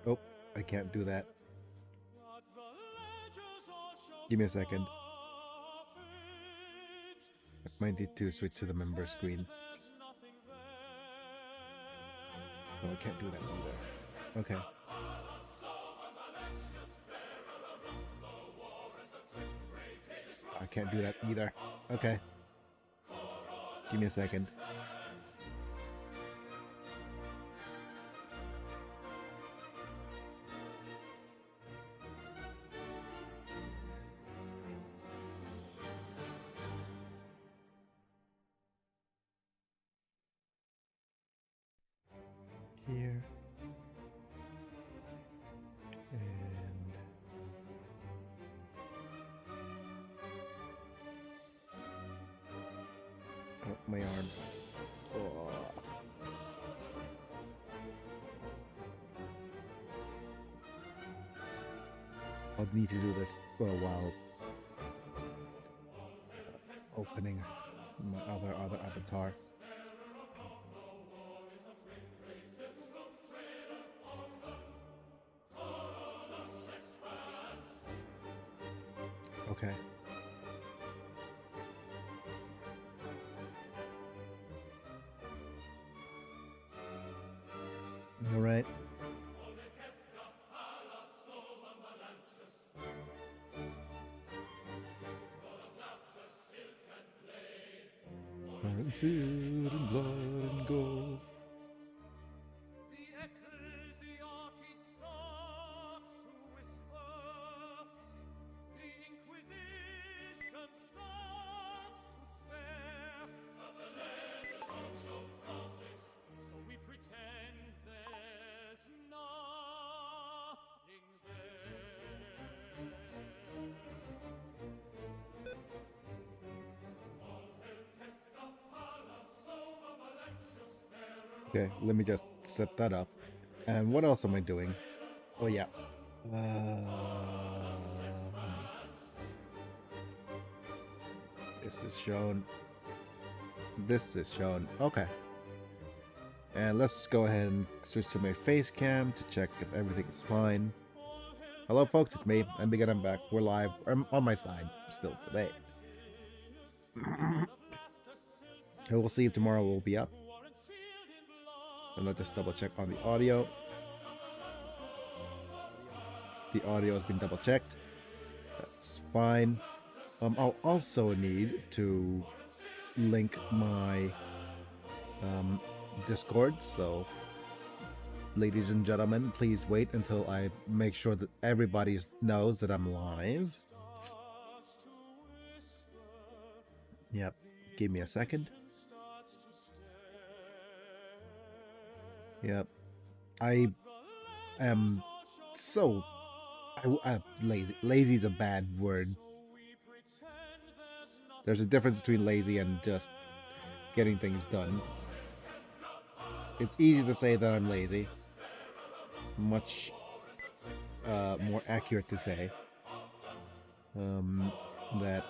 Oh, I can't do that. Give me a second. I might need to switch to the member screen. No, I can't do that either. Okay. I can't do that either. Okay. Give me a second. Here. And oh, my arms. Oh. I'll need to do this for a while. Opening my other avatar. Okay. All right. Iron, silver, and blood and gold. Okay, let me just set that up. And what else am I doing? Oh yeah. This is shown. This is shown. Okay. And let's go ahead and switch to my face cam to check if everything's fine. Hello folks, it's me. I'm Big and I'm back. We're live. I'm on my side still today. And we'll see if tomorrow will be up. And let's just double check on the audio. The audio has been double checked. That's fine. I'll also need to link my Discord, so ladies and gentlemen, please wait until I make sure that everybody knows that I'm live. Yep, give me a second. Yep, I am so lazy. Lazy is a bad word. There's a difference between lazy and just getting things done. It's easy to say that I'm lazy. Much more accurate to say that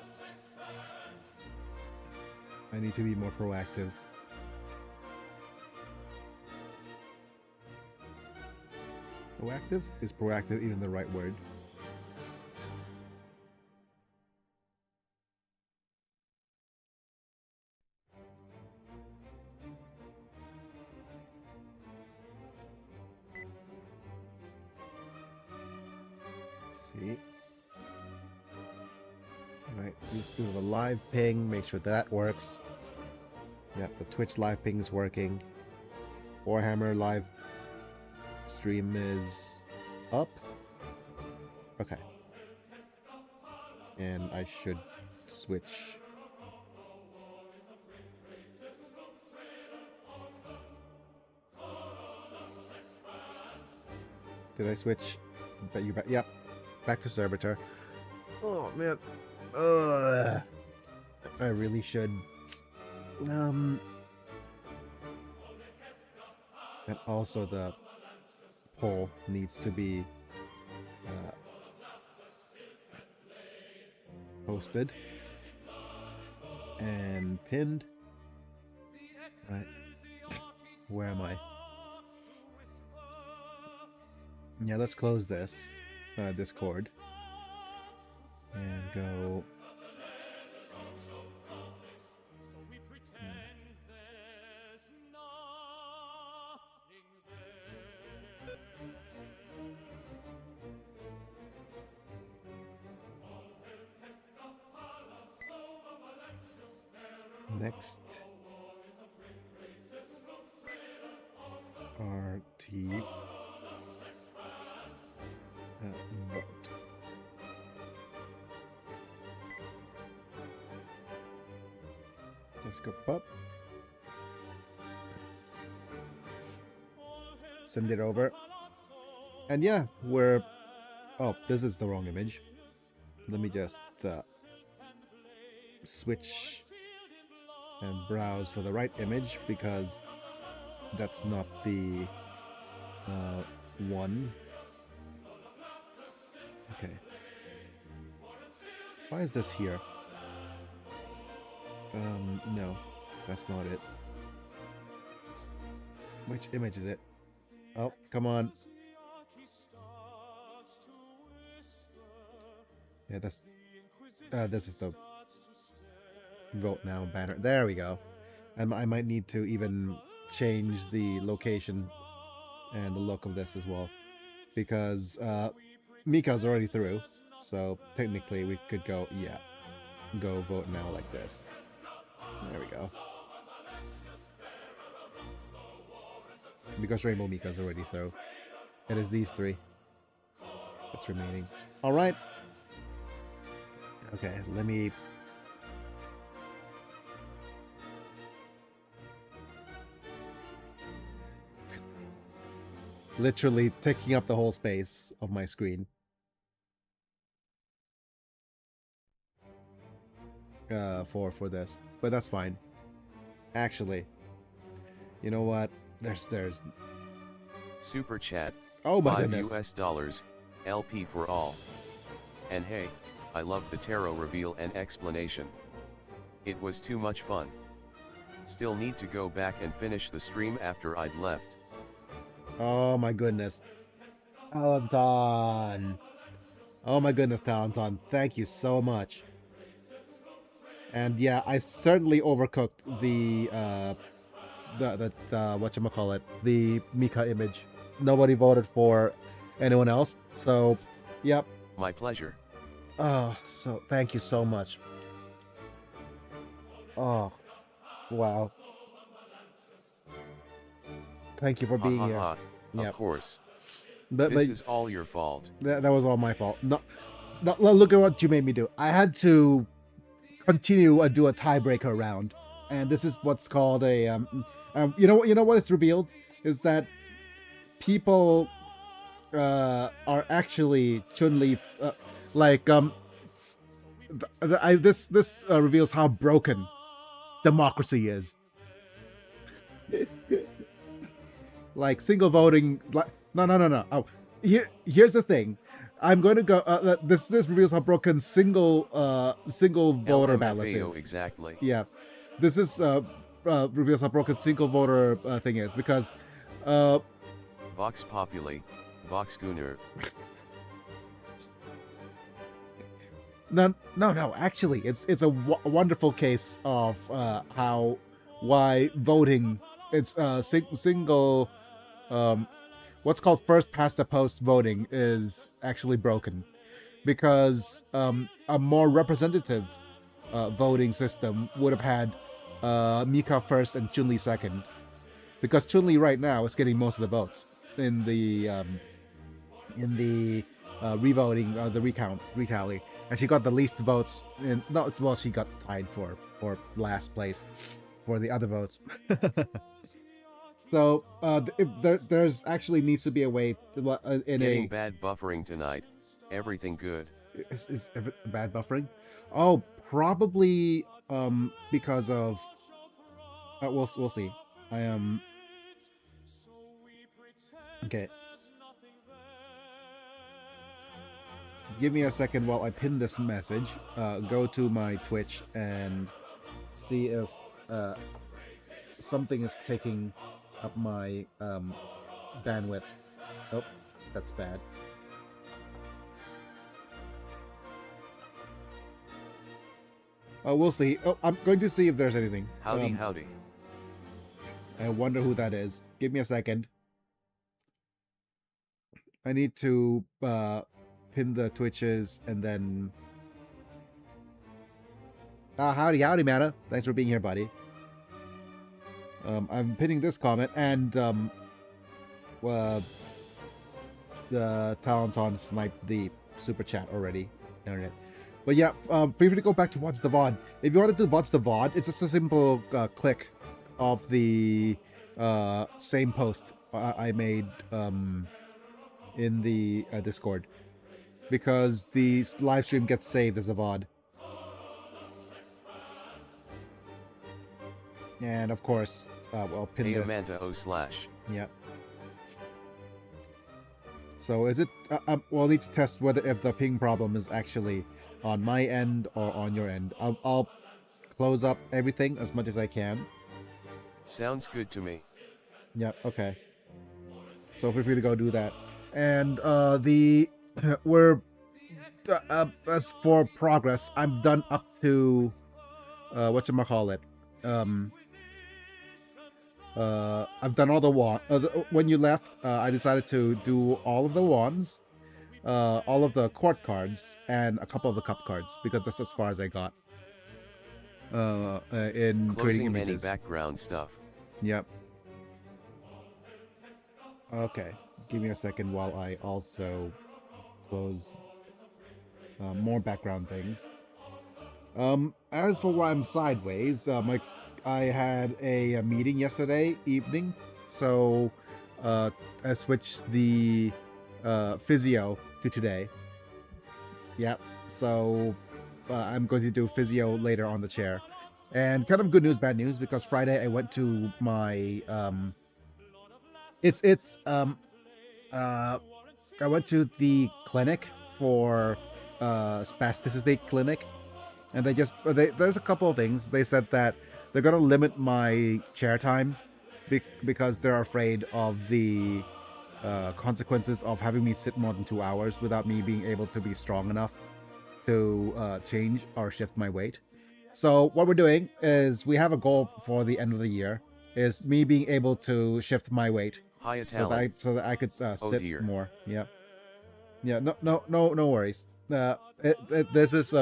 I need to be more proactive. Proactive? Is proactive even the right word? See. Alright, let's do the live ping, make sure that works. Yep, the Twitch live ping is working. Warhammer live stream is up. Okay. And I should switch. Did I switch? Bet you back. Yep. Back to servitor. Oh man. I really should. And also the poll needs to be posted and pinned. Right. Where am I? Yeah, let's close this Discord and go. Next, RT vote. Just go up. Send it over. And yeah, we're... Oh, this is the wrong image. Let me just switch and browse for the right image, because that's not the one. Okay. Why is this here? No, that's not it. Which image is it? Oh, come on. Yeah, that's this is the vote now banner. There we go. And I might need to even change the location and the look of this as well, because Mika's already through, so technically we could go, yeah, go vote now like this. There we go. Because Rainbow Mika's already through. It is these three that's remaining. Alright. Okay, let me... Literally taking up the whole space of my screen. For this. But that's fine. Actually. You know what? There's... Super chat. Oh my $5 goodness. US, LP for all. And hey, I loved the tarot reveal and explanation. It was too much fun. Still need to go back and finish the stream after I'd left. Oh my goodness. Talenton. Oh my goodness, Talenton. Thank you so much. And yeah, I certainly overcooked the whatchamacallit, the Mika image. Nobody voted for anyone else, so yep. My pleasure. Oh, so thank you so much. Oh, wow. Thank you for being here. Of course. But this is all your fault. That was all my fault. No, look at what you made me do. I had to continue and do a tiebreaker round, and this is what's called a you know what is revealed is that people are actually Chun-Li this reveals how broken democracy is. Like single voting, no. Oh, here's the thing. I'm going to go. This reveals how broken single voter ballots is. Exactly. Yeah, this is reveals how broken single voter thing is, because Vox Populi, Vox Gunner. No. Actually, it's a wonderful case of why voting, it's single what's called first past the post voting is actually broken, because a more representative voting system would have had Mika first and Chun-Li second, because Chun-Li right now is getting most of the votes in the revoting, the retally, and she got the least votes in. No, well, she got tied for last place for the other votes. So if there's actually needs to be a way to, Getting bad buffering tonight. Everything good. Is bad buffering? Oh, probably because of we'll see. I am okay. Give me a second while I pin this message. Go to my Twitch and see if something is taking up my bandwidth. Oh, that's bad. Oh, we'll see. Oh, I'm going to see if there's anything. Howdy, howdy. I wonder who that is. Give me a second. I need to pin the Twitches and then... howdy, howdy, Mana. Thanks for being here, buddy. I'm pinning this comment, and the Talenton sniped the super chat already. Darn it. But yeah, feel free to go back to watch the VOD. If you want to watch the VOD, it's just a simple click of the same post I made in the Discord, because the live stream gets saved as a VOD. And of course, we'll pin this. Amanda O/. Yep. So is it? We'll need to test whether if the ping problem is actually on my end or on your end. I'll close up everything as much as I can. Sounds good to me. Yep. Okay. So feel free to go do that. And we're as for progress, I'm done up to whatchamacallit. I've done all the wand. When you left, I decided to do all of the wands, all of the court cards, and a couple of the cup cards, because that's as far as I got. In creating Closing images. any background stuff. Yep. Okay. Give me a second while I also close more background things. As for why I'm sideways, I had a meeting yesterday evening, so I switched the physio to today. Yep. So I'm going to do physio later on the chair. And kind of good news, bad news, because Friday I went to my I went to the clinic for spasticity clinic, and there's a couple of things. They said that they're gonna limit my chair time because they're afraid of the consequences of having me sit more than 2 hours without me being able to be strong enough to change or shift my weight. So what we're doing is we have a goal for the end of the year, is me being able to shift my weight so that I could sit more. Yeah. Yeah. No worries. This is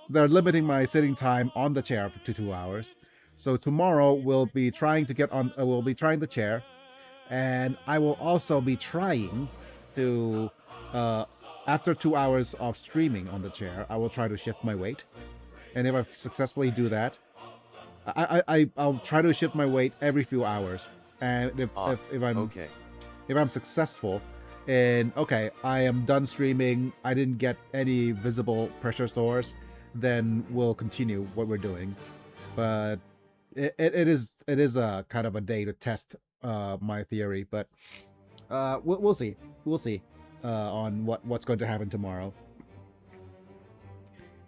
they're limiting my sitting time on the chair to 2 hours. So tomorrow we'll be trying to get on. We'll be trying the chair, and I will also be trying to after 2 hours of streaming on the chair, I will try to shift my weight. And if I successfully do that, I'll try to shift my weight every few hours. And if I'm successful, and I am done streaming, I didn't get any visible pressure sores, then we'll continue what we're doing. But it is a kind of a day to test my theory. But we'll see on what's going to happen tomorrow.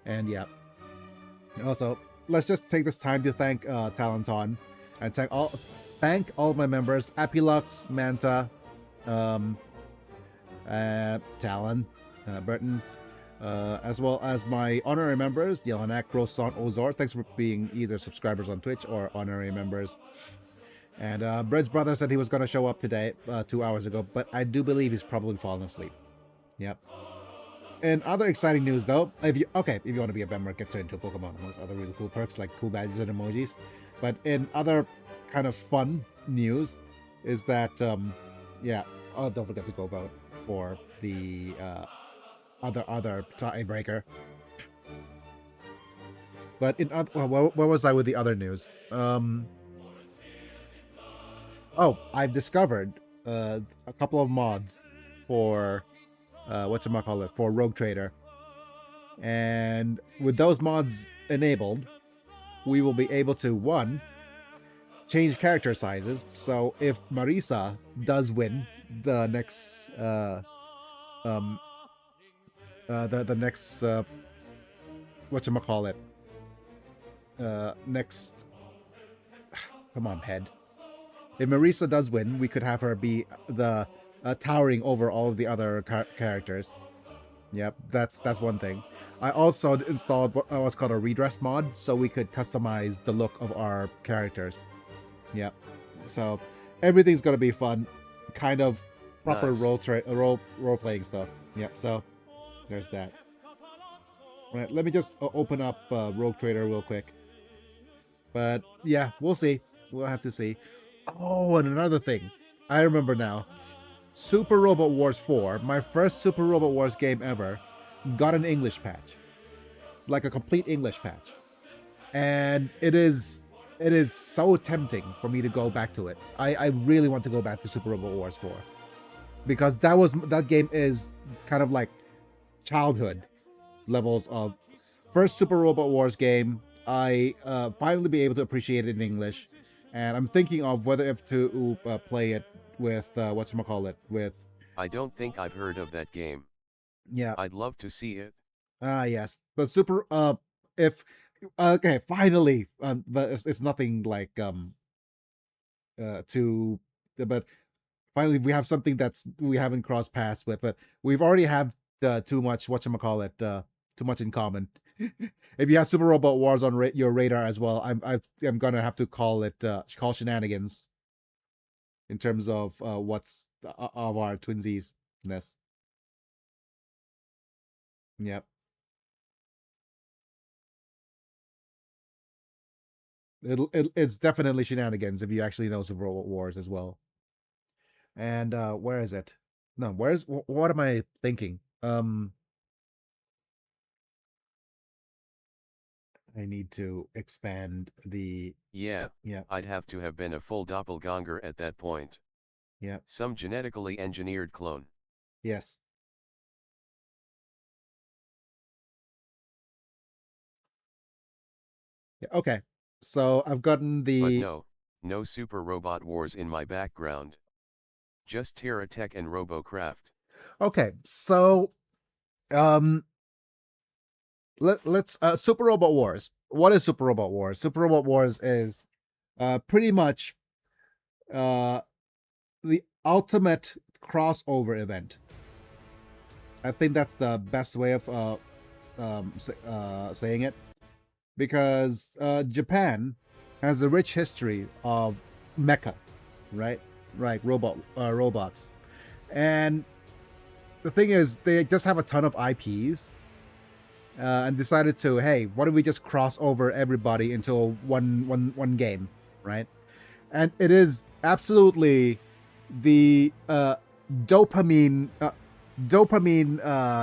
And yeah. Also, let's just take this time to thank Talenton and thank all of my members: Apilux, Manta, Talon, Burton, as well as my honorary members, Yelanak, Rosan, Ozor. Thanks for being either subscribers on Twitch or honorary members. And Bread's brother said he was going to show up today, 2 hours ago, but I do believe he's probably fallen asleep. Yep. And other exciting news, though, if you want to be a member, get into Pokemon amongst other really cool perks like cool badges and emojis. But in other kind of fun news, is that don't forget to go vote for the other tiebreaker. But in where was I with the other news? I've discovered a couple of mods for for Rogue Trader, and with those mods enabled, we will be able to change character sizes. So if Marisa does win the next next come on, head, If Marisa does win, we could have her be the towering over all of the other characters. Yep, that's one thing. I also installed what's called a redress mod, so we could customize the look of our characters. Yep. So everything's gonna be fun, kind of proper Nice. role playing stuff. Yep. So there's that. Right. Let me just open up Rogue Trader real quick. But yeah, we'll see. We'll have to see. Oh, and another thing, I remember now. Super Robot Wars 4, my first Super Robot Wars game ever, got an English patch. Like a complete English patch. And it is so tempting for me to go back to it. I really want to go back to Super Robot Wars 4. Because that game is kind of like childhood levels of first Super Robot Wars game. I finally be able to appreciate it in English. And I'm thinking of whether if to play it with whatchamacallit, with... I don't think I've heard of that game. Yeah. I'd love to see it. Yes. But if okay, finally, but it's nothing like to but finally we have something that's we haven't crossed paths with, but we've already have too much too much in common. If you have Super Robot Wars on your radar as well, I'm gonna have to call it call shenanigans in terms of what's of our twinsies-ness. Yep. It's definitely shenanigans if you actually know Super Robot Wars as well. And where is it? No, what am I thinking? I need to expand the... Yeah, I'd have to have been a full doppelganger at that point. Yeah. Some genetically engineered clone. Yes. Yeah, okay. So I've gotten the... But no Super Robot Wars in my background. Just Terra Tech and Robocraft. Okay, so let's Super Robot Wars. What is Super Robot Wars? Super Robot Wars is pretty much the ultimate crossover event. I think that's the best way of saying it, because Japan has a rich history of mecha, right? Robots, and the thing is, they just have a ton of IPs, and decided to, hey, why don't we just cross over everybody into one game, right? And it is absolutely the dopamine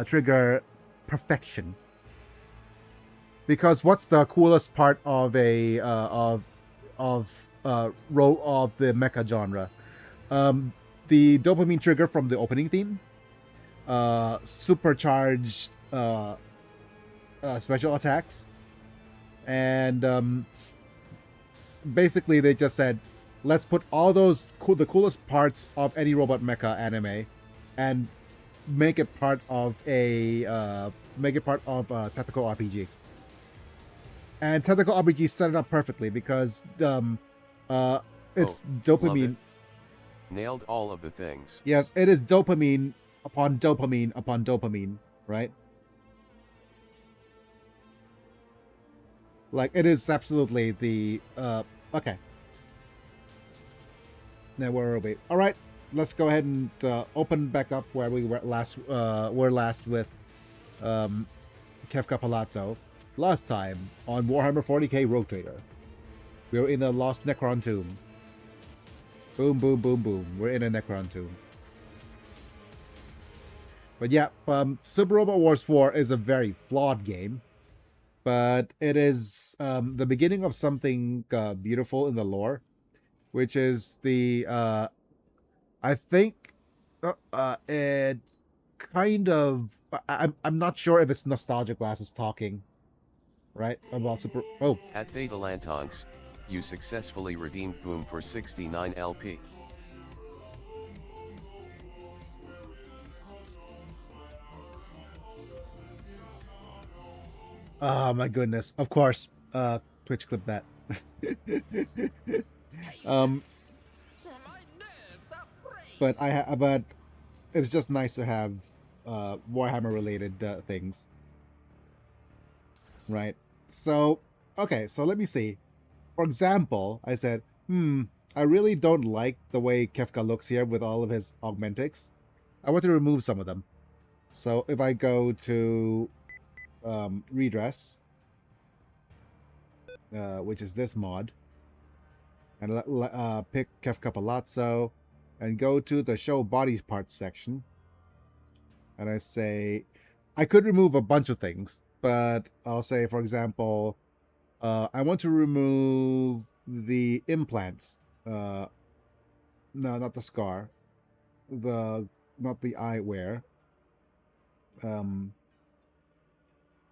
trigger perfection. Because what's the coolest part of a of the mecha genre? The dopamine trigger from the opening theme, supercharged special attacks, and basically they just said, let's put all those the coolest parts of any robot mecha anime and make it part of a tactical RPG. And tactical RPG set it up perfectly because it's dopamine. Nailed all of the things. Yes, it is dopamine upon dopamine upon dopamine, right? Like, it is absolutely the okay. Now, where are we? All right, let's go ahead and open back up where we were last with Kefka Palazzo. Last time on Warhammer 40k Rogue Trader, we were in the Lost Necron Tomb. Boom, boom, boom, boom. We're in a Necron Tomb. But yeah, Super Robot Wars 4 is a very flawed game, but it is the beginning of something beautiful in the lore, which is the I think it kind of I'm not sure if it's Nostalgia Glasses talking, right? About Super... Oh. At Theta Lantonks, you successfully redeemed Boom for 69 LP. Oh my goodness. Of course. Twitch clip that. but it's just nice to have Warhammer related things, right? So okay, so let me see. For example, I said, I really don't like the way Kefka looks here with all of his augmentics. I want to remove some of them. So if I go to redress, which is this mod, and pick Kefka Palazzo, and go to the show body parts section, and I say, I could remove a bunch of things, but I'll say, for example, I want to remove the implants. No, not the scar. Not the eyewear.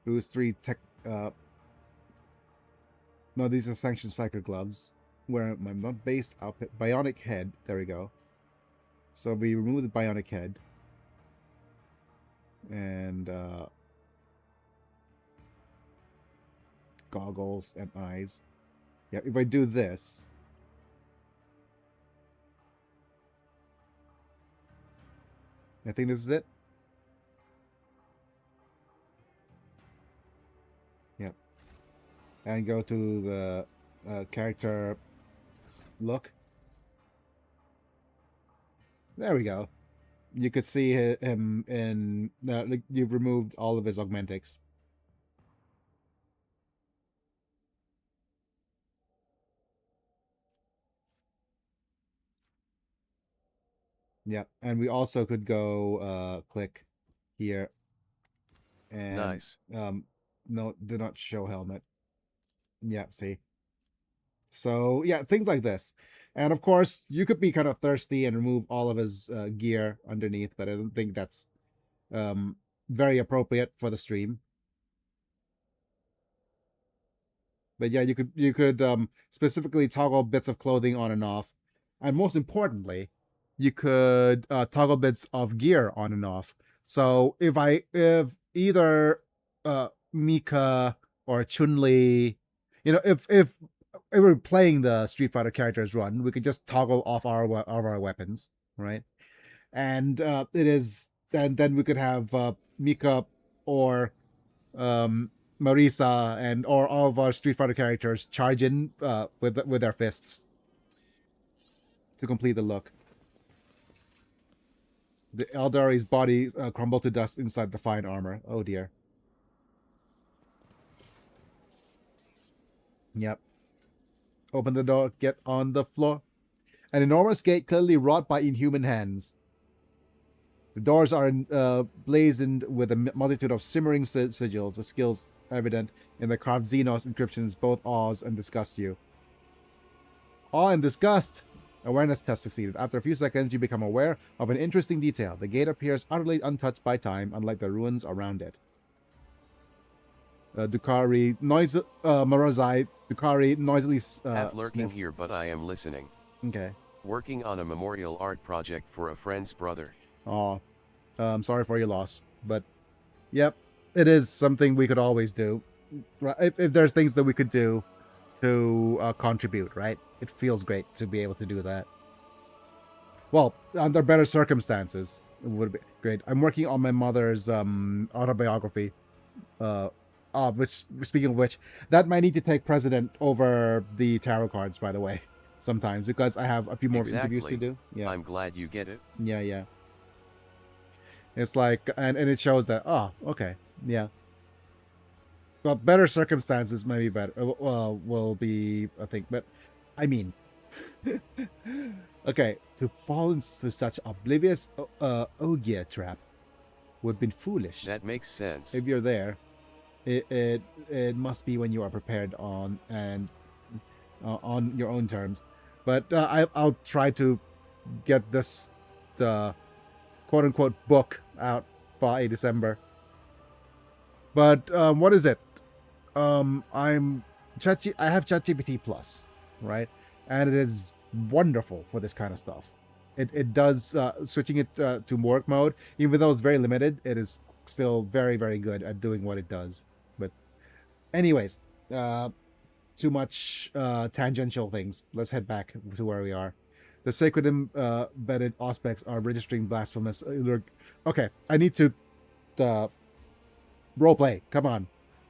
Those 3 tech. No, these are sanctioned cycle gloves. Where I'm not based outfit. Bionic head. There we go. So we remove the bionic head. And goggles and eyes. Yeah, if I do this, I think this is it. Yep. And go to the character look. There we go. You could see him in... you've removed all of his augmentics. Yep. And we also could go click here. And Nice. No, do not show helmet. Yeah, see. So yeah, things like this. And of course, you could be kind of thirsty and remove all of his gear underneath, but I don't think that's very appropriate for the stream. But yeah, you could specifically toggle bits of clothing on and off, and most importantly, you could toggle bits of gear on and off. So if either Mika or Chun-Li, if we're playing the Street Fighter characters run, we could just toggle off our weapons, right? And it is then we could have Mika or Marisa and or all of our Street Fighter characters charge in with their fists to complete the look. The Eldari's body crumbled to dust inside the fine armor. Oh dear. Yep. Open the door, get on the floor. An enormous gate clearly wrought by inhuman hands. The doors are blazoned with a multitude of simmering sigils, the skills evident in the carved Xenos inscriptions both awes and disgust you. Awe and disgust! Awareness test succeeded. After a few seconds, you become aware of an interesting detail. The gate appears utterly untouched by time, unlike the ruins around it. Dukari Morozai Dukari noisily At lurking sniffs. here, but I am listening. Okay. Working on a memorial art project for a friend's brother. Oh, I'm sorry for your loss, but yep, it is something we could always do. Right? If there's things that we could do to contribute, right? It feels great to be able to do that. Well, under better circumstances, it would be great. I'm working on my mother's autobiography. Which, speaking of which, that might need to take precedent over the tarot cards, by the way, sometimes, because I have a few more interviews to do. Yeah. I'm glad you get it. Yeah. It's like, and it shows that, oh, okay, yeah. Well, better circumstances maybe better, will be, I think, but, I mean, okay, to fall into such oblivious Ogier trap would have been foolish. That makes sense. If you're there, it must be when you are prepared on your own terms. But I'll try to get this quote unquote book out by December. But what is it? I have ChatGPT Plus, right? And it is wonderful for this kind of stuff. It does switching it to work mode, even though it's very limited, it is still very, very good at doing what it does. But anyways, too much tangential things. Let's head back to where we are. The sacred embedded aspects are registering blasphemous. Okay, I need to roleplay. Come on.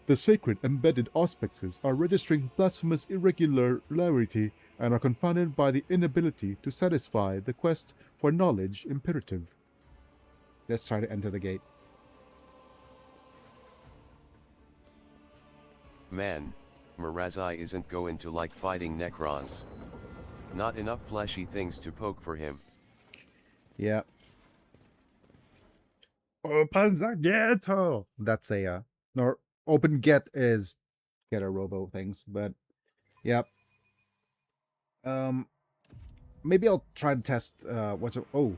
The sacred embedded auspices are registering blasphemous irregularity and are confounded by the inability to satisfy the quest for knowledge imperative. Let's try to enter the gate. Man, Mirazai isn't going to like fighting Necrons. Not enough fleshy things to poke for him. Yeah. Open the ghetto. That's a or open get is get a robo things, but yep. Maybe I'll try to test what's oh.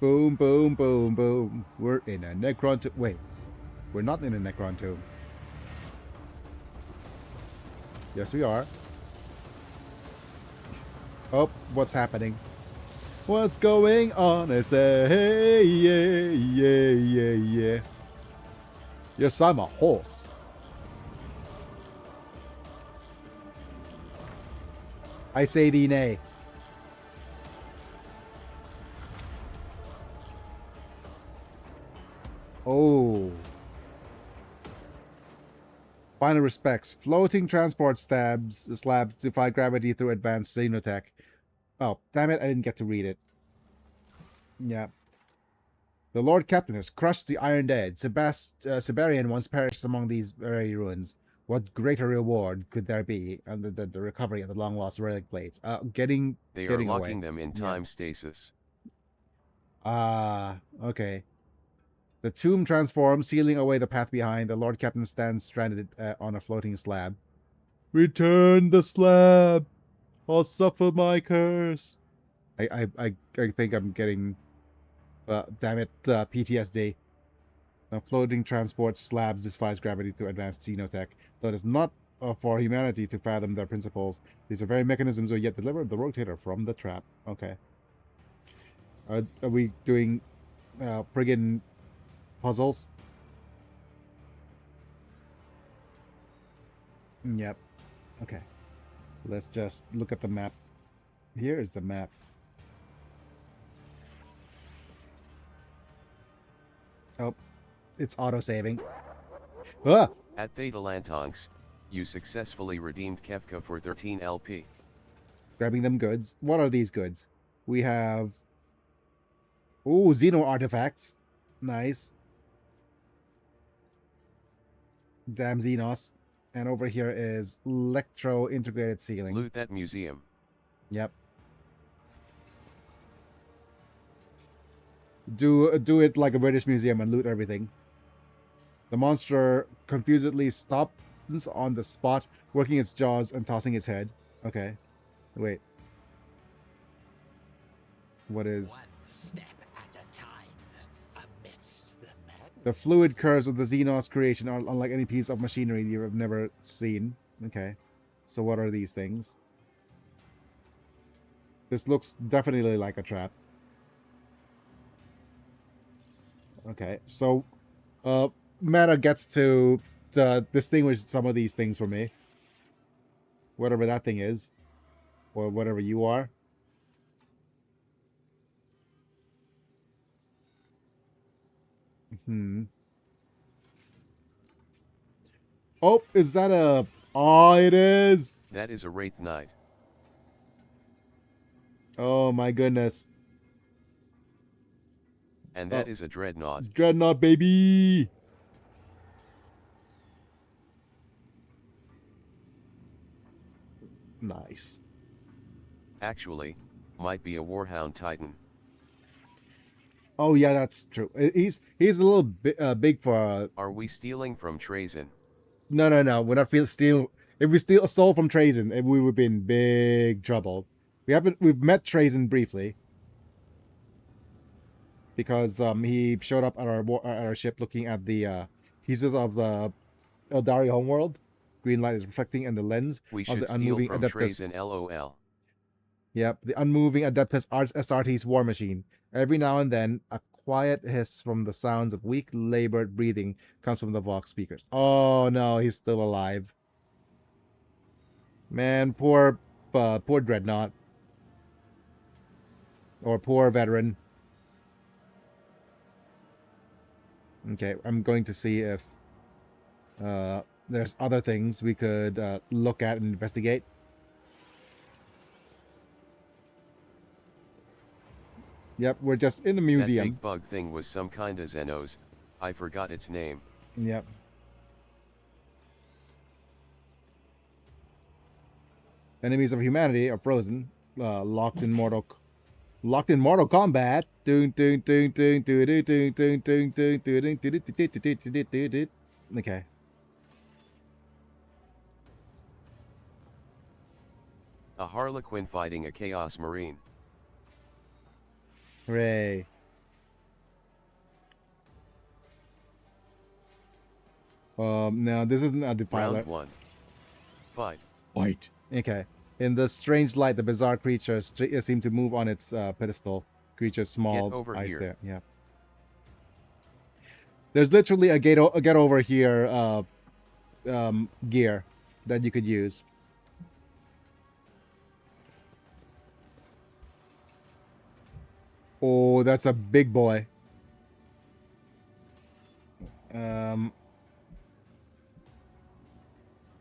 Boom, boom, boom, boom. We're in a Necron tomb. Wait, we're not in a Necron tomb. Yes, we are. Oh, what's happening? What's going on? I say, hey, yeah, yeah, yeah, yeah. Yes, I'm a horse. I say thee nay. Oh. Final respects. Floating transport slabs defy gravity through advanced xenotech. Oh, damn it, I didn't get to read it. Yeah. The Lord Captain has crushed the Iron Dead. Siberian once perished among these very ruins. What greater reward could there be under the recovery of the long-lost relic blades? They are locking them in time stasis. Okay. The tomb transforms, sealing away the path behind. The Lord Captain stands stranded on a floating slab. Return the slab! I'll suffer my curse. I think I'm getting, damn it, PTSD. Now, floating transport slabs defies gravity through advanced xenotech, though it is not for humanity to fathom their principles. These are very mechanisms are yet delivered the rotator from the trap. Okay. Are we doing friggin' puzzles? Yep. Okay. Let's just look at the map. Here is the map. Oh, it's auto-saving. Ah! At Thetalantonks, you successfully redeemed Kefka for 13 LP. Grabbing them goods. What are these goods? We have... Ooh, Xeno artifacts. Nice. Damn Xenos. And over here is electro-integrated ceiling. Loot that museum. Yep. Do it like a British museum and loot everything. The monster confusedly stops on the spot, working its jaws and tossing its head. Okay. Wait. What is... One step at a time, amidst the madness. The fluid curves of the Xenos creation are unlike any piece of machinery you have never seen. Okay. So what are these things? This looks definitely like a trap. Okay. So, Meta gets to distinguish some of these things for me. Whatever that thing is. Or whatever you are. Oh, is that a... Oh, it is! That is a Wraith Knight. Oh my goodness. And that is a Dreadnought. Dreadnought, baby! Nice. Actually, might be a Warhound Titan. Oh yeah, that's true. He's a little big for... Are we stealing from Trazyn? No. We're not steal. If we stole from Trazyn, we would be in big trouble. We've met Trazyn briefly. Because he showed up at our ship looking at the pieces of the Eldari homeworld. Green light is reflecting in the lens We of should the steal unmoving from Adeptus. Trazyn, LOL. Yep, the unmoving Adeptus SRT's war machine. Every now and then, a quiet hiss from the sounds of weak, labored breathing comes from the Vox speakers. Oh no, he's still alive. Man, poor Dreadnought. Or poor veteran. Okay, I'm going to see if there's other things we could look at and investigate. Yep, we're just in the That museum. big bug thing was some kinda Xenos, I forgot its name. Yep. Enemies of humanity are frozen, locked in mortal combat. Okay. A Harlequin fighting a Chaos Marine. Hooray. Now this isn't a defiler. Round 1. Fight. Fight. Okay. In the strange light, the bizarre creatures seem to move on its pedestal. Creatures small, Get over eyes here. there. Yeah. There's literally a get over here gear that you could use. Oh, that's a big boy.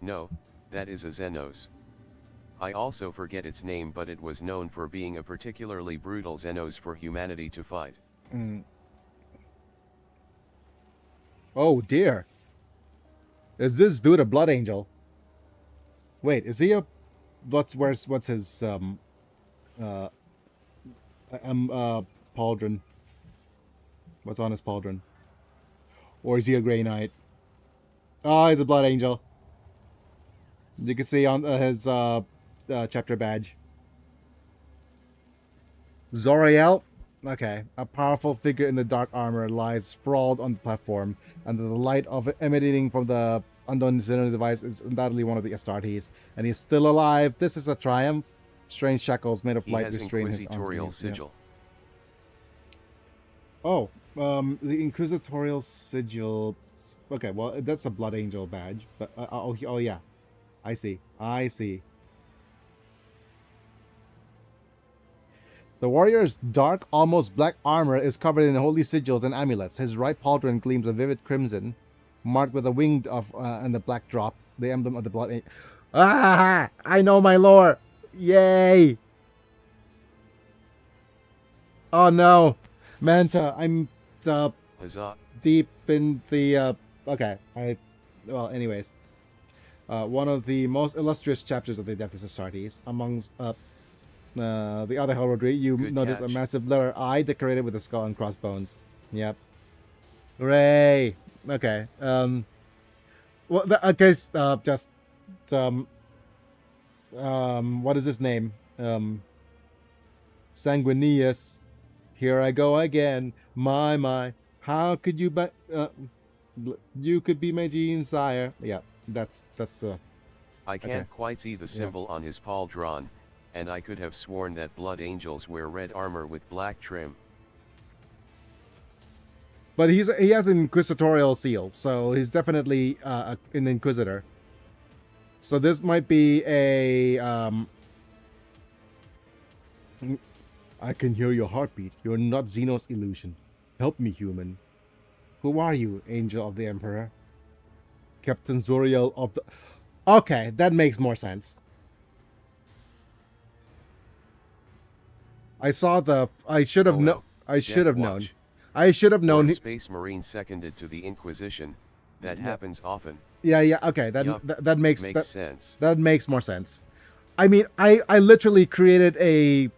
No, that is a Xenos. I also forget its name, but it was known for being a particularly brutal Xenos for humanity to fight. Oh dear. Is this dude a blood angel? Wait, is he a what's his pauldron? What's on his pauldron? Or is he a Grey Knight? Oh, he's a blood angel. You can see on his chapter badge. Zoriel. Okay, a powerful figure in the dark armor lies sprawled on the platform, and the light of it emanating from the unknown Xenon device is undoubtedly one of the Astartes, and he's still alive. This is a triumph. Strange shackles made of light restrain his Inquisitorial sigil. Yeah. Oh, the Inquisitorial sigil. Okay, well that's a Blood Angel badge, but oh yeah, I see. The warrior's dark, almost black armor is covered in holy sigils and amulets. His right pauldron gleams a vivid crimson, marked with a winged of and the black drop, the emblem of the blood. Ah! I know my lore. Yay! Oh no, Manta! I'm Huzzah. deep in the. Okay, well, anyways, one of the most illustrious chapters of the Death of Astartes, amongst the other heraldry, you Good notice catch. a massive letter I decorated with a skull and crossbones. Yep. Hooray! Okay. Well, I guess just what is his name? Sanguineous. Here I go again. My. How could you but you could be my gene sire? Yeah, that's I can't Okay. quite see the symbol on his pauldron, and I could have sworn that blood angels wear red armor with black trim. But he has an inquisitorial seal, so he's definitely an inquisitor. So this might be a I can hear your heartbeat. You're not Xenos illusion. Help me, human. Who are you, angel of the Emperor? Captain Zoriel of the... Okay, that makes more sense. I saw the... I should have known. I should have known. I should have known. For a Space Marine seconded to the Inquisition, that happens often. Yeah. Okay, Yup, that makes sense. That makes more sense. I mean, I literally created a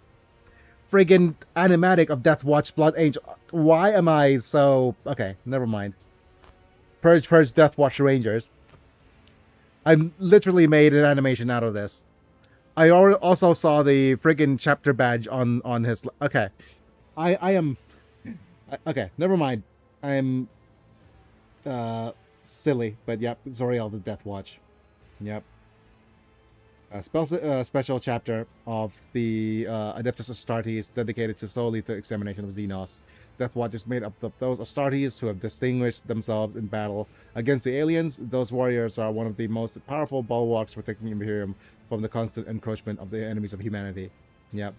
friggin' animatic of Death Watch Blood Angel. Why am I so... Okay, never mind. Purge Death Watch Rangers. I literally made an animation out of this. I also saw the friggin' chapter badge on his... Okay. I am... Okay, never mind. I'm silly, but yep, Zoriel the Death Watch. Yep. A special chapter of the Adeptus Astartes dedicated to solely the examination of Xenos. Death Watch is made up of those Astartes who have distinguished themselves in battle against the aliens. Those warriors are one of the most powerful bulwarks protecting Imperium from the constant encroachment of the enemies of humanity. Yep.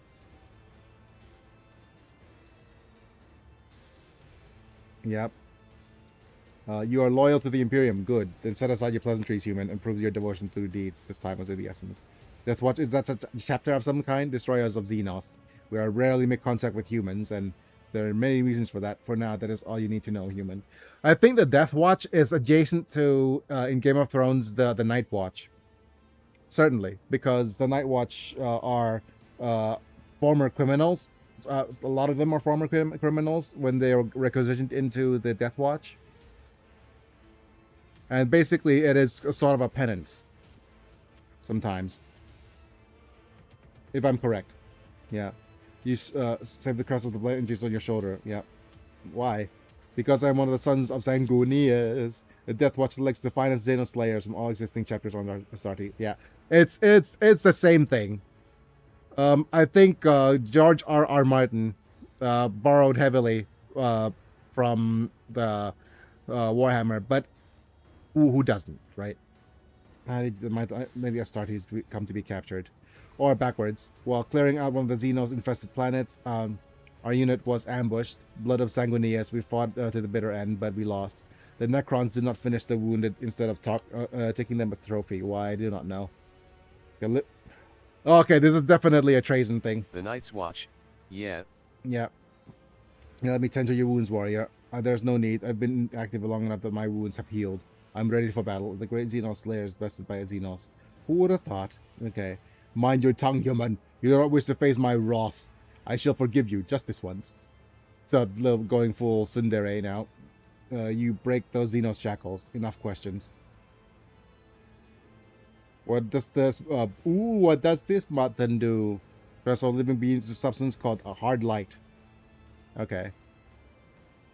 Yep. You are loyal to the Imperium. Good. Then set aside your pleasantries, human, and prove your devotion through deeds. This time was of the essence. That's what is that a chapter of some kind? Destroyers of Xenos. We are rarely make contact with humans, and there are many reasons for that. For now, that is all you need to know, human. I think the Death Watch is adjacent to in Game of Thrones the Night Watch. Certainly, because the Night Watch are former criminals. A lot of them are former criminals when they are requisitioned into the Death Watch. And basically, it is a sort of a penance. Sometimes. If I'm correct. Yeah. You save the crest of the blade and on your shoulder. Yeah. Why? Because I'm one of the sons of Sanguinius. The Death Watch selects the finest Xenoslayers from all existing chapters on our Astartes. Yeah. It's the same thing. I think George R.R. Martin borrowed heavily from the Warhammer, but who doesn't, right? Maybe Astartes come to be captured. Or backwards. While clearing out one of the Xenos infested planets, our unit was ambushed. Blood of Sanguinius. We fought to the bitter end, but we lost. The Necrons did not finish the wounded instead of taking them as trophy. Why? I do not know. Okay, this is definitely a treason thing. The Night's Watch. Yeah. Yeah. Let me tend to your wounds, warrior. There's no need. I've been active long enough that my wounds have healed. I'm ready for battle. The great Xenos Slayer is bested by a Xenos. Who would have thought? Okay. Mind your tongue, human. You do not wish to face my wrath. I shall forgive you just this once. So, going full tsundere now. You break those Xenos shackles. Enough questions. What does this... what does this button do? Transform living beings to substance called a hard light. Okay.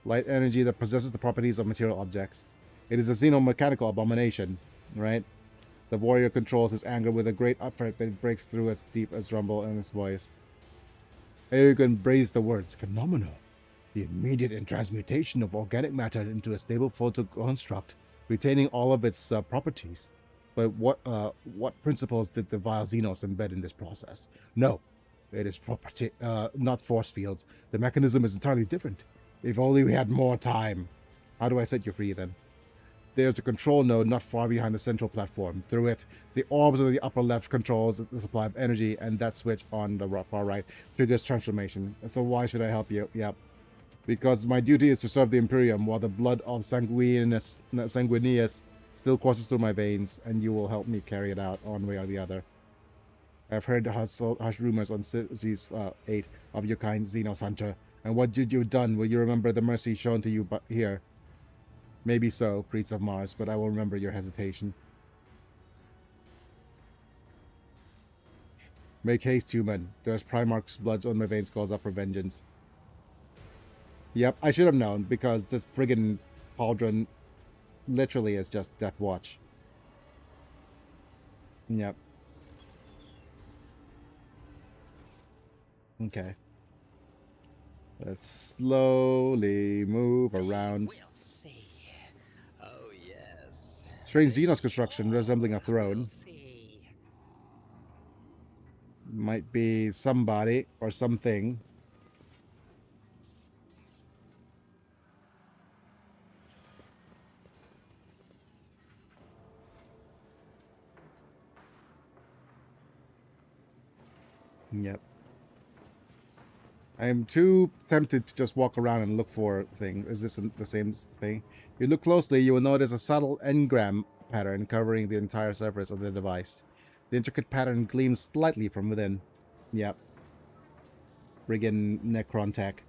Light energy that possesses the properties of material objects. It is a xenomechanical abomination, right? The warrior controls his anger with a great effort that breaks through as deep as rumble in his voice. Here you can brace the words phenomenal. The immediate transmutation of organic matter into a stable photo construct, retaining all of its properties. But what principles did the vile Xenos embed in this process? No, it is property, not force fields. The mechanism is entirely different. If only we had more time. How do I set you free then? There's a control node not far behind the central platform. Through it, the orbs of the upper left controls the supply of energy, and that switch on the far right triggers transformation. And so why should I help you? Yep. Because my duty is to serve the Imperium while the blood of Sanguinius still courses through my veins, and you will help me carry it out one way or the other. I've heard harsh rumors on Series 8 of your kind, Xenos Hunter. And what did you done? Will you remember the mercy shown to you here? Maybe so, Priest of Mars, but I will remember your hesitation. Make haste, human. There's Primarch's blood on my veins calls up for vengeance. Yep, I should have known, because this friggin' pauldron literally is just Death Watch. Yep. Okay. Let's slowly move around. We'll see. Oh, yes. Strange Xenos construction resembling a throne. We'll see. Might be somebody or something. Yep. I am too tempted to just walk around and look for things. Is this the same thing? If you look closely, you will notice a subtle engram pattern covering the entire surface of the device. The intricate pattern gleams slightly from within. Yep. Friggin' Necron tech.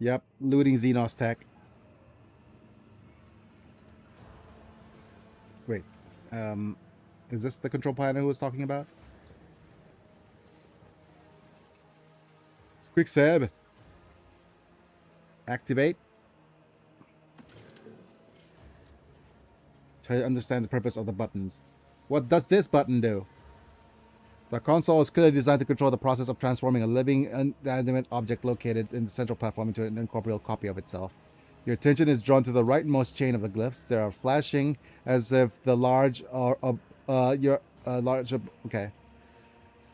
Yep, looting Xenos tech. Wait, is this the control panel who was talking about? It's quick save. Activate. Try to understand the purpose of the buttons. What does this button do? The console is clearly designed to control the process of transforming a living, inanimate object located in the central platform into an incorporeal copy of itself. Your attention is drawn to the rightmost chain of the glyphs. They are flashing as if the large Your large. Okay.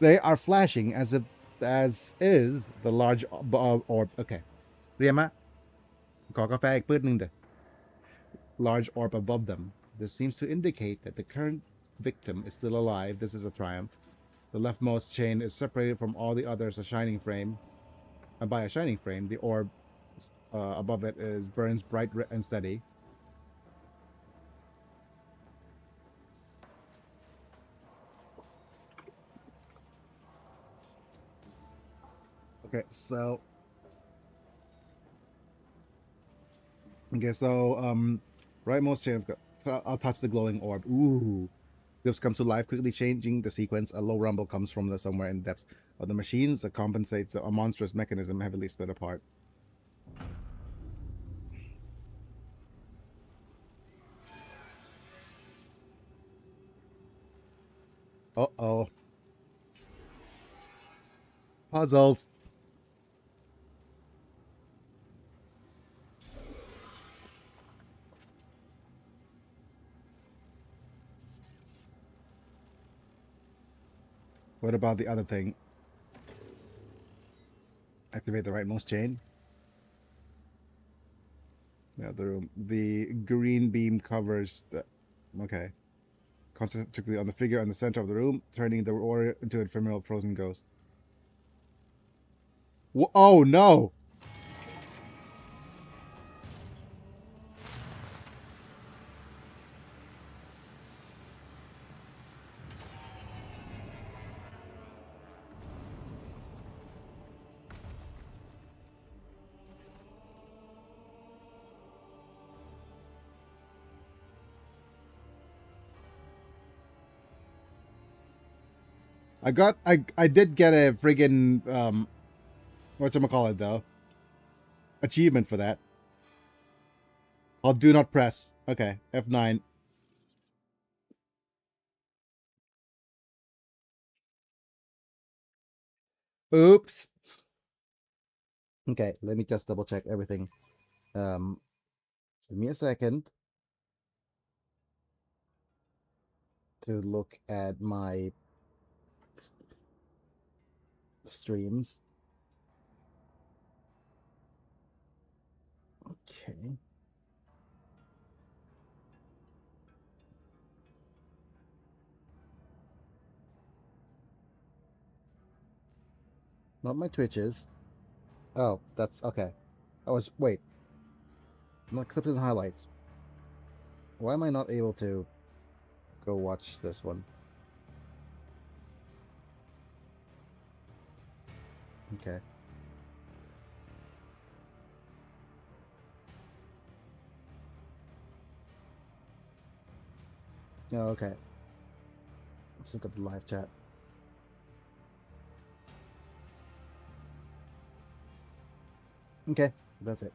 They are flashing as is the large orb. Okay. เรียนมะขอกาแฟอีกปื้ดหนึ่งเด้อ large orb above them. This seems to indicate that the current victim is still alive. This is a triumph. The leftmost chain is separated from all the others by a shining frame. The orb above it burns bright and steady. Okay, so rightmost chain of I'll touch the glowing orb. Ooh. This comes to life, quickly changing the sequence. A low rumble comes from somewhere in the depths of the machines that compensates a monstrous mechanism heavily split apart. Uh-oh. Puzzles. What about the other thing? Activate the rightmost chain. Yeah, the room. The green beam covers the... Okay. Concentrate on the figure in the center of the room, turning the warrior into an ephemeral frozen ghost. Oh, no! I did get a friggin' whatchamacallit though. Achievement for that. I'll do not press. Okay, F9. Oops. Okay, let me just double check everything. Give me a second to look at my streams. Okay. Not my Twitches. Oh, that's okay. Wait. Not clips and highlights. Why am I not able to go watch this one? Okay. Oh, okay. Let's look at the live chat. Okay, that's it.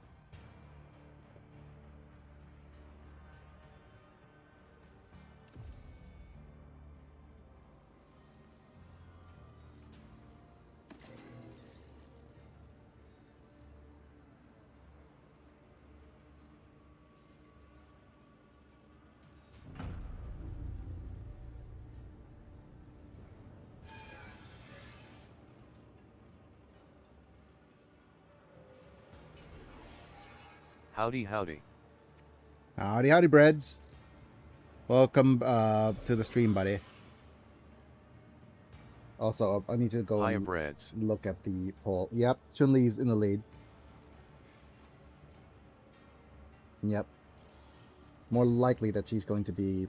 Howdy, howdy. Howdy, howdy, breads. Welcome to the stream, buddy. Also, I need to go Hiya, and breads. look at the poll. Yep, Chun-Li's in the lead. Yep. More likely that she's going to be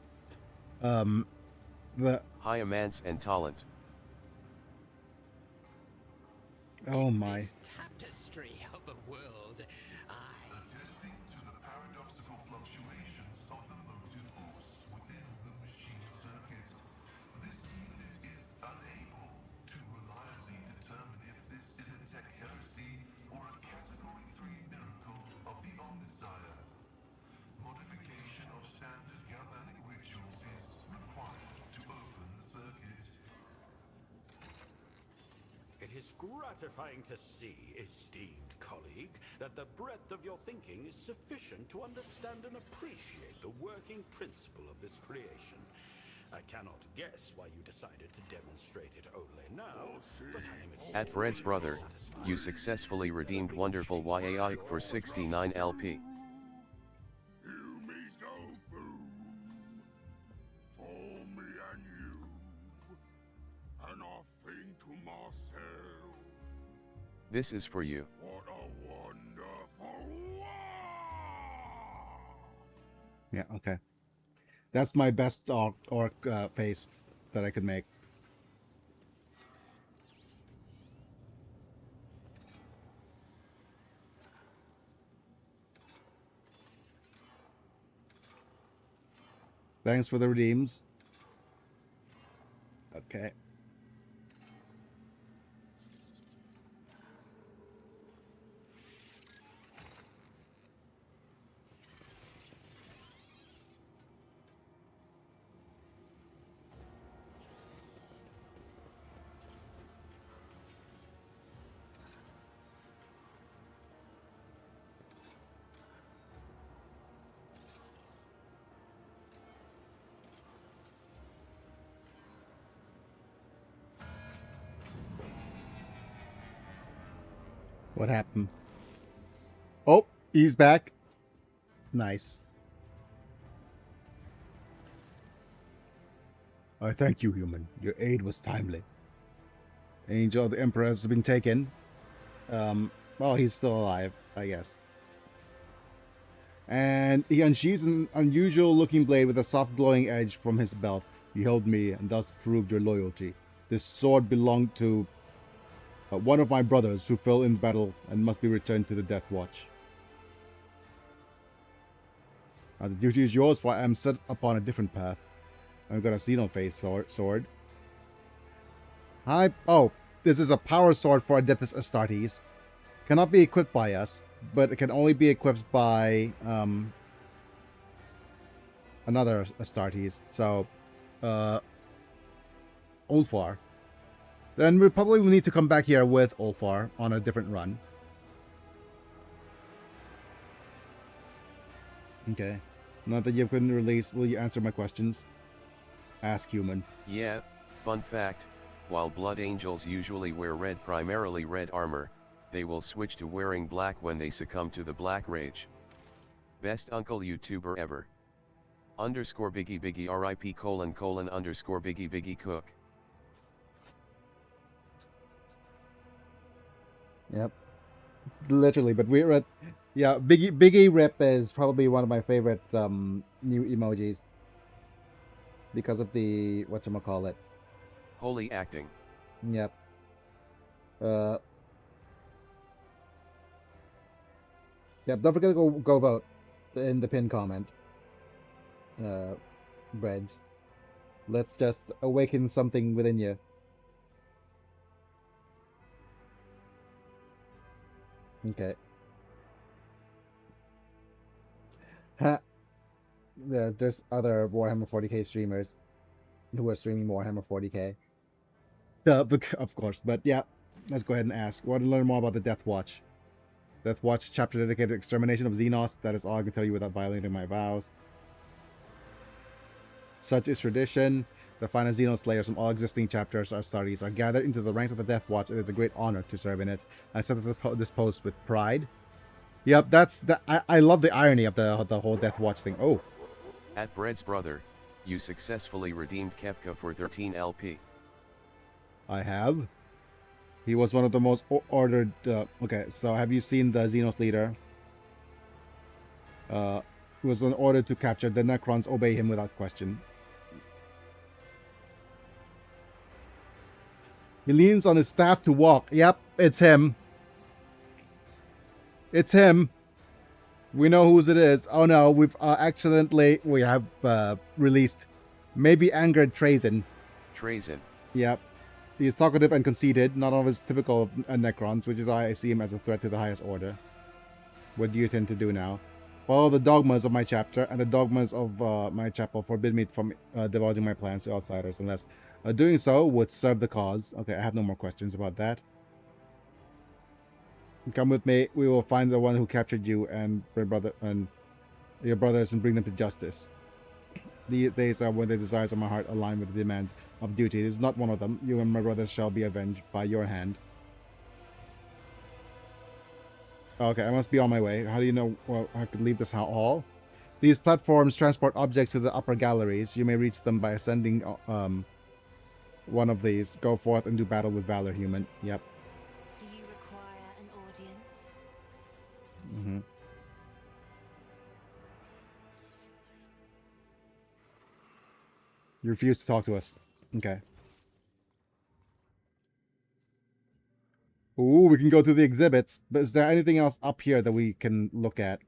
the Hiya, Mance and Talent. Oh my. This tapestry of a world, Attesting to the paradoxical fluctuations of the motive force within the machine circuit, this unit is unable to reliably determine if this is a tech heresy or a Category 3 miracle of the Omnissiah. Modification of standard galvanic rituals is required to open the circuit. It is gratifying to see, esteemed colleague, that the breadth of your thinking is sufficient to understand and appreciate the working principle of this creation. I cannot guess why you decided to demonstrate it only now, but I am At Bread's brother, extremely satisfied. you successfully redeemed wonderful YAI for 69 LP. You means no boom for me and you, and I think to myself, This is for you. what a wonderful world! Yeah, okay. That's my best orc face that I could make. Thanks for the redeems. Okay. What happened? Oh, he's back. Nice. I thank you, human. Your aid was timely. Angel of the Emperor has been taken. Well, he's still alive, I guess. And he unsheathes an unusual-looking blade with a soft glowing edge from his belt. You held me and thus proved your loyalty. This sword belonged to one of my brothers who fell in battle and must be returned to the Death Watch. The duty is yours, for I am set upon a different path. I've got a Xenophase sword. Oh, this is a power sword for Adeptus Astartes. Cannot be equipped by us, but it can only be equipped by another Astartes. So, Ulfar. Then we probably will need to come back here with Ulfar on a different run. Okay. Not that you've been released, will you answer my questions? Ask human. Yeah, fun fact, while Blood Angels usually wear primarily red armor, they will switch to wearing black when they succumb to the Black Rage. Best uncle YouTuber ever. Underscore Biggie Biggie RIP / underscore Biggie Biggie Cook. Yep. Literally, but we're at... Yeah, Biggie Rip is probably one of my favorite new emojis. Because of the... whatchamacallit. Holy acting. Yep. Yep, don't forget to go vote in the pinned comment. Breads. Let's just awaken something within you. Okay. There's other Warhammer 40k streamers who are streaming Warhammer 40k. Of course, but yeah, let's go ahead and ask. Want to learn more about the Death Watch? Death Watch chapter dedicated to extermination of Xenos. That is all I can tell you without violating my vows. Such is tradition. The finest Xenos slayers from all existing chapters or studies are gathered into the ranks of the Death Watch. It is a great honor to serve in it. I set up this post with pride. Yep, that's the. I love the irony of the whole Death Watch thing. Oh. At Bread's brother, you successfully redeemed Kefka for 13 LP. I have. He was one of the most ordered... okay, so have you seen the Xenos leader? He was ordered to capture. The Necrons obey him without question. He leans on his staff to walk. Yep, it's him. It's him. We know whose it is. Oh no, we've accidentally... We have released maybe angered Trazen. Trazen. Yep. He is talkative and conceited, not of his typical Necrons, which is why I see him as a threat to the highest order. What do you intend to do now? Follow the dogmas of my chapter, and the dogmas of my chapel forbid me from divulging my plans to outsiders, unless doing so would serve the cause. Okay, I have no more questions about that. Come with me. We will find the one who captured you and your brothers and bring them to justice. These are when the desires of my heart align with the demands of duty. It is not one of them. You and my brothers shall be avenged by your hand. Okay, I must be on my way. How do you know I could leave this hall? These platforms transport objects to the upper galleries. You may reach them by ascending one of these. Go forth and do battle with valor, human. Yep. Do you require an audience? Mm-hmm. You refuse to talk to us. Okay. Ooh, we can go to the exhibits. But is there anything else up here that we can look at?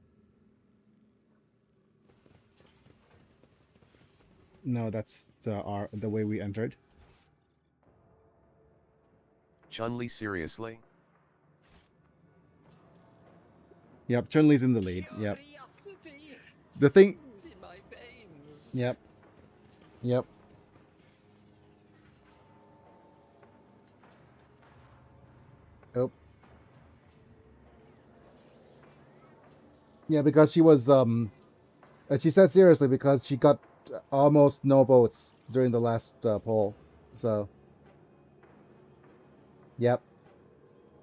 No, that's the way we entered. Chun-Li, seriously? Yep, Chun-Li's in the lead. Yep. The thing... Yep. Yep. Oh. Yeah, because she was, she said seriously because she got almost no votes during the last poll. So. Yep.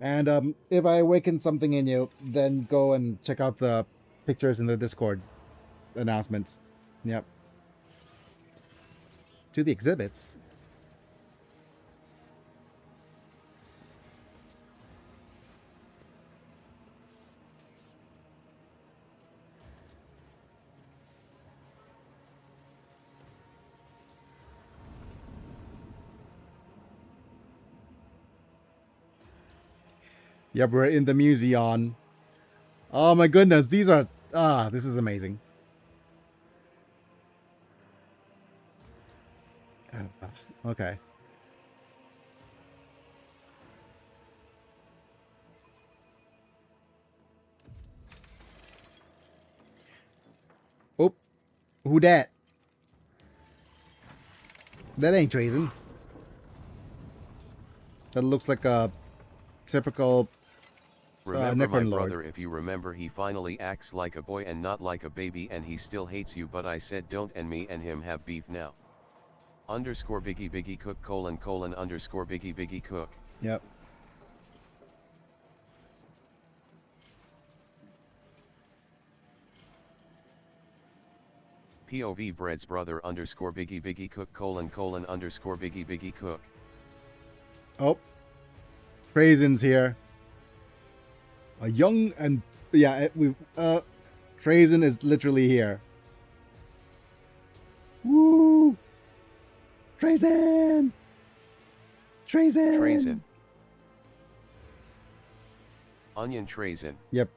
And if I awaken something in you, then go and check out the pictures in the Discord announcements. Yep. To the exhibits. Yep, we're in the museum. Oh my goodness, these are... this is amazing. Okay. Oh, who dat? That ain't treason. That looks like a typical Remember my Necron Lord. brother, if you remember, he finally acts like a boy and not like a baby, and he still hates you, but I said don't, and me and him have beef now. Underscore Biggie Biggie Cook : underscore Biggie Biggie Cook. Yep. POV Bread's brother underscore Biggie Biggie Cook : underscore Biggie Biggie Cook. Oh. Trazen's here. A young and... Yeah, Trazen is literally here. Woo! Trazen! Trazen! Trazen. Onion Trazen. Yep.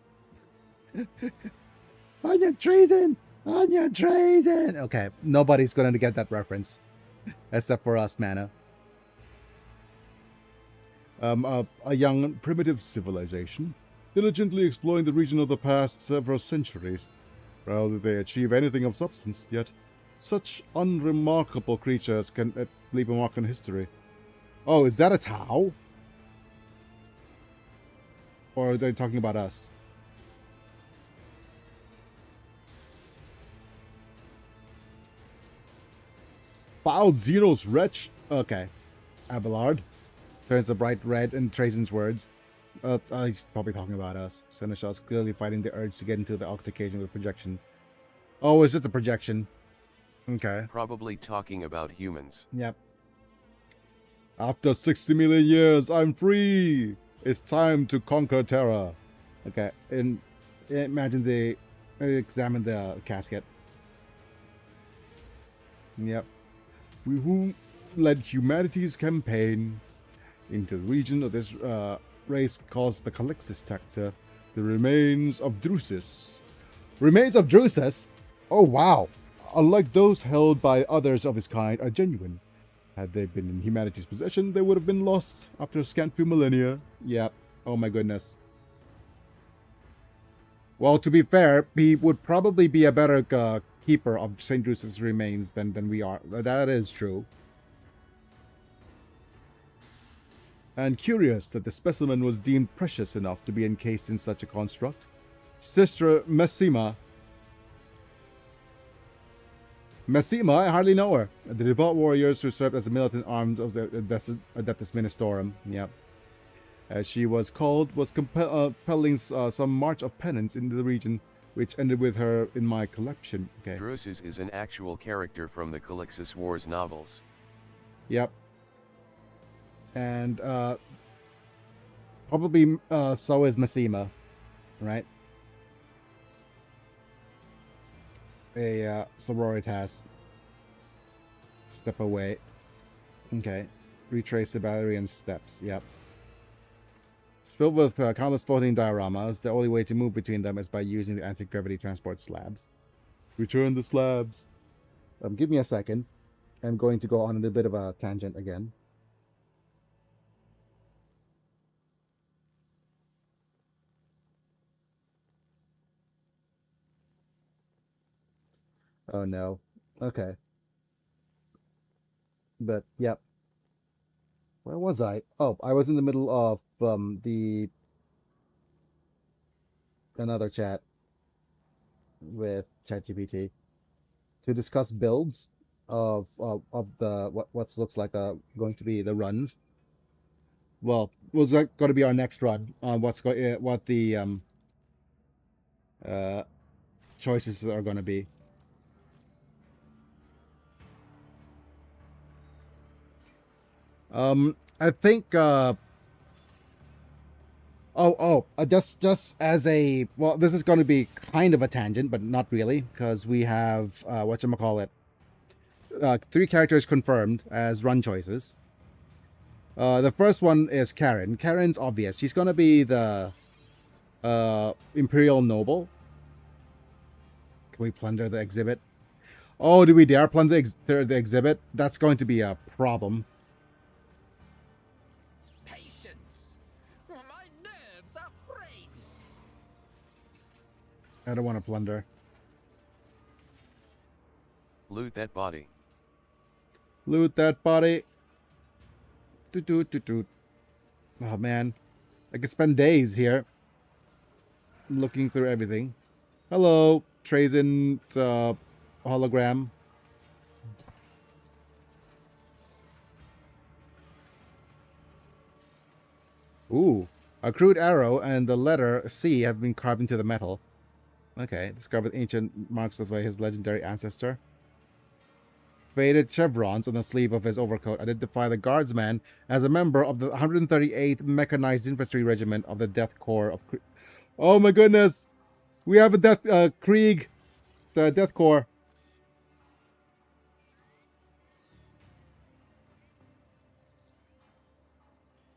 Onion Trazen! Onion Trazen! Okay, nobody's gonna get that reference. Except for us, Mana. A young primitive civilization, diligently exploring the region of the past several centuries. Rarely did they achieve anything of substance, yet such unremarkable creatures can leave a mark in history. Oh, is that a Tau? Or are they talking about us? Foul Xenos wretch? Okay. Abelard turns a bright red in Trazen's words. He's probably talking about us. Seneschal's clearly fighting the urge to get into the altercation with projection. Oh, it's just a projection. Okay. Probably talking about humans. Yep. After 60 million years, I'm free! It's time to conquer Terra. Okay, and imagine they examine the casket. Yep. We who led humanity's campaign into the region of this race caused the Calixis sector, the remains of Drusus. Remains of Drusus? Oh wow! Unlike those held by others of his kind, are genuine. Had they been in humanity's possession, they would have been lost after a scant few millennia. Yep. Oh my goodness. Well, to be fair, he would probably be a better keeper of St. Drusus' remains than we are. That is true. And curious that the specimen was deemed precious enough to be encased in such a construct. Sister Messima Massima, I hardly know her. The devout warriors who served as the militant arms of the Adeptus Ministorum. Yep. As she was called, was compelling some march of penance into the region, which ended with her in my collection. Okay. Drusus is an actual character from the Calixtus Wars novels. Yep. And probably so is Massima, right? A sororitas. Step away. Okay. Retrace the Valerian steps. Yep. Filled with countless floating dioramas, the only way to move between them is by using the anti-gravity transport slabs. Return the slabs. Give me a second. I'm going to go on a bit of a tangent again. Oh no. Okay. But, yep. Where was I? Oh, I was in the middle of another chat with ChatGPT to discuss builds of the what looks like going to be the runs. Well, was that going to be our next run on what the choices are going to be. I think just as a, well, this is going to be kind of a tangent, but not really, because we have whatchamacallit, 3 characters confirmed as run choices. The first one is Karen. Karen's obvious. She's going to be the Imperial Noble. Can we plunder the exhibit? Oh, do we dare plunder the exhibit? That's going to be a problem. Patience. My nerves are frayed. I don't want to plunder. Loot that body. Loot that body. Doot, doot, doot, doot. Oh man, I could spend days here looking through everything. Hello, Trazen hologram. Ooh, a crude arrow and the letter C have been carved into the metal. Okay, discovered ancient marks of his legendary ancestor. Faded chevrons on the sleeve of his overcoat identify the guardsman as a member of the 138th Mechanized Infantry Regiment of the Death Corps of Krieg. Oh my goodness! We have a Krieg, the Death Corps.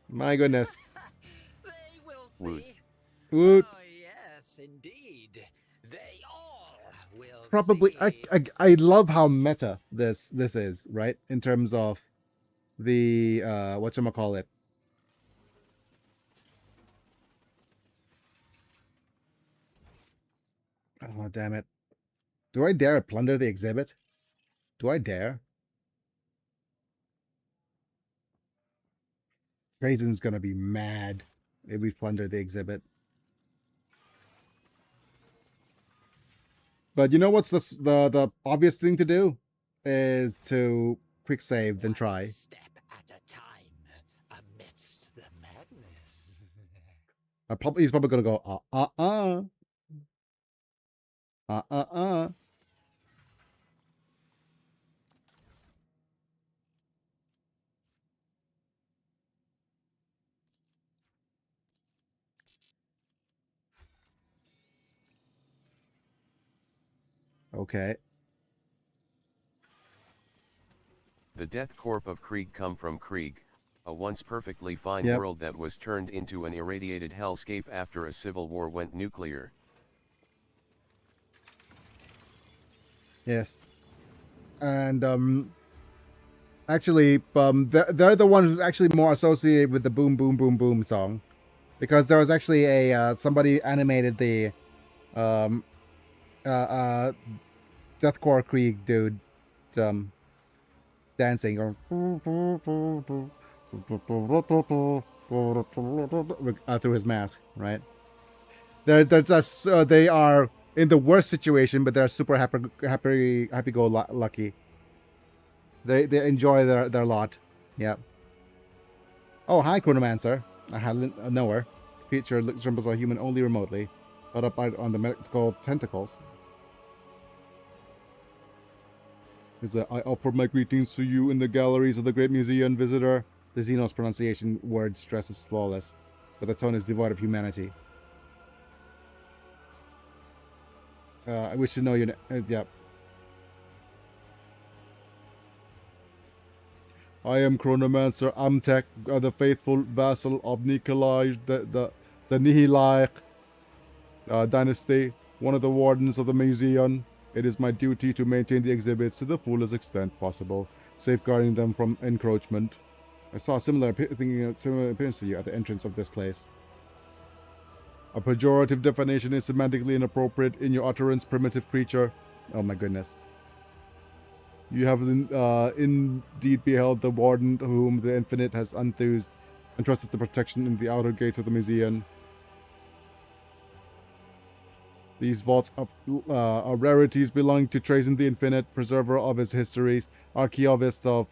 My goodness. They will Woot. see. Woot. Oh yes, indeed. They all will Probably, see. I love how meta this is, right? In terms of the whatchamacallit. Oh damn it. Do I dare plunder the exhibit? Do I dare? Trazen's gonna be mad if we plunder the exhibit. But you know what's the obvious thing to do? Is to quick save, then try. One step at a time amidst the madness. He's probably gonna go, Okay. The Death Corps of Krieg come from Krieg, a once perfectly fine Yep. world that was turned into an irradiated hellscape after a civil war went nuclear. Yes. And actually, they're the ones who's actually more associated with the boom boom boom boom song, because there was actually a somebody animated the Deathcore Krieg dude dancing or through his mask, right? They are in the worst situation, but they're super happy-go-lucky. They enjoy their lot. Yeah. Oh, hi, Chronomancer. I hardly know her. The creature resembles a human only remotely, caught up on the medical tentacles. I offer my greetings to you in the galleries of the Great Museum, visitor. The Xenos pronunciation word stress is flawless, but the tone is devoid of humanity. I wish to know your yeah. I am Chronomancer Amtek, the faithful vassal of Nikolai, the Nihilai dynasty, one of the wardens of the museum. It is my duty to maintain the exhibits to the fullest extent possible, safeguarding them from encroachment. I saw a similar appearance to you at the entrance of this place. A pejorative definition is semantically inappropriate in your utterance, primitive creature. Oh my goodness. You have indeed beheld the warden whom the infinite has entrusted the protection in the outer gates of the museum. These vaults are rarities belonging to Trajan the Infinite, preserver of his histories, archaeologist of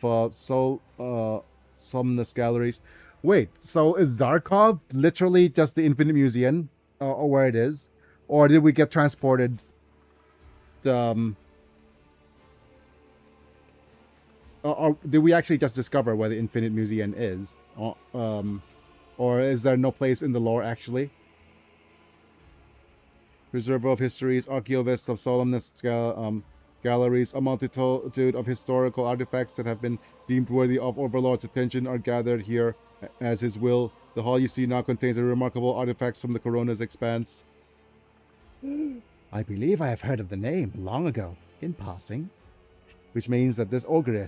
Somnus Galleries. Wait, so is Zarkov literally just the Infinite Museum, or where it is? Or did we get transported? Or did we actually just discover where the Infinite Museum is? Or is there no place in the lore, actually? Preserver of histories, archaeologist of Solemnus galleries, a multitude of historical artifacts that have been deemed worthy of Overlord's attention are gathered here as his will. The hall you see now contains a remarkable artifacts from the Corona's expanse. I believe I have heard of the name long ago, in passing. Which means that this Ogre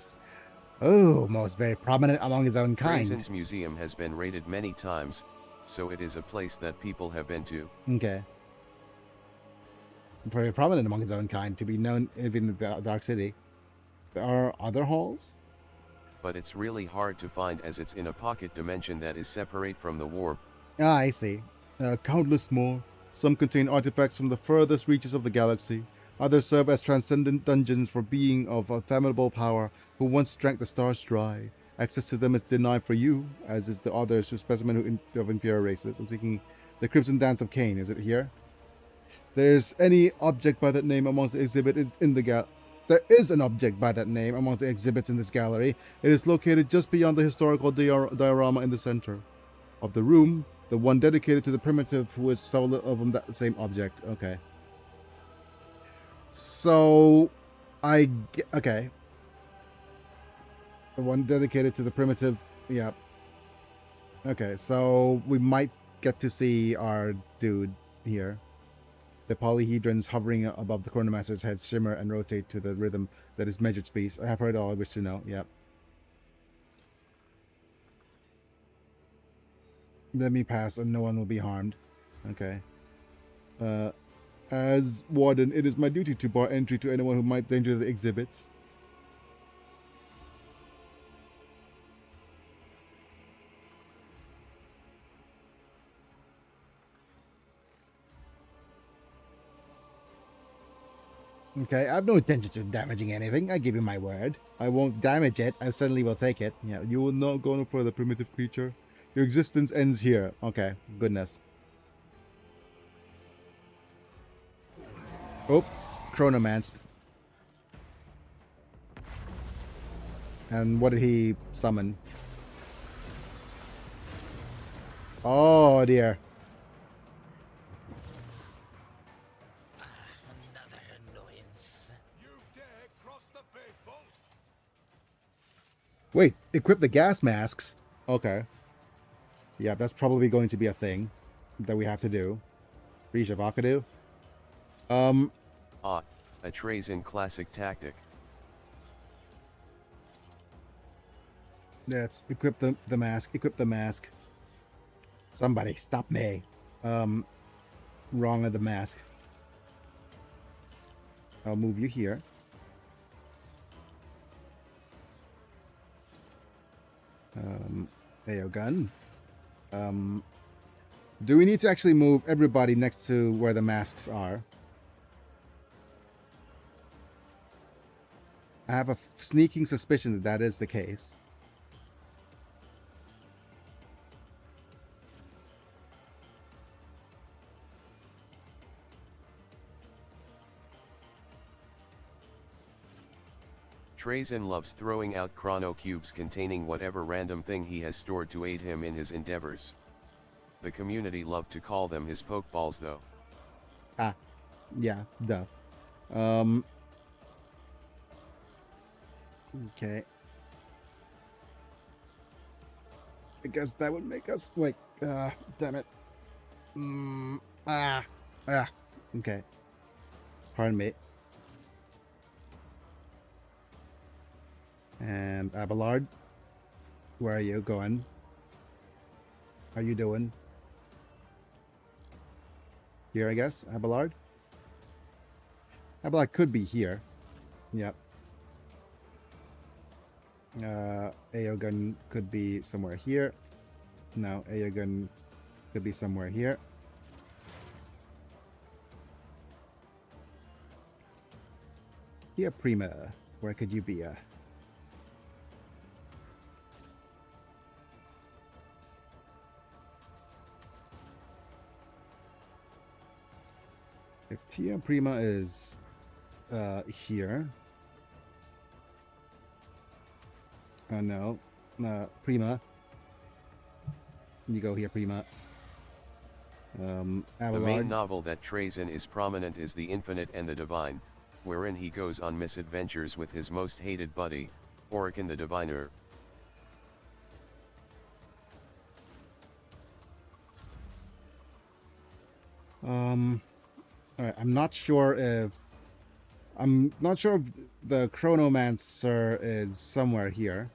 most very prominent among his own kind. Trajan's museum has been raided many times, so it is a place that people have been to. Okay. Very prominent among his own kind, to be known even in the Dark City. There are other halls? But it's really hard to find as it's in a pocket dimension that is separate from the warp. Ah, I see. Countless more. Some contain artifacts from the furthest reaches of the galaxy. Others serve as transcendent dungeons for beings of unfathomable power who once drank the stars dry. Access to them is denied for you, as is the other specimen of inferior races. I'm thinking the Crimson Dance of Cain. Is it here? There's any object by that name amongst the exhibit in the There is an object by that name among the exhibits in this gallery. It is located just beyond the historical diorama in the center of the room, the one dedicated to the primitive who is soul of that same object. Okay. So, okay. The one dedicated to the primitive, yeah. Okay, so we might get to see our dude here. The polyhedrons hovering above the Chronomancer's head shimmer and rotate to the rhythm that is measured speed. I have heard all I wish to know. Yep. Let me pass and no one will be harmed. Okay. As warden, it is my duty to bar entry to anyone who might endanger the exhibits. Okay, I have no intention of damaging anything. I give you my word. I won't damage it. I certainly will take it. Yeah, you will not go no further, primitive creature. Your existence ends here. Okay, goodness. Oh, chronomanced. And what did he summon? Oh dear. Another annoyance. You dare cross the faithful? Wait, equip the gas masks. Okay. Yeah, that's probably going to be a thing that we have to do. Risha Vakadu. A Trajan classic tactic. Let's equip the mask. Equip the mask. Somebody stop me. Wrong of the mask. I'll move you here. There you go, gun. Do we need to actually move everybody next to where the masks are? I have a sneaking suspicion that that is the case. Trazen loves throwing out chrono cubes containing whatever random thing he has stored to aid him in his endeavors. The community love to call them his pokeballs though. Ah, yeah, duh. Um. Okay. I guess that would make us like. Damn it. Ah. Okay. Pardon me. And Abelard, where are you going? How you doing? Here, I guess. Abelard. Abelard could be here. Yep. Aogun could be somewhere here. No, Aogun could be somewhere here. Here, Prima. Where could you be? If Tia Prima is here. No. Prima. You go here, Prima. The Abelard. main novel that Trazen is prominent is The Infinite and the Divine, wherein he goes on misadventures with his most hated buddy, Orican the Diviner. Alright, I'm not sure if the Chronomancer is somewhere here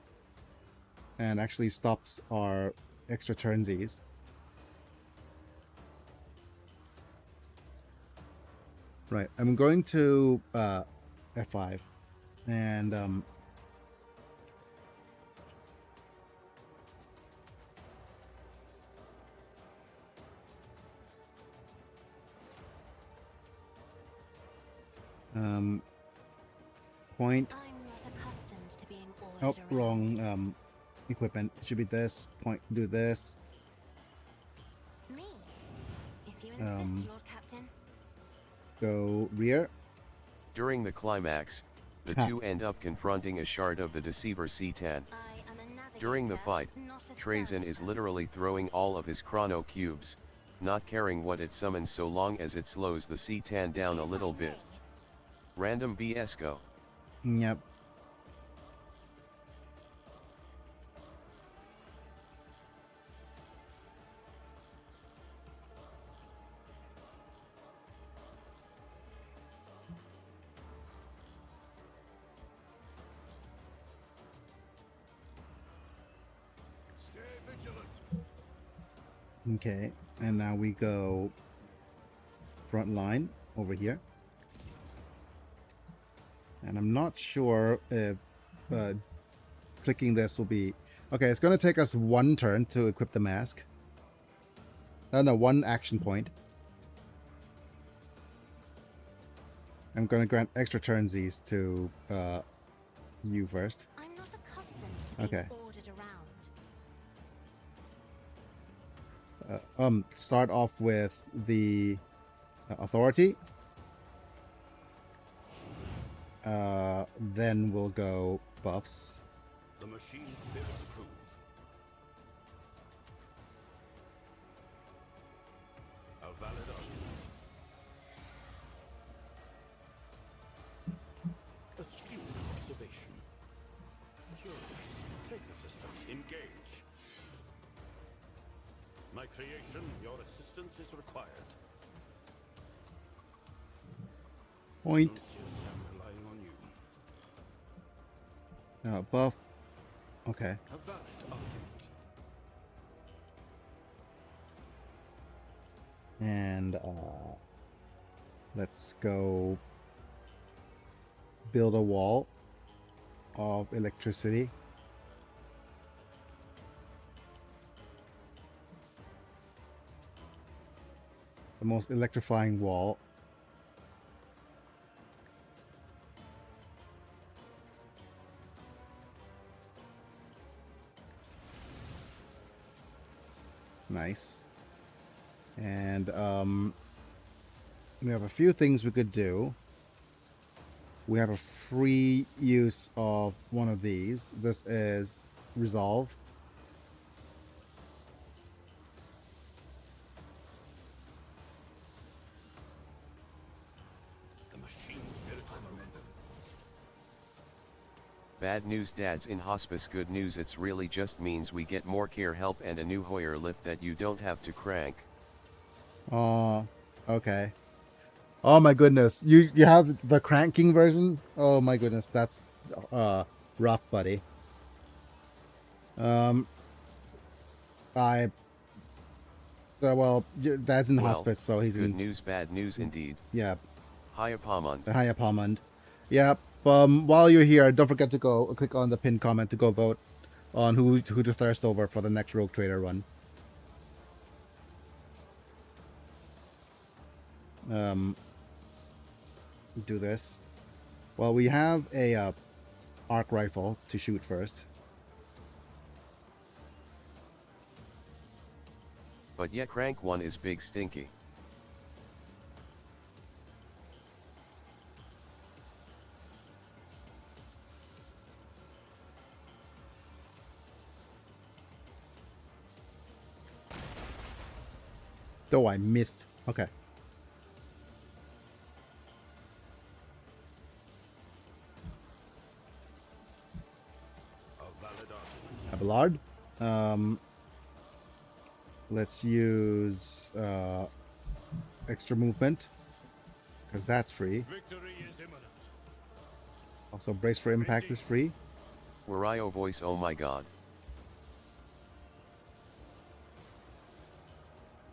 and actually stops our extra turnsies. Right, I'm going to F5 and point. I'm not accustomed to being Oh, ordered around. wrong equipment. It should be this. Point. Do this. Me? If you insist, Lord Captain. Go rear. During the climax, the Ha. two end up confronting a shard of the Deceiver C10. I am a navigator, During the fight, not a Trazen is servitor. literally throwing all of his chrono cubes, not caring what it summons so long as it slows the C10 down a If I little bit. may, Random BS go. Yep. Stay vigilant. Okay, and now we go front line over here. And I'm not sure if clicking this will be... Okay, it's going to take us one turn to equip the mask. No, one action point. I'm going to grant extra turnsies to you first. I'm not accustomed to being Okay. ordered around. Start off with the authority. Then we'll go buffs. The machine spirit approve. A valid argument. Astute observation. Curious. Take assistant. Engage. My creation, your assistance is required. Point. Lucius, I'm relying on you. Buff. Okay. A valid argument. And let's go build a wall of electricity. The most electrifying wall. Nice. And we have a few things we could do. We have a free use of one of these. This is Resolve. The machine spirit momentum. Bad news, dads in hospice. Good news, it's really just means we get more care help and a new Hoyer lift that you don't have to crank. Oh, okay. Oh my goodness. You have the cranking version? Oh my goodness, that's rough, buddy. Dad's in Well, hospice, so he's good in. news, bad news indeed. Yeah, Hiya Palmont. Hiya Palmond. Yeah. While you're here, don't forget to go click on the pinned comment to go vote on who to thirst over for the next Rogue Trader run. Do this. Well, we have a arc rifle to shoot first. But yeah, crank one is big stinky. Though I missed. Okay. A valid argument. Abelard. Let's use extra movement, because that's free. Victory is imminent. Also, brace for impact is free. Wario voice, oh my god.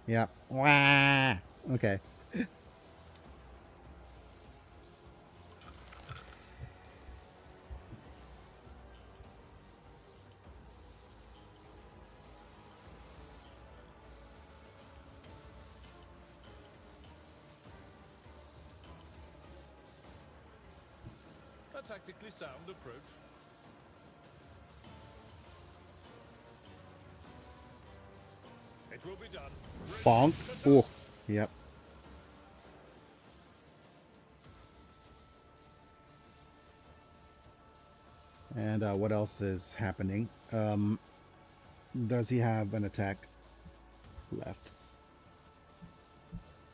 Yeah. Wah! Okay. A tactically sound approach. It will be done. Bonk. Oh. Yep. And what else is happening? Does he have an attack left?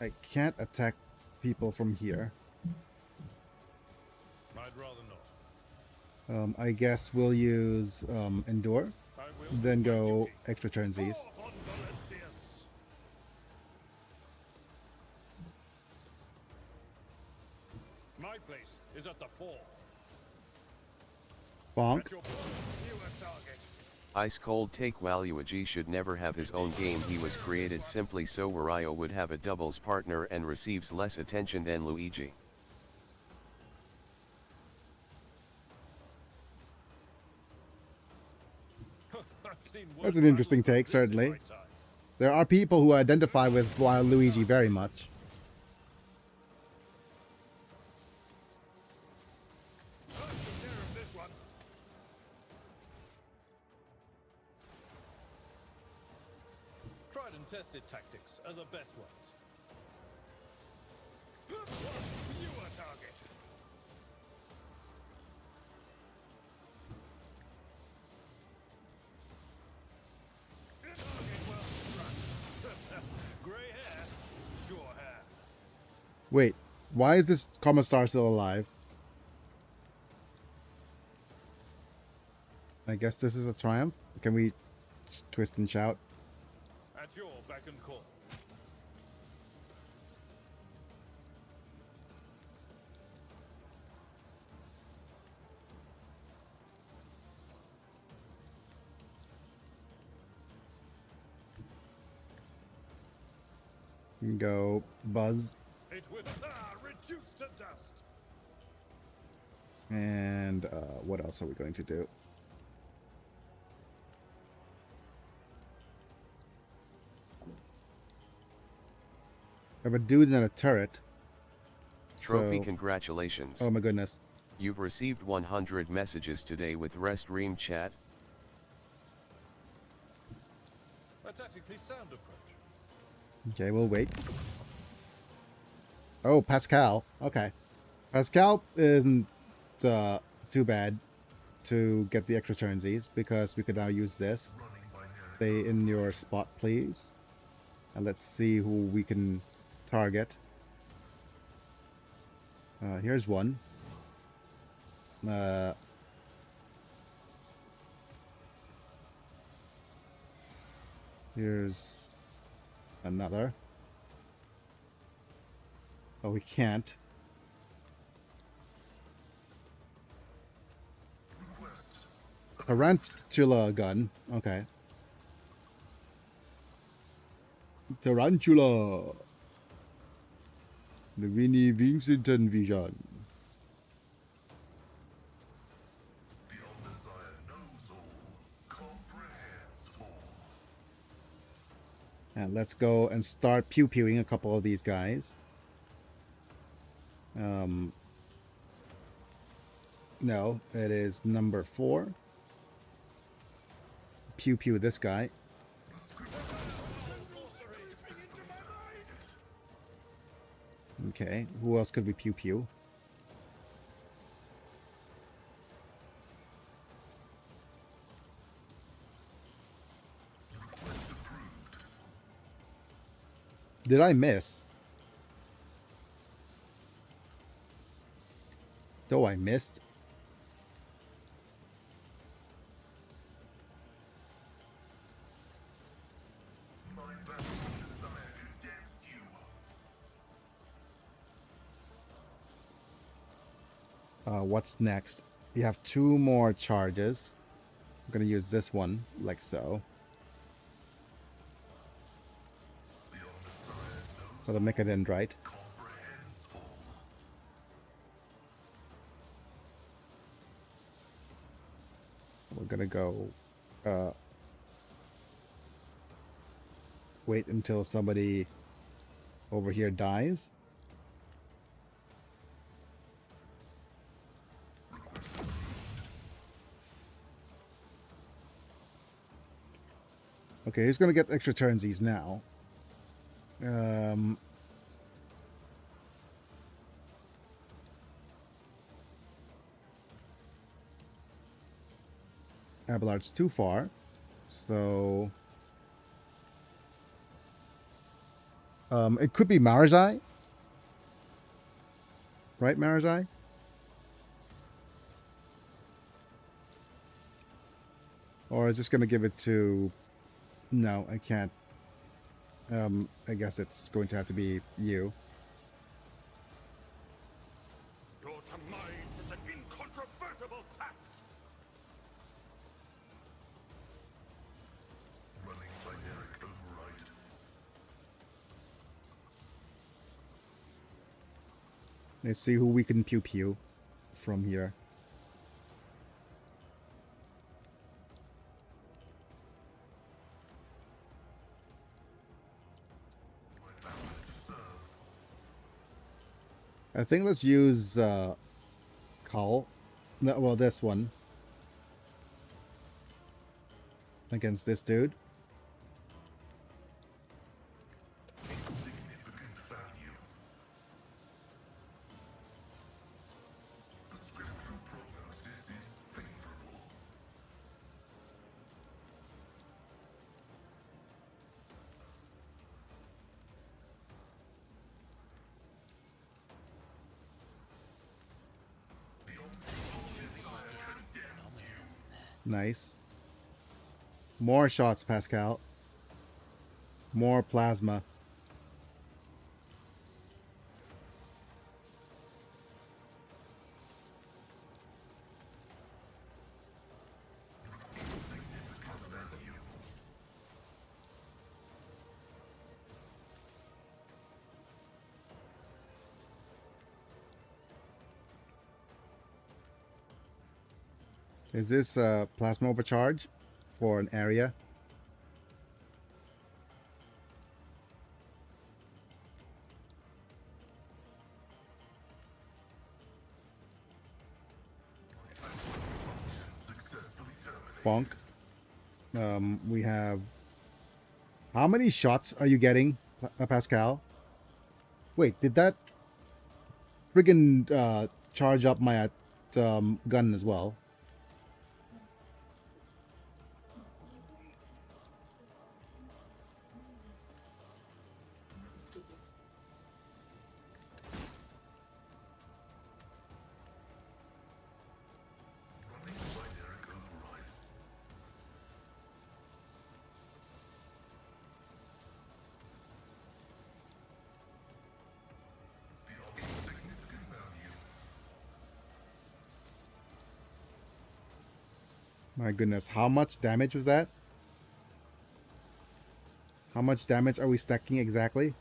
I can't attack people from here. I'd rather not. I guess we'll use Endure, I will then do my go duty. extra turnsies. Forth on Valencius. My place is at the fore. Bonk. At your point, you a target. Ice cold take. Waluigi should never have his own game. He was created simply so Wario would have a doubles partner and receives less attention than Luigi. I've seen worse That's an interesting battles than take, this in certainly. my time. There are people who identify with Luigi very much. I'll take care of this one. Tried and tested tactics are the best ones. You a target. Target well struck. Gray hair, sure hair. Wait, why is this Commissar still alive? I guess this is a triumph. Can we twist and shout? At your beck and call. And go Buzz. It will reduced to dust. And what else are we going to do? I have a dude and a turret. Trophy, So- congratulations. Oh my goodness. You've received 100 messages today with Rest Ream chat. A tactically sound approach. Okay, we'll wait. Oh, Pascal. Okay. Pascal isn't too bad to get the extra turnsies because we could now use this. Stay in your spot, please. And let's see who we can target. Here's one. Here's another. Oh, we can't. Tarantula gun. Okay. Tarantula. The Winnie Wingsington vision. The Omnissiah knows all, comprehends all. And let's go and start pew-pewing a couple of these guys. No, it is number 4. Pew-pew this guy. Okay, who else could we pew-pew? Did I miss? Oh, I missed. My vast desire condemns you. What's next? You have 2 more charges. I'm gonna use this one, like so. For the Mechadendrite. Comprehends all. We're gonna go wait until somebody over here dies. Okay, who's gonna get extra turnsies now? Abelard's too far, so it could be Marzai, right? Marzai. Or is just gonna give it to? No, I can't. I guess it's going to have to be you. Your demise is an incontrovertible fact. Running binaric override. Let's see who we can pew-pew from here. I think let's use Cull. No, well, this one against this dude. Significant value. The scriptural prognosis is favorable. Nice. More shots, Pascal. More plasma. Is this plasma overcharge for an area? Bonk. We have How many shots are you getting, Pascal? Wait, did that friggin' charge up my gun as well? Running binaric override. The ultra significant value. My goodness, how much damage was that? How much damage are we stacking exactly?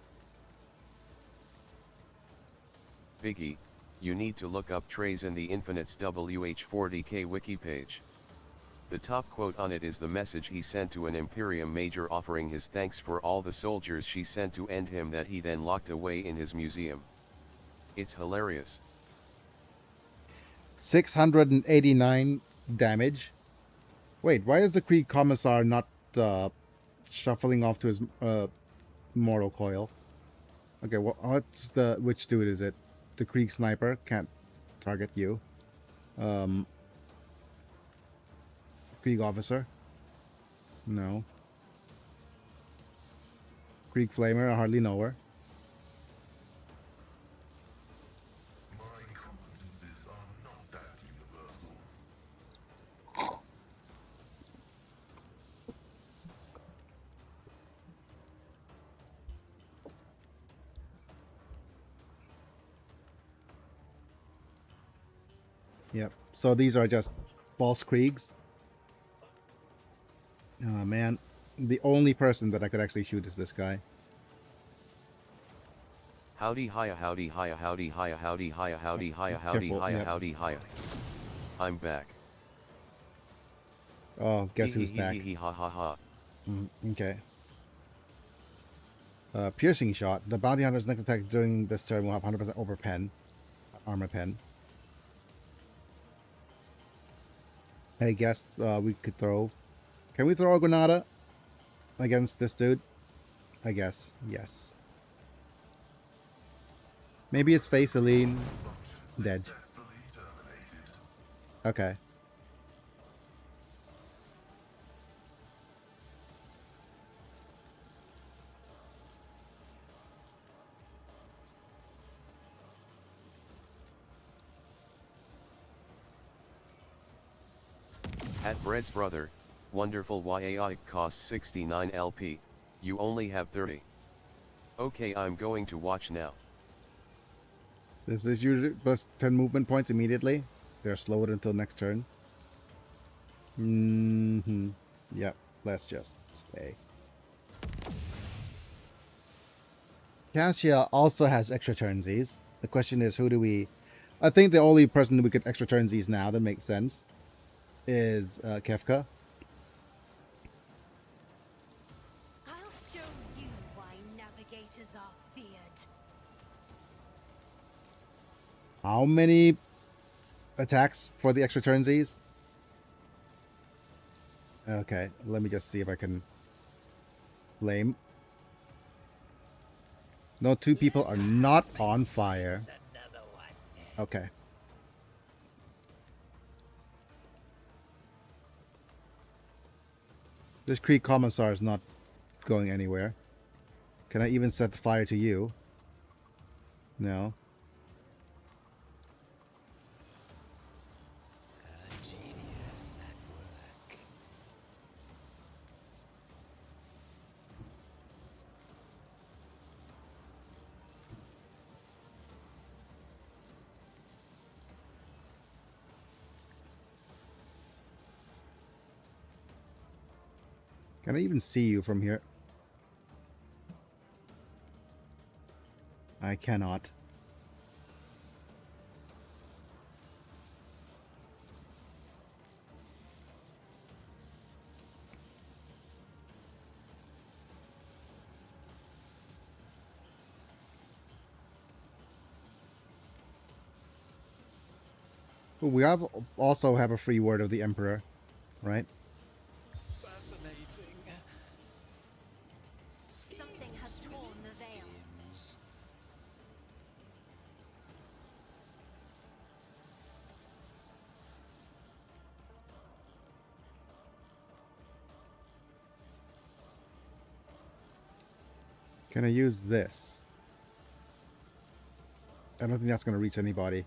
Biggie, you need to look up Trays in the Infinite's WH40K wiki page. The top quote on it is the message he sent to an Imperium major offering his thanks for all the soldiers she sent to end him that he then locked away in his museum. It's hilarious. 689 damage. Wait, why is the Krieg Commissar not shuffling off to his mortal coil? Okay, what's the... which dude is it? The Krieg Sniper can't target you. Krieg Officer? No. Krieg Flamer, I hardly know her. My competences are not that universal. Yep. So these are just false Kriegs. Oh man. The only person that I could actually shoot is this guy. Howdy hiya howdy hiya howdy hiya howdy hiya howdy hiya howdy Careful, hiya yep. howdy hiya. I'm back. Oh, guess who's back? Ha ha ha. Okay. Piercing shot. The bounty hunter's next attack during this turn will have 100% over pen. Armor pen. I guess we could throw... Can we throw a Granada against this dude? I guess. Yes. Maybe his face, Aline. Dead. Successfully terminated. Okay. At Bread's brother, wonderful YAI costs 69 LP, you only have 30. Okay, I'm going to watch now. This is usually plus 10 movement points immediately. They're slowed until next turn. Yep, let's just stay. Cassia also has extra turnsies. The question is, who do we... I think the only person we could extra turnsies now that makes sense is Kefka. I'll show you why navigators are feared. How many attacks for the extra turnsies? Okay, let me just see if I can... Lame. No, two people are not on fire. Another one. Okay. This Krieg Commissar is not going anywhere. Can I even set the fire to you? No. A genius at work. Can I even see you from here? I cannot. We also have a free word of the Emperor, right? Fascinating. Can I use this? I don't think that's going to reach anybody.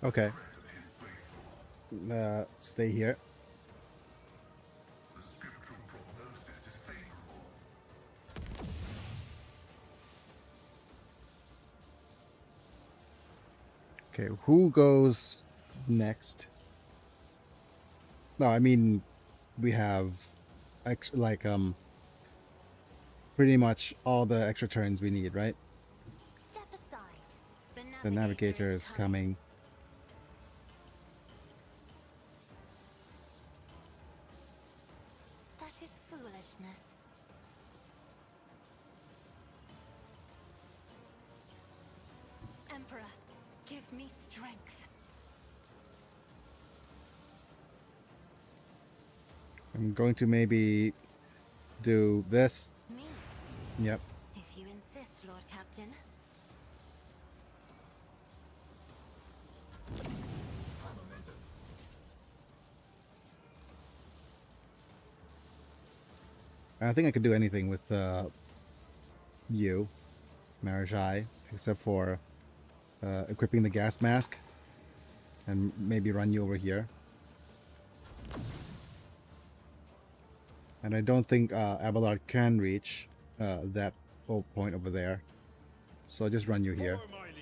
Okay. Stay here. The scriptural prognosis is favorable. Okay, who goes next? No, I mean, we have pretty much all the extra turns we need, right? Step aside. The navigator is coming. That is foolishness. Emperor, give me strength. I'm going to maybe do this. Me, Yep. if you insist, Lord Captain. I think I could do anything with you, Marajai, except for equipping the gas mask and maybe run you over here. And I don't think Abelard can reach that point over there. So I'll just run you here. Follow my lead.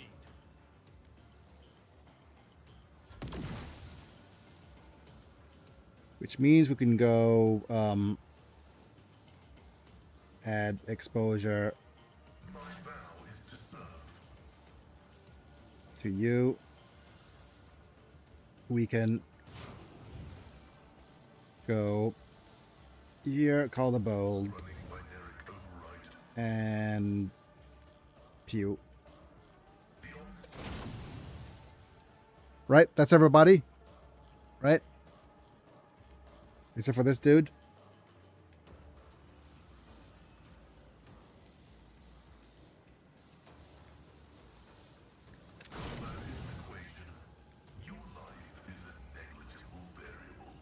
Which means we can go add exposure My vow is to serve. to you. We can go here, call the bold, Running binaric override. and pew. Right, that's everybody. Right? Except for this dude. That is an equation. Your life is a negligible variable.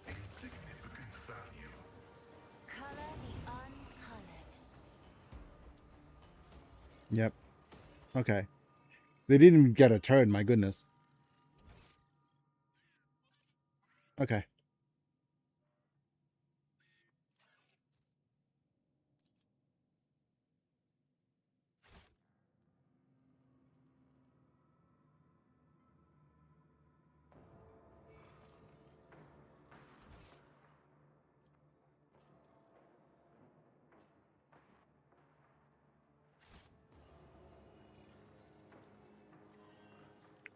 Insignificant value. Color the uncolored. Yep. Okay. They didn't even get a turn, my goodness. Okay.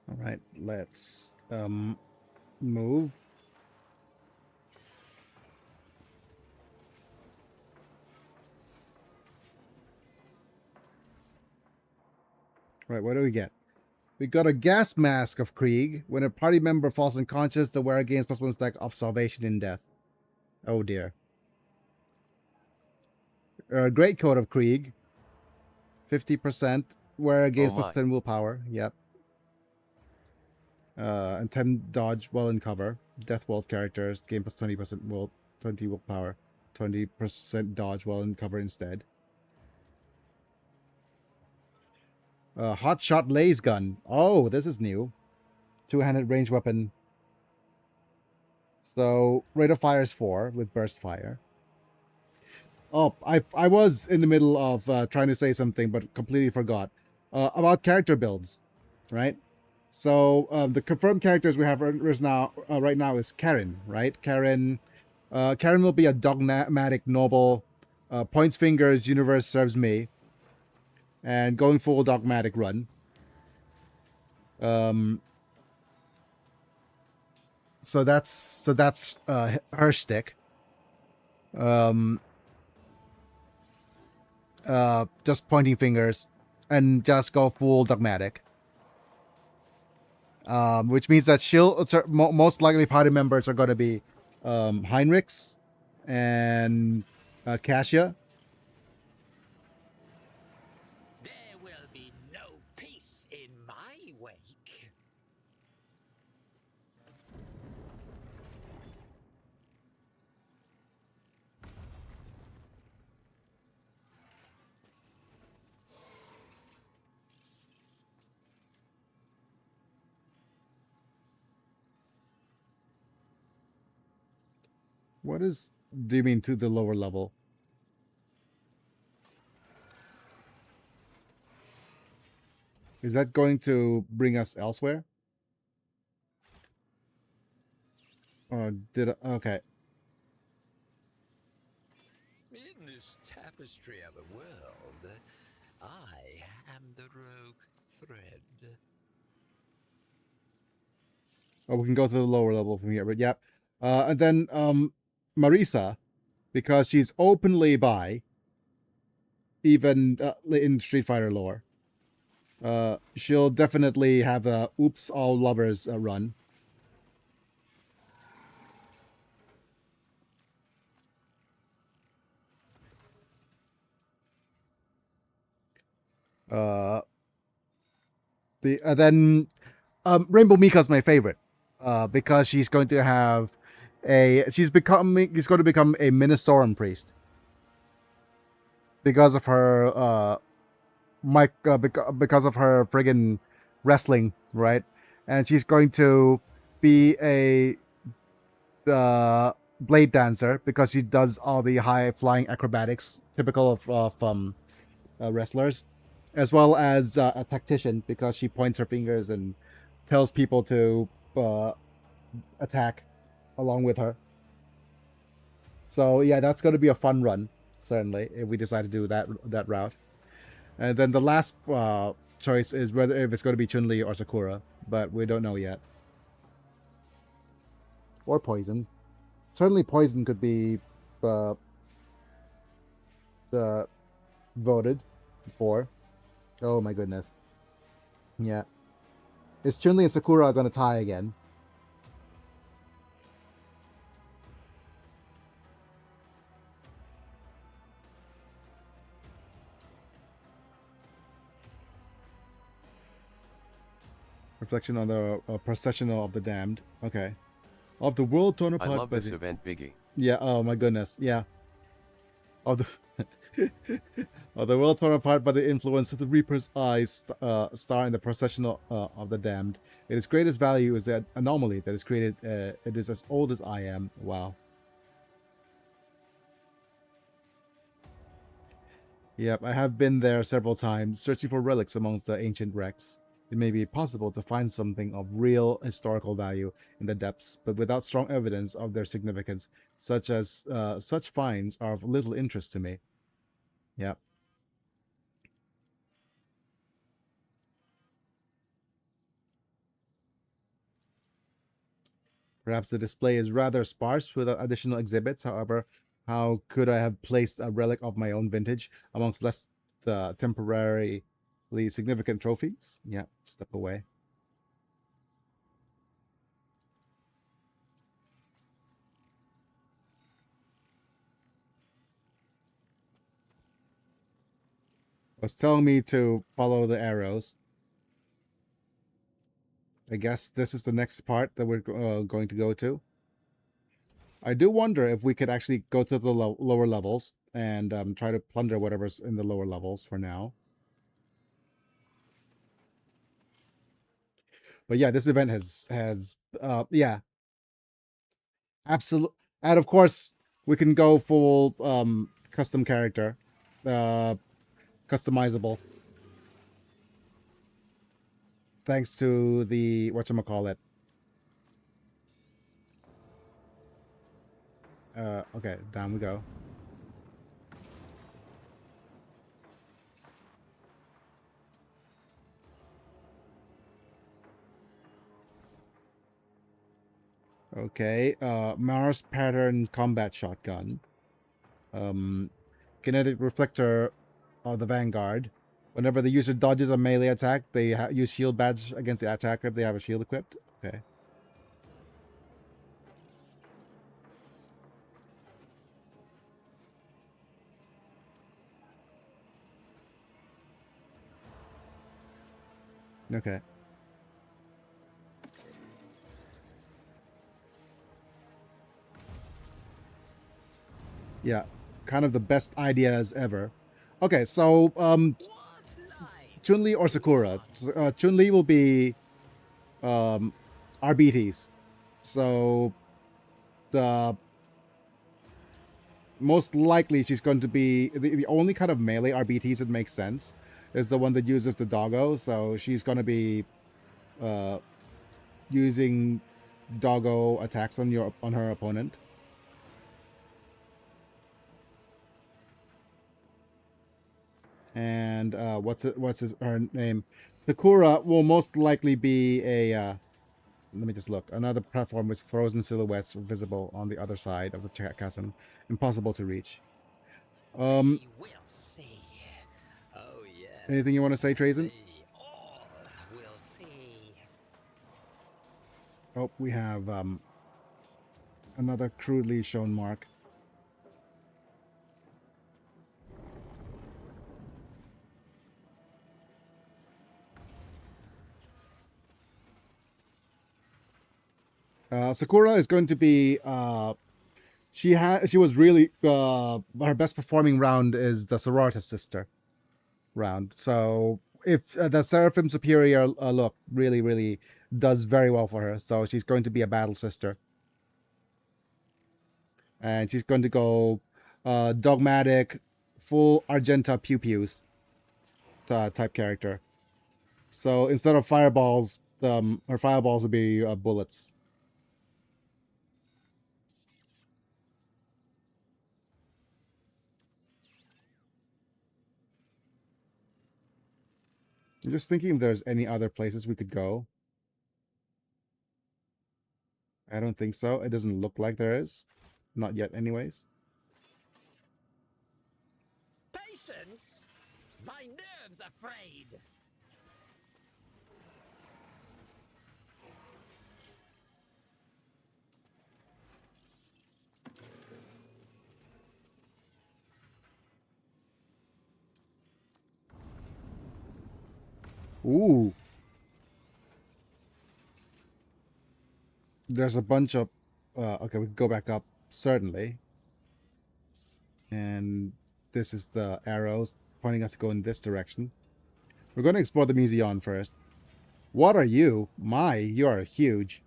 All right, let's move. Right, what do we get? We got a gas mask of Krieg. When a party member falls unconscious, the wearer gains +1 stack of salvation in death. Oh dear. Great coat of Krieg. 50%. Wearer gains Oh my. +10 willpower. Yep. And 10 dodge while in cover. Death World characters gain +20% will 20 willpower. 20% dodge while in cover instead. Hot shot laser gun. Oh, this is new. Two-handed range weapon. So rate of fire is 4 with burst fire. Oh, I was in the middle of trying to say something, but completely forgot about character builds, right? So the confirmed characters we have right now is Karen, right? Karen will be a dogmatic noble. Points fingers, universe serves me. And going full dogmatic run. So that's her shtick. Just pointing fingers and just go full dogmatic. Which means that most likely party members are going to be Heinrichs and Kasia. There will be no peace in my wake. What do you mean to the lower level? Is that going to bring us elsewhere? Or okay. In this tapestry of a world, I am the rogue thread. Oh, we can go to the lower level from here, but yep. And then Marisa, because she's openly bi, even in Street Fighter lore. She'll definitely have a oops all lovers run. Then Rainbow Mika's my favorite because she's going to have she's going to become a Ministoran priest because of her because of her friggin' wrestling, right? And she's going to be a blade dancer because she does all the high flying acrobatics typical of wrestlers, as well as a tactician because she points her fingers and tells people to attack along with her. So yeah, that's going to be a fun run, certainly, if we decide to do that route. And then the last choice is whether if it's going to be Chun-Li or Sakura, but we don't know yet. Or Poison. Certainly Poison could be voted for. Oh my goodness. Yeah. Is Chun-Li and Sakura going to tie again? Reflection on the processional of the damned. Okay. Of the world torn apart. I love this event, Biggie. Yeah. Oh my goodness. Yeah. Of the of the world torn apart by the influence of the Reaper's eyes, star in the processional of the damned. Its greatest value is that anomaly that is created. It is as old as I am. Wow. Yep, I have been there several times, searching for relics amongst the ancient wrecks. It may be possible to find something of real historical value in the depths, but without strong evidence of their significance, such finds are of little interest to me. Yep. Perhaps the display is rather sparse without additional exhibits. However, how could I have placed a relic of my own vintage amongst less temporarily significant trophies? Yeah, step away. Was telling me to follow the arrows. I guess this is the next part that we're going to go to. I do wonder if we could actually go to the lower levels and try to plunder whatever's in the lower levels for now. But yeah, this event has yeah, absolute. And of course, we can go full custom character, customizable, thanks to the whatchamacallit. Okay, down we go. Okay, Mars pattern combat shotgun. Kinetic reflector of the Vanguard. Whenever the user dodges a melee attack, they use shield badge against the attacker if they have a shield equipped. Okay. Okay. Yeah, kind of the best ideas ever. Okay, so What light? Chun-Li or Sakura? Chun-Li will be RBTs. So the most likely she's going to be the only kind of melee RBTs that makes sense is the one that uses the doggo. So she's going to be using doggo attacks on her opponent. And what's her name? Sakura will most likely be a let me just look. Another platform with frozen silhouettes visible on the other side of the chasm, impossible to reach. We will see. Oh yes. Anything you want to say, Trazen? We all will see. Oh, we have another crudely shown mark. Sakura is going to be she was really her best performing round is the Sororitas sister round. So if the Seraphim Superior look really does very well for her, so she's going to be a battle sister, and she's going to go dogmatic, full Argenta pew pews type character. So instead of fireballs, her fireballs would be bullets. I'm just thinking if there's any other places we could go. I don't think so. It doesn't look like there is. Not yet, anyways. Patience? My nerves are frayed. Ooh. There's a bunch of... okay, we can go back up, certainly. And this is the arrows pointing us to go in this direction. We're going to explore the museum first. What are you? My, you're huge.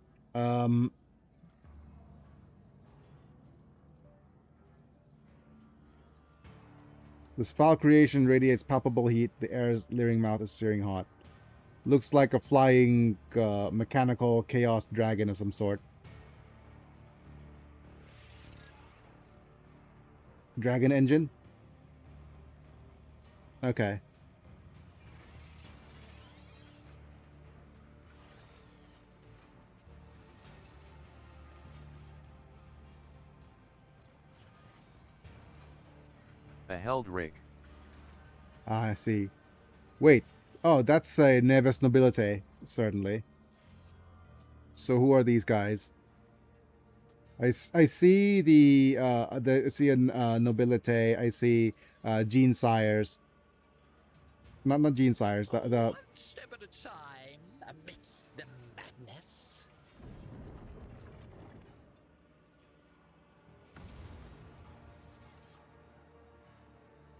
This foul creation radiates palpable heat. The air's leering mouth is searing hot. Looks like a flying mechanical chaos dragon of some sort. Dragon engine? Okay. A held rig. Ah, I see. Wait. Oh, that's a Neves Nobilite, certainly. So who are these guys? I see I see a Nobilite. I see Gene Sires. Not Gene Sires. The One step at a time amidst the madness.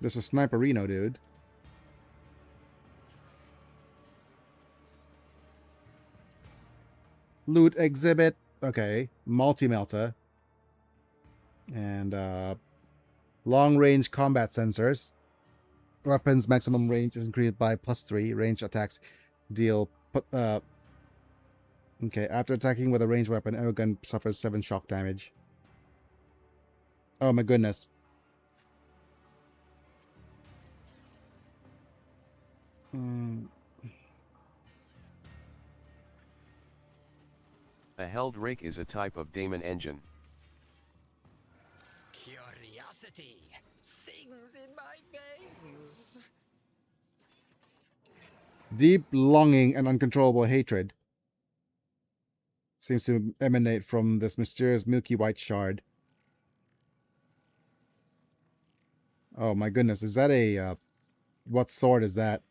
there's a Sniperino dude. Loot exhibit. Okay. Multi-melta. And long-range combat sensors. Weapons maximum range is increased by +3. Range attacks deal... okay, after attacking with a ranged weapon, airgun suffers 7 shock damage. Oh my goodness. A A held rake is a type of daemon engine. Curiosity sings in my veins. Deep longing and uncontrollable hatred seems to emanate from this mysterious milky white shard. Oh my goodness, is that a, what sword is that?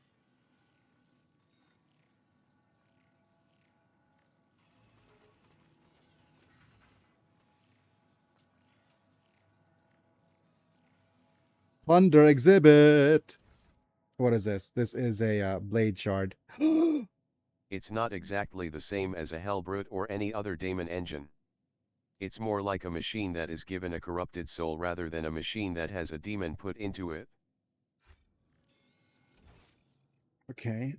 Plunder exhibit! What is this? This is a blade shard. It's not exactly the same as a Hellbrute or any other daemon engine. It's more like a machine that is given a corrupted soul rather than a machine that has a demon put into it. Okay.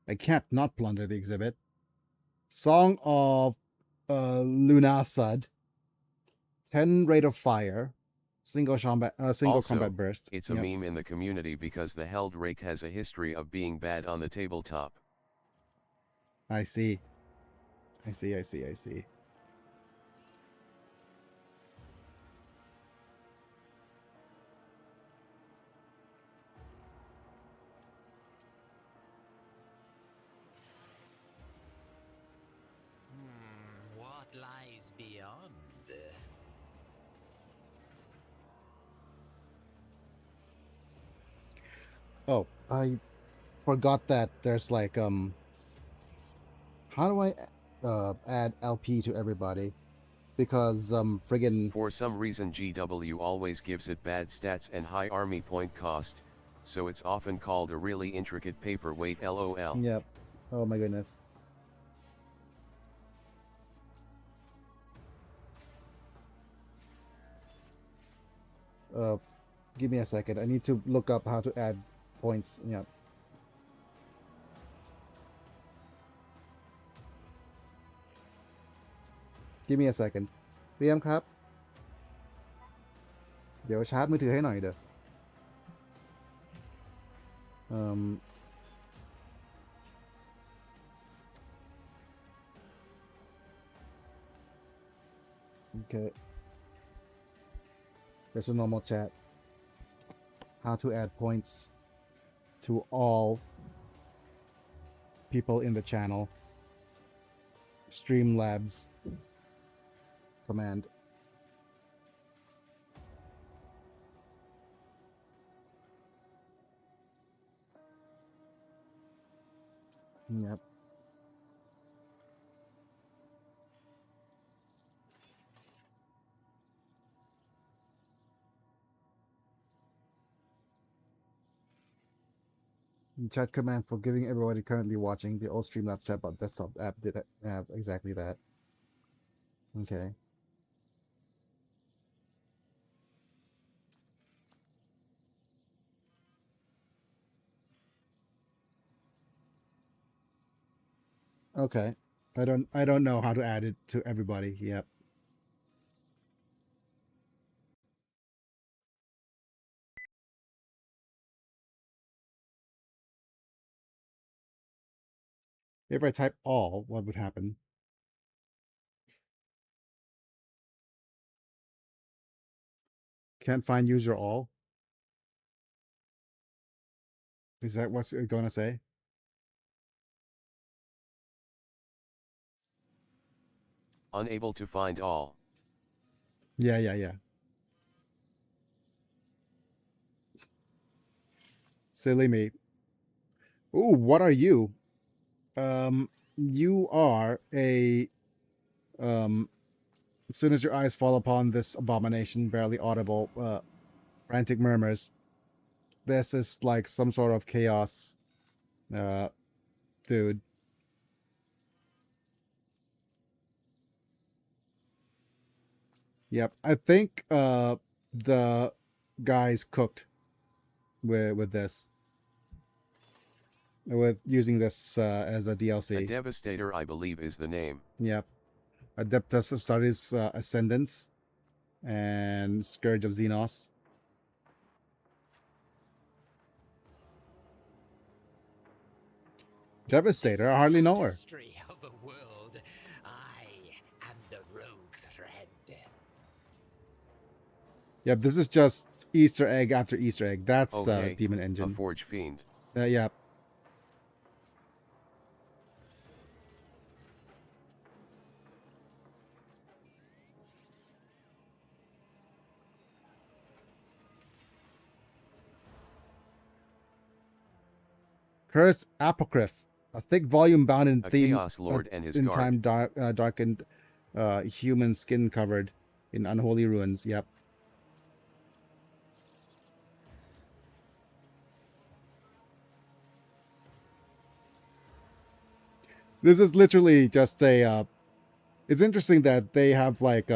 I can't not plunder the exhibit. Song of Lunasad. 10 rate of fire. Single Also, combat burst. it's a meme in the community because the held rake has a history of being bad on the tabletop. I see. I see. What lies beyond? Oh, I forgot that there's like, how do I add LP to everybody? Because, friggin'... For some reason GW always gives it bad stats and high army point cost, so it's often called a really intricate paperweight LOL. Yep. Oh my goodness. Give me a second. I need to look up how to add points. Yep. Give me a second. เรียมครับ เดี๋ยวชาร์จมือถือให้หน่อยเด้อ Okay. There's a normal chat. How to add points to all people in the channel. Streamlabs command. Yep. Chat command for giving everybody currently watching the old Streamlabs chatbot desktop app did have exactly that. Okay. Okay. I don't know how to add it to everybody. Yep. If I type all, what would happen? Can't find user all? Is that what's it gonna say? Unable to find all. Yeah. Silly me. Ooh, what are you? You are a, as soon as your eyes fall upon this abomination, barely audible, frantic murmurs. This is like some sort of chaos, dude. Yep, I think, the guys cooked with this. With using this as a DLC. A Devastator, I believe, is the name. Yep. Adeptus Astartes Ascendants and Scourge of Xenos. Devastator? I hardly know her. Tapestry of a world. I am the rogue thread. Yep, this is just Easter egg after Easter egg. That's Oh hey, Demon a Engine. forge fiend. Yeah. Cursed Apocryph, a thick volume bound in A theme, chaos lord and his in guard. time darkened, human skin covered in unholy ruins. Yep. This is literally just a. It's interesting that they have like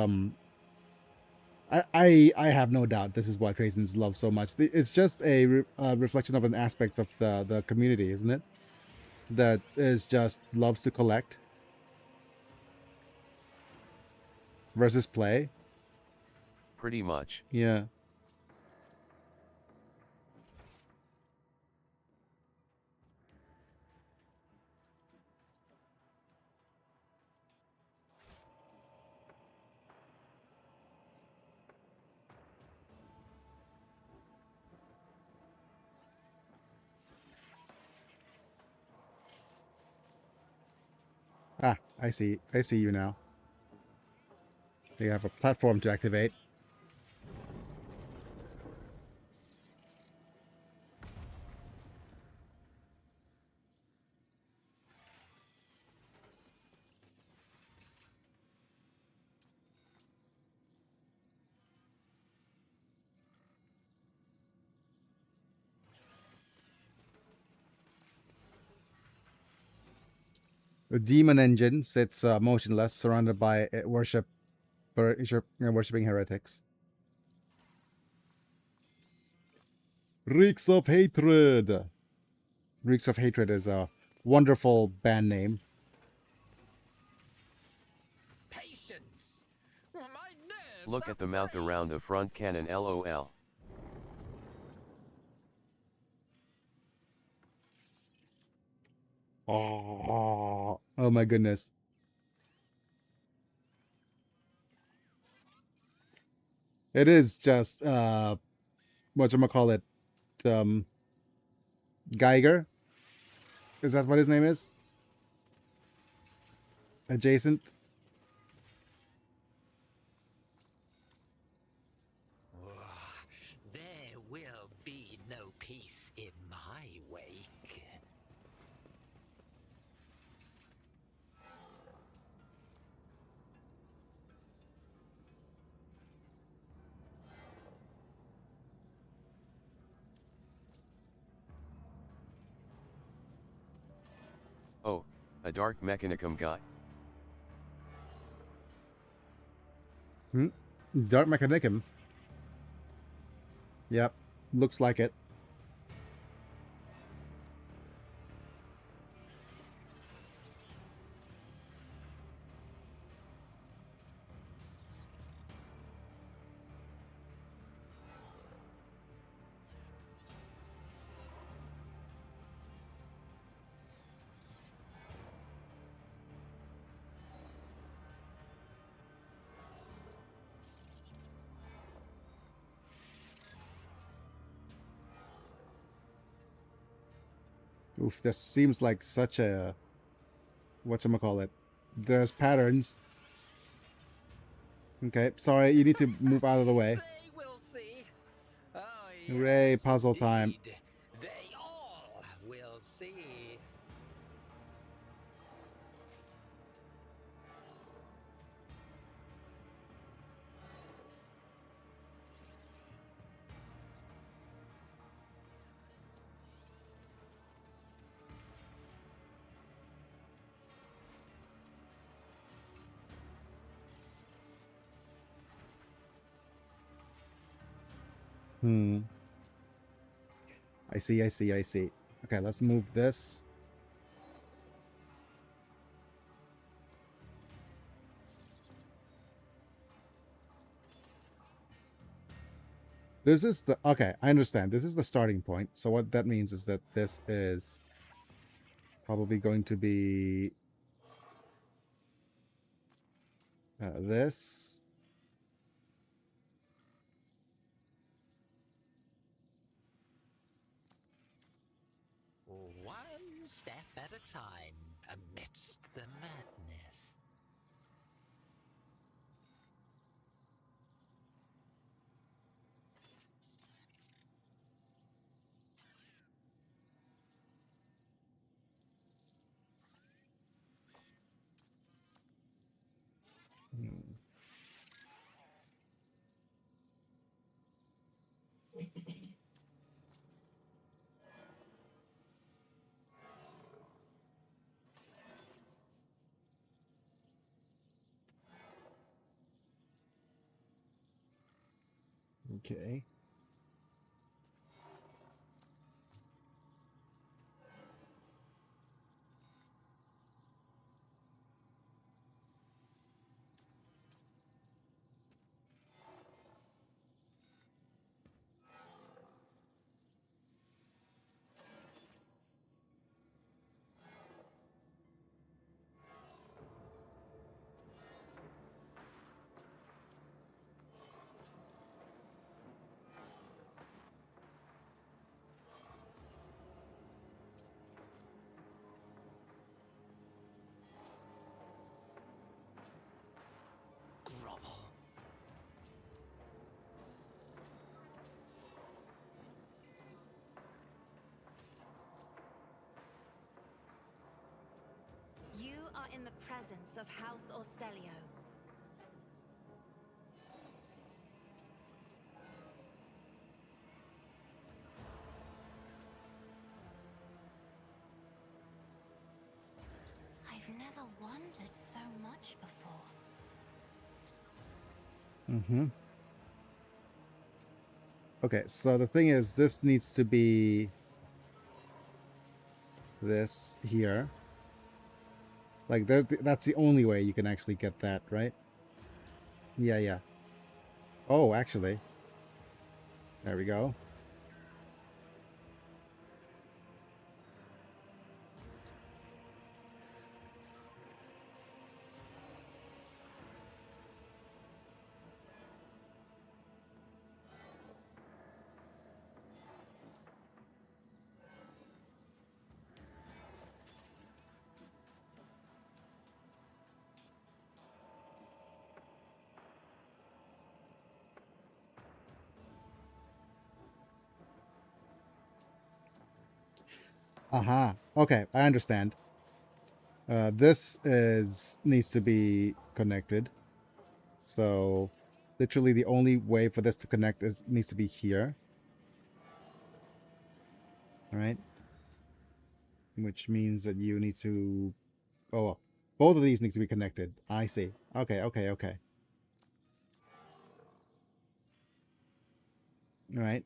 I have no doubt this is why Traysons love so much. It's just a reflection of an aspect of the community, isn't it? That is just loves to collect versus play. Pretty much. Yeah. Ah, I see. I see you now. You have a platform to activate. The demon engine sits motionless, surrounded by worshipping heretics. Reeks of Hatred. Reeks of Hatred is a wonderful band name. Patience. My nerves Look are at the mouth frayed. around the front cannon, lol. Oh my goodness. It is just whatchamacallit, Geiger? Is that what his name is? Adjacent? There will be no peace in my wake. Oh, a dark mechanicum guy. Dark Mechanicum. Yep. Looks like it. Oof, this seems like such a whatchamacallit. There's patterns. Okay, sorry, you need to move out of the way. They will see. Oh, Hooray, yes, puzzle time. indeed. They all will see. I see. Okay, let's move this. This is the... Okay, I understand. This is the starting point. So what that means is that this is... probably going to be this. One step at a time amidst the madness. Hmm. Okay. Grovel. You are in the presence of House Orselio. I've never wondered so much before. Mm-hmm. Okay, so the thing is, this needs to be this here. Like, that's the only way you can actually get that, right? Yeah, yeah. Oh, actually. There we go. Aha. Okay, I understand. This needs to be connected. So literally the only way for this to connect needs to be here. All right. Which means that you need to, oh, both of these need to be connected. I see. Okay, okay, okay. All right.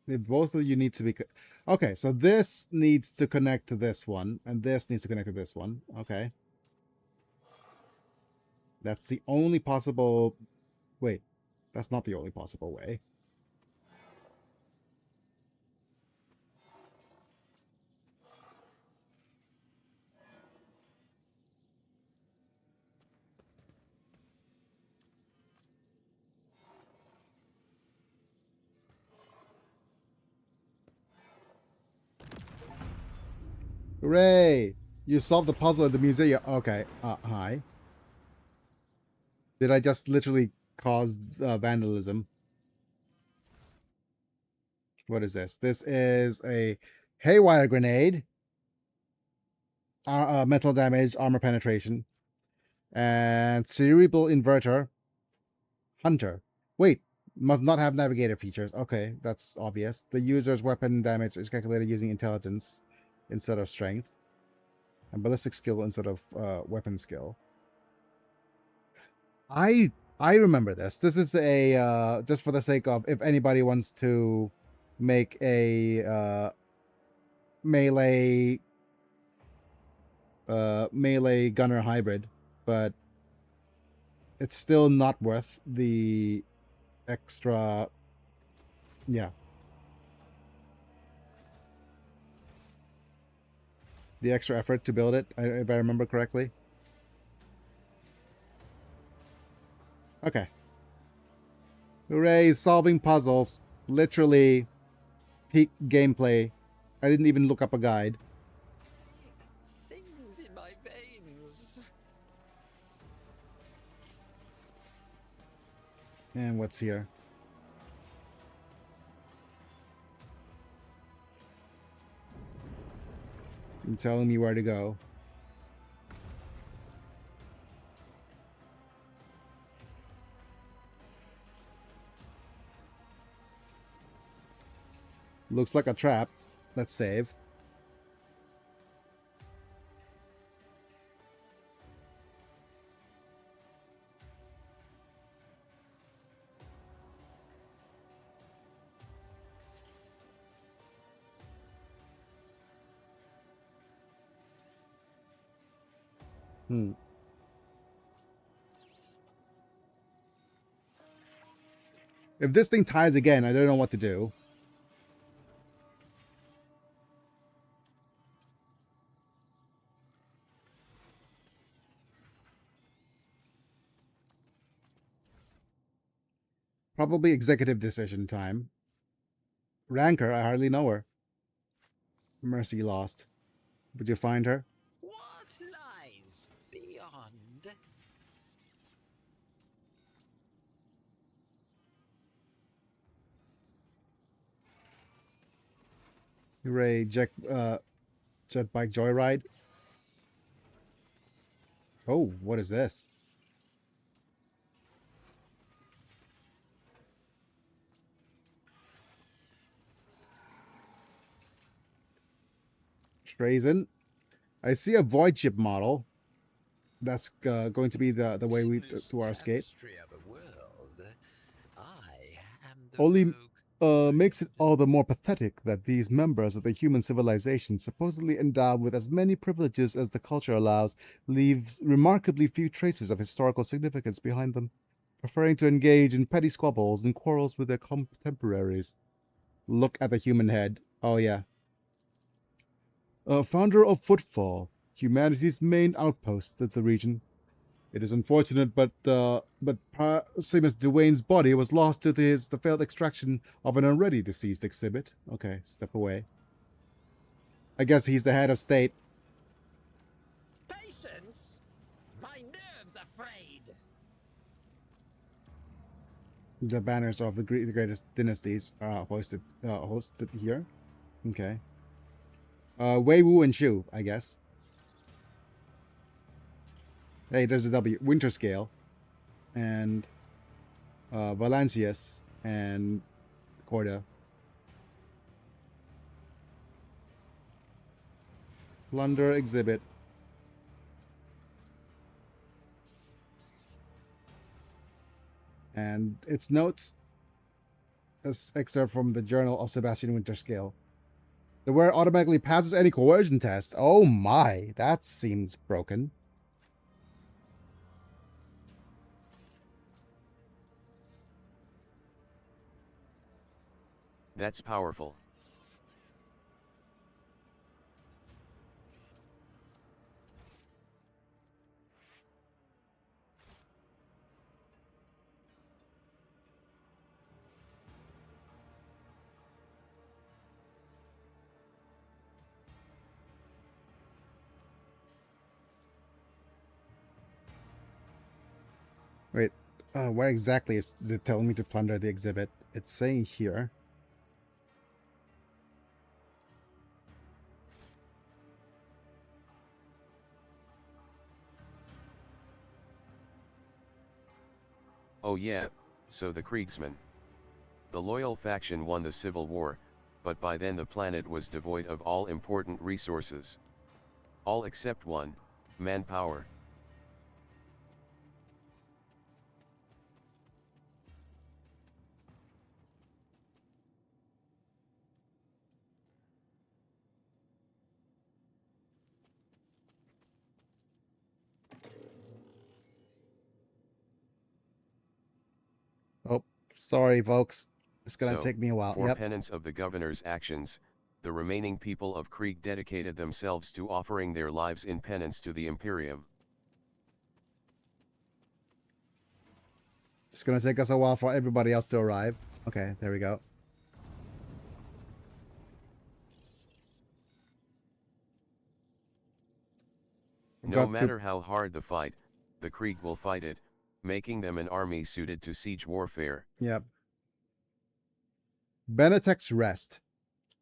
Both of you need to be, okay, so this needs to connect to this one, and this needs to connect to this one. Okay. That's the only possible, wait, that's not the only possible way. Hooray! You solved the puzzle at the museum. Okay, hi. Did I just literally cause vandalism? What is this? This is a haywire grenade. Metal damage, armor penetration. And cerebral inverter. Hunter. Wait, must not have navigator features. Okay, that's obvious. The user's weapon damage is calculated using intelligence instead of strength. And ballistic skill instead of weapon skill. I remember this. This is a just for the sake of if anybody wants to make a melee melee gunner hybrid, but it's still not worth the extra. Yeah. the extra effort to build it, if I remember correctly. Okay. Hooray, solving puzzles. Literally peak gameplay. I didn't even look up a guide. Sings in my veins. And what's here? You're telling me where to go. Looks like a trap. Let's save. If this thing ties again, I don't know what to do. Probably executive decision time. Ranker, I hardly know her. Mercy lost. Would you find her? What lies beyond? Hooray, jetbike joyride. Oh, what is this? Strazen. I see a void ship model. That's going to be the way we to our escape. Tapestry of a world, I am the Only rogue. makes it all the more pathetic that these members of the human civilization, supposedly endowed with as many privileges as the culture allows, leave remarkably few traces of historical significance behind them, preferring to engage in petty squabbles and quarrels with their contemporaries. Look at the human head. Oh yeah. Founder of Footfall, humanity's main outpost of the region. It is unfortunate, but Primus Dwayne's body was lost to the failed extraction of an already deceased exhibit. Okay, step away. I guess he's the head of state. Patience? My nerves are frayed. The banners of the greatest dynasties are hosted here. Okay. Wei Wu and Shu, I guess. Hey, there's a W. Winter Scale. And Valancius and Corda. Plunder exhibit. And its notes, this excerpt from the Journal of Sebastian Winterscale. The wearer automatically passes any coercion test. Oh my, that seems broken. That's powerful. Wait, where exactly is it telling me to plunder the exhibit? It's saying here. Oh yeah, so the Kriegsmen. The loyal faction won the Civil War, but by then the planet was devoid of all important resources. All except one, manpower. Oh, sorry, folks. It's gonna So, take me a while. for Yep. penance of the governor's actions, the remaining people of Krieg dedicated themselves to offering their lives in penance to the Imperium. It's gonna take us a while for everybody else to arrive. Okay, there we go. No matter how hard the fight, the Krieg will fight it, making them an army suited to siege warfare. Yep. Benetech's Rest.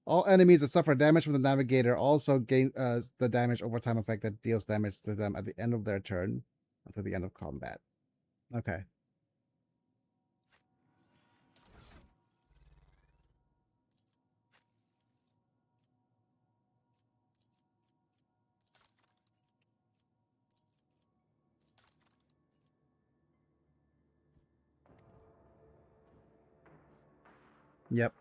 All enemies that suffer damage from the Navigator also gain the damage overtime effect that deals damage to them at the end of their turn until the end of combat. Okay. Yep.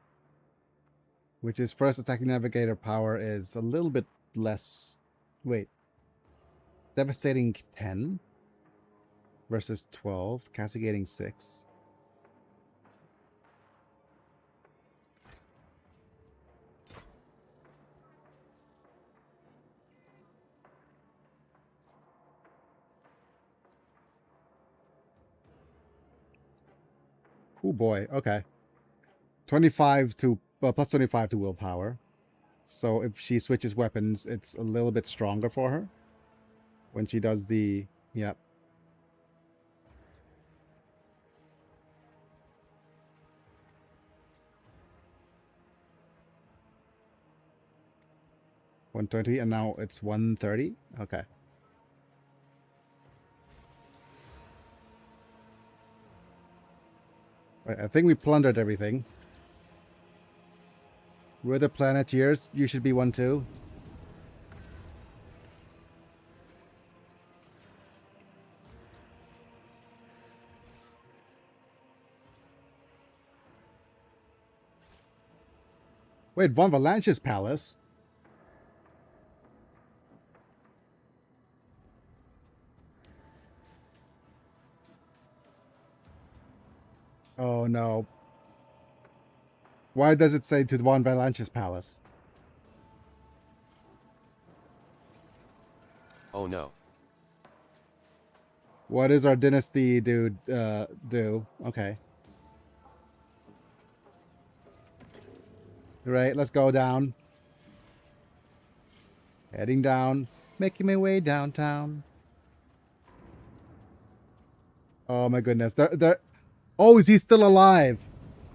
Which is first attacking Navigator power is a little bit less. Wait. Devastating 10 versus 12. Castigating 6. Oh boy. Okay. 25 to plus 25 to willpower. So if she switches weapons, it's a little bit stronger for her when she does the, yep. $120 and now it's $130. Okay. Right, I think we plundered everything. We're the Planeteers. You should be one too. Wait, Von Valanche's palace? Oh no. Why does it say to Von Valanche's palace? Oh no. What does our dynasty dude do? Okay. Right, let's go down. Heading down. Making my way downtown. Oh my goodness. They're... Oh, is he still alive?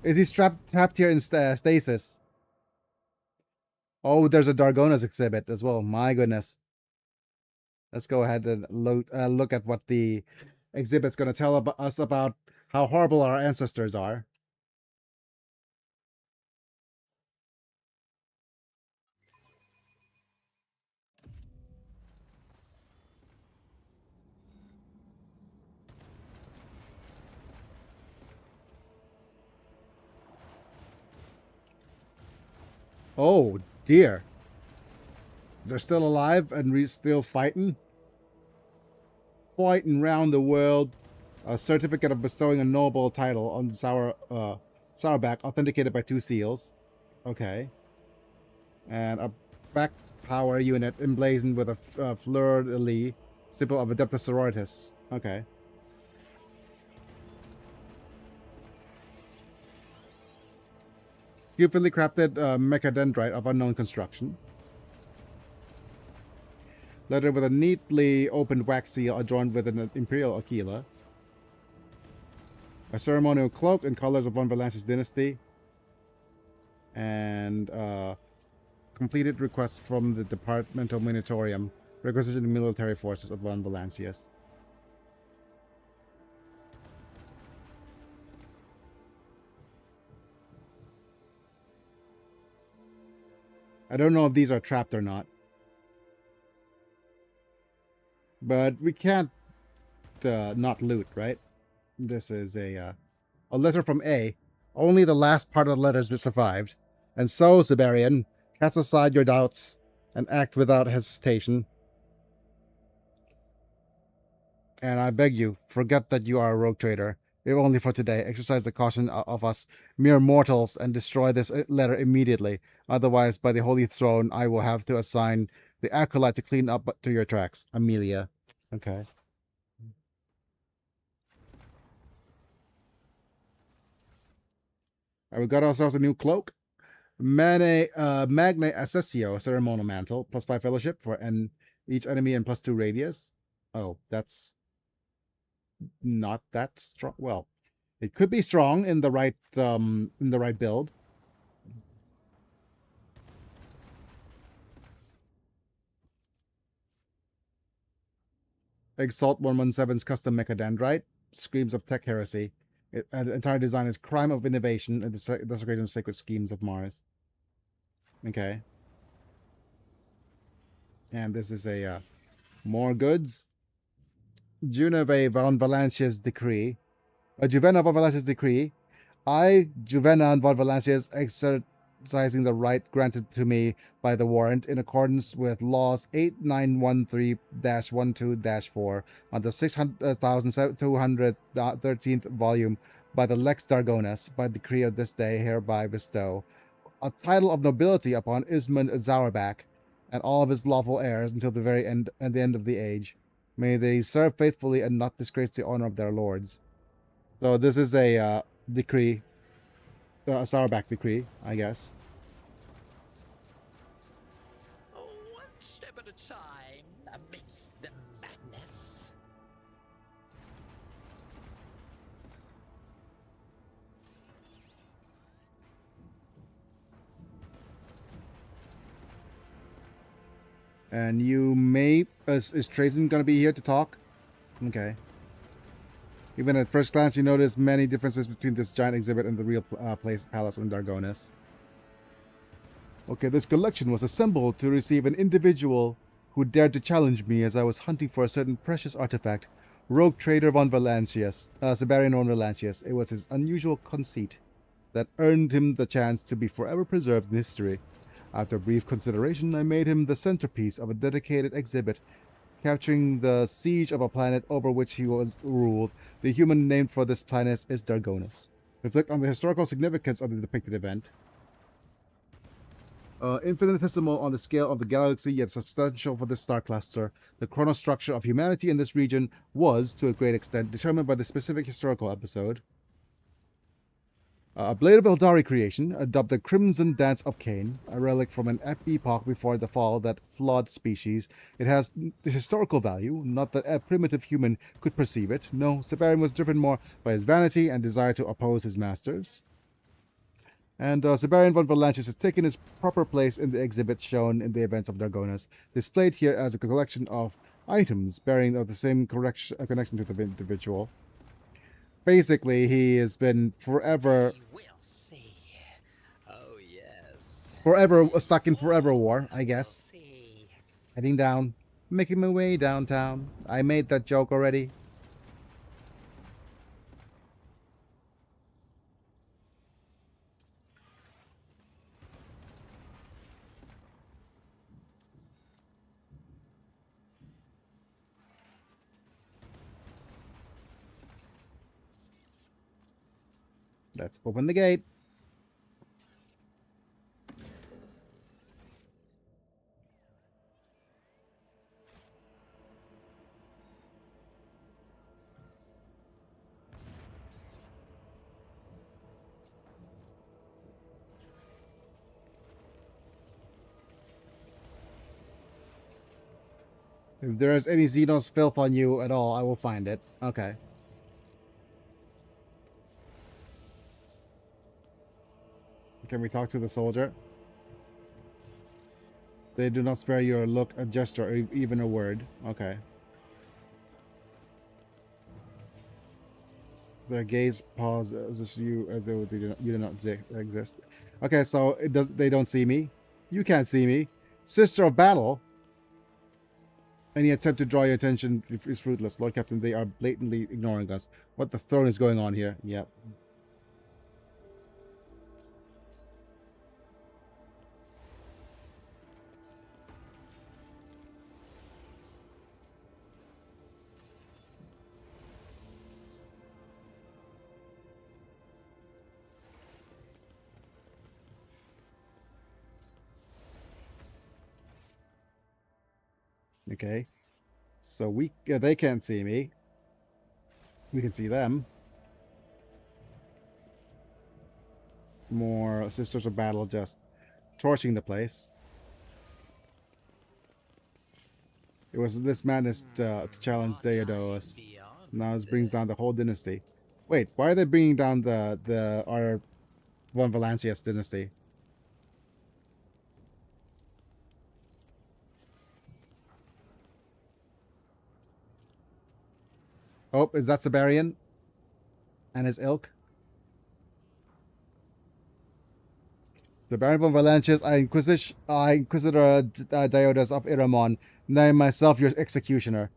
Is he trapped here in stasis? Oh, there's a Dargona's exhibit as well. My goodness. Let's go ahead and look at what the exhibit's going to tell us about how horrible our ancestors are. Oh, dear. They're still alive and still fighting? Fighting round the world. A certificate of bestowing a noble title on Sourback, authenticated by 2 seals. Okay. And a back power unit emblazoned with a fleur-de-lis, symbol of Adeptus Sororitas. Okay. Skillfully crafted mechadendrite of unknown construction. Letter with a neatly opened wax seal adorned with an Imperial Aquila. A ceremonial cloak in colors of Von Valanche's dynasty. And completed request from the Departmental Monitorium, requisitioning military forces of Von Valanche. I don't know if these are trapped or not. But we can't not loot, right? This is a letter from A. Only the last part of the letters survived. And so, Siberian, cast aside your doubts and act without hesitation. And I beg you, forget that you are a rogue trader if only for today. Exercise the caution of us mere mortals and destroy this letter immediately. Otherwise, by the Holy Throne, I will have to assign the acolyte to clean up to your tracks. Amelia. Okay. We got ourselves a new cloak. Magne Accessio Ceremonial Mantle, +5 fellowship for each enemy and +2 radius. Oh, that's not that strong. Well, it could be strong in the right build. Exalt 117's custom Mechadendrite. Screams of tech heresy. The entire design is crime of innovation and desecration of sacred schemes of Mars. Okay. And this is a more goods. Juneve von Valancia's decree. Juvena von Valancia's decree. I, Juvena von Valancia's exercising the right granted to me by the warrant in accordance with laws 8913-12-4 on the 600,213th volume by the Lex Dargonus, by decree of this day hereby bestow a title of nobility upon Ismund Zauerbach and all of his lawful heirs until the very end and the end of the age. May they serve faithfully and not disgrace the honor of their lords. So this is a decree, a Zauerbach decree, I guess. One step at a time amidst the madness. And you may... Is Trajan going to be here to talk? Okay. Even at first glance, you notice many differences between this giant exhibit and the real palace in Dargonus. Okay, this collection was assembled to receive an individual who dared to challenge me as I was hunting for a certain precious artifact. Rogue trader von Valancius, Siberian von Valancius. It was his unusual conceit that earned him the chance to be forever preserved in history. After brief consideration, I made him the centerpiece of a dedicated exhibit, capturing the siege of a planet over which he was ruled. The human name for this planet is Dargonus. Reflect on the historical significance of the depicted event. Infinitesimal on the scale of the galaxy, yet substantial for this star cluster, the chronostructure of humanity in this region was, to a great extent, determined by the specific historical episode. A blade of Eldari creation, dubbed the Crimson Dance of Cain, a relic from an epoch before the fall of that flawed species. It has the historical value, not that a primitive human could perceive it. No, Siberian was driven more by his vanity and desire to oppose his masters. And Siberian von Valancius has taken his proper place in the exhibit shown in the events of Dargonus, displayed here as a collection of items bearing of the same connection to the individual. Basically, he has been forever... We will see. Oh, yes. Forever stuck in forever war, I guess. We'll see. Heading down, making my way downtown. I made that joke already. Let's open the gate. If there is any Xenos filth on you at all, I will find it. Okay. Can we talk to the soldier? They do not spare you a look, a gesture, or even a word. Okay. Their gaze pauses as you, as though you do not exist. Okay, so it does. They don't see me. You can't see me. Sister of battle. Any attempt to draw your attention is fruitless. Lord Captain, they are blatantly ignoring us. What the throne is going on here? Yep. Okay. So they can't see me. We can see them. More Sisters of Battle just torching the place. It was this madness to challenge Daedalus. Now this brings down the whole dynasty. Wait, why are they bringing down our Von Valancius dynasty? Oh, is that Siberian and his ilk? Siberian von Valancius, Inquisitor Diodas of Iramon, name myself your executioner.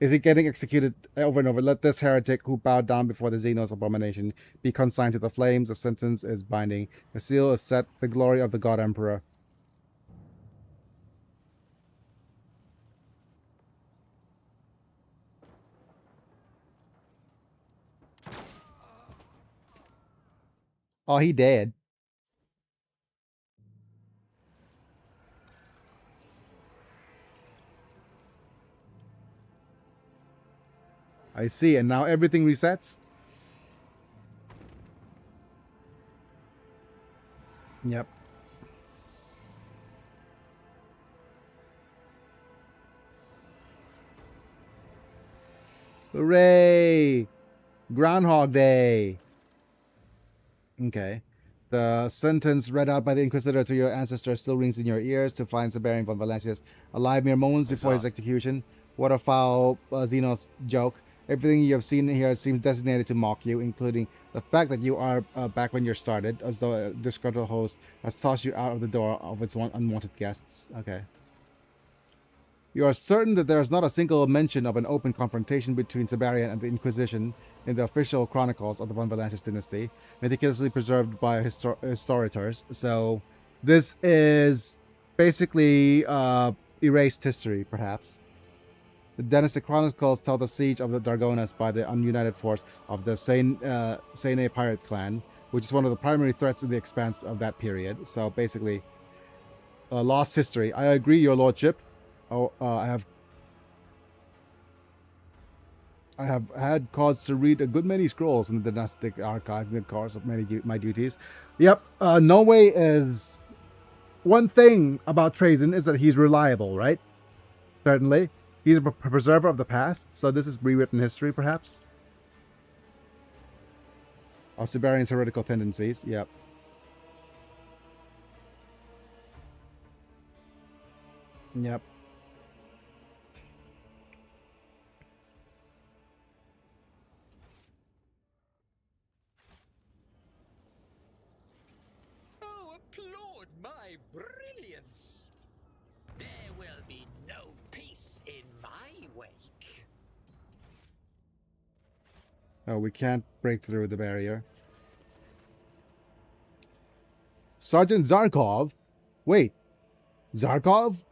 Is he getting executed over and over? Let this heretic who bowed down before the Xenos abomination be consigned to the flames. The sentence is binding. The seal is set. The glory of the God Emperor. Oh, he dead. I see, and now everything resets? Yep. Hooray! Groundhog Day! Okay. The sentence read out by the Inquisitor to your ancestor still rings in your ears. To find Siberian von Valancius alive mere moments before his execution. What a foul Xenos joke. Everything you have seen here seems designated to mock you, including the fact that you are back when you started, as though a disgruntled host has tossed you out of the door of its unwanted guests. Okay. You are certain that there is not a single mention of an open confrontation between Siberian and the Inquisition in the official chronicles of the Von Valancius dynasty, meticulously preserved by historiators. So this is basically erased history, perhaps. The dynasty chronicles tell the siege of the Dargonas by the ununited force of the Sene pirate clan, which is one of the primary threats in the expanse of that period. So basically, lost history. I agree, your lordship. Oh, I have had cause to read a good many scrolls in the dynastic archive in the course of my duties. Yep, Norway is... One thing about Trajan is that he's reliable, right? Certainly. He's a preserver of the past, so this is rewritten history, perhaps? Of Siberian's heretical tendencies, yep. Yep. Oh, applaud my brilliance! There will be no peace in my wake. Oh, we can't break through the barrier. Sergeant Zarkov? Wait. Zarkov?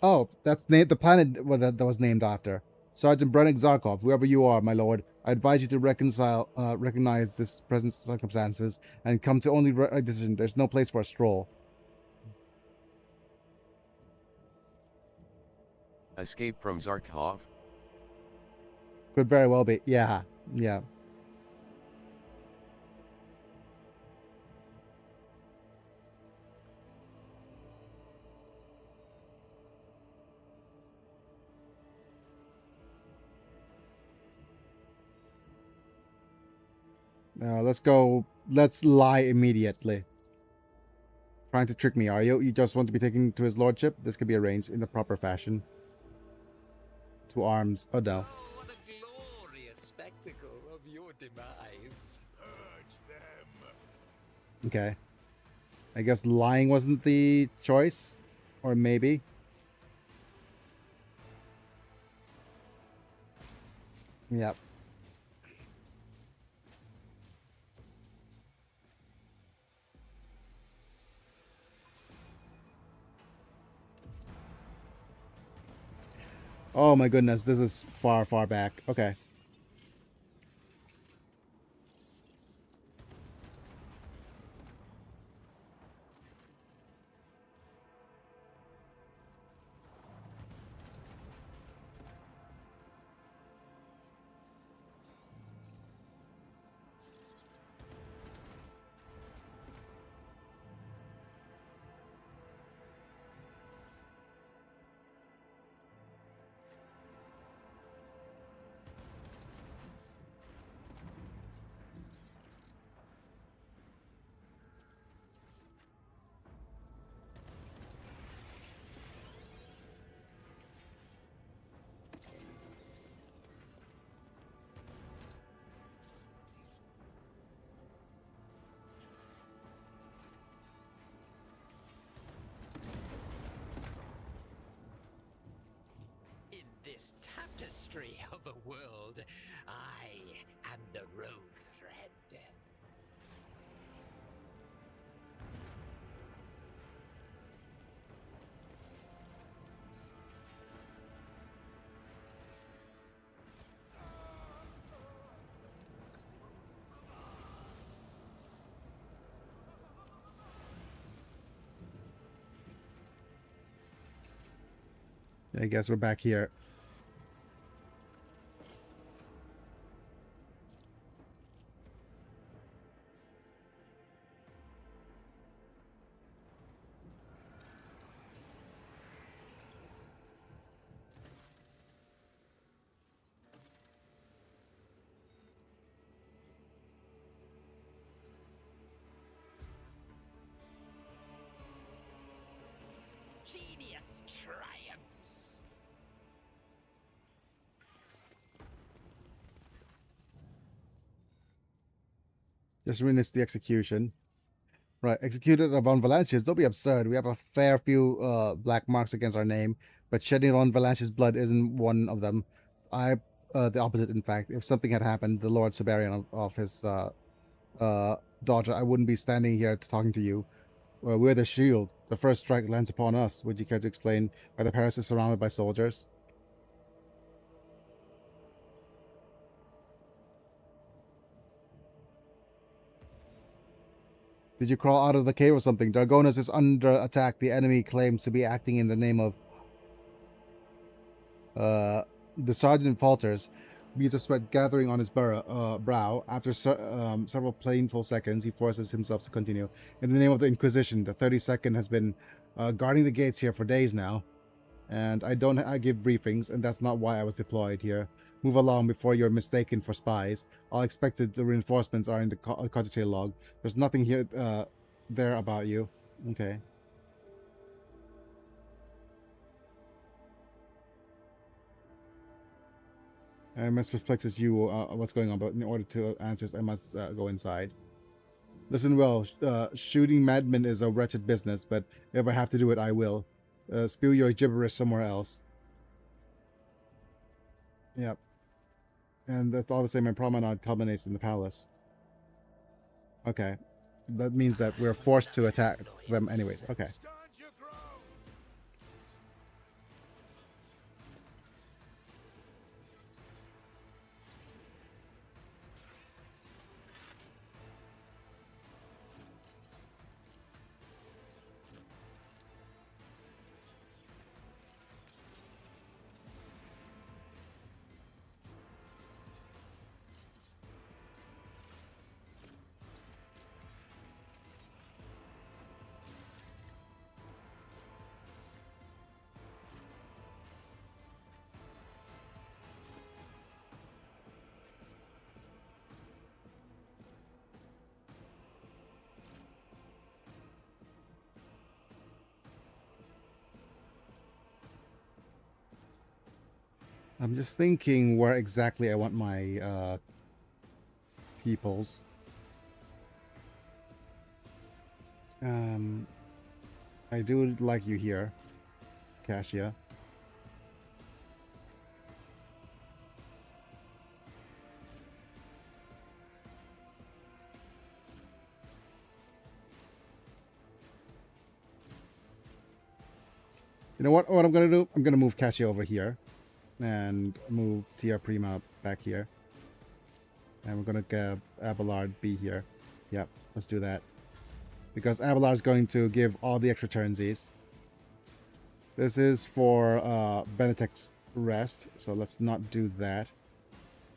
Oh, that's the planet that was named after. Sergeant Brennick Zarkov, whoever you are, my lord, I advise you to recognize this present circumstances and come to only right decision. There's no place for a stroll. Escape from Zarkov? Could very well be. Yeah, yeah. Let's go. Let's lie immediately. Trying to trick me, are you? You just want to be taken to his lordship? This could be arranged in the proper fashion. To arms. Oh no. Oh, what a glorious spectacle of your demise. Purge them. Okay. I guess lying wasn't the choice. Or maybe. Yep. Oh my goodness, this is far, far back. Okay. history of a world. I am the rogue thread. I guess we're back here. Genius triumphs. Just witnessed the execution. Right, executed of Von Valanches. Don't be absurd. We have a fair few black marks against our name, but shedding Von Valanches' blood isn't one of them. The opposite, in fact. If something had happened, the Lord Siberian of his daughter, I wouldn't be standing here talking to you. We're the shield. The first strike lands upon us. Would you care to explain why the Paris is surrounded by soldiers? Did you crawl out of the cave or something? Dargonas is under attack. The enemy claims to be acting in the name of... the sergeant falters, beads of sweat gathering on his brow. After several painful seconds, he forces himself to continue. In the name of the Inquisition, the 32nd has been guarding the gates here for days now. And I give briefings, and that's not why I was deployed here. Move along before you're mistaken for spies. All expected reinforcements are in the cogitator log. There's nothing here there about you. Okay. I must perplex as you what's going on, but in order to answer, I must go inside. Listen well, shooting madmen is a wretched business, but if I have to do it, I will. Spew your gibberish somewhere else. Yep. And that's all the same, my promenade culminates in the palace. Okay. That means that we're forced to attack them anyways. Okay. I'm just thinking where exactly I want my peoples. I do like you here, Cassia. You know what I'm gonna do? I'm gonna move Cassia over here and move Tia Prima back here. And we're gonna get Abelard be here. Yep, let's do that. Because Abelard is going to give all the extra turnsies. This is for Benedict's rest, so let's not do that.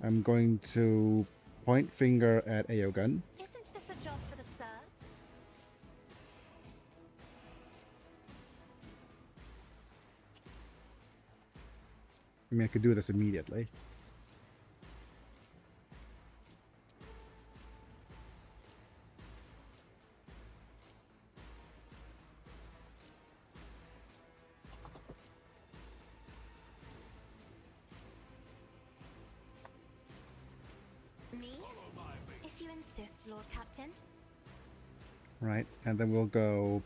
I'm going to point finger at Aogun. Isn't this a job for the serfs? I mean, I could do this immediately. Me? If you insist, Lord Captain. Right, and then we'll go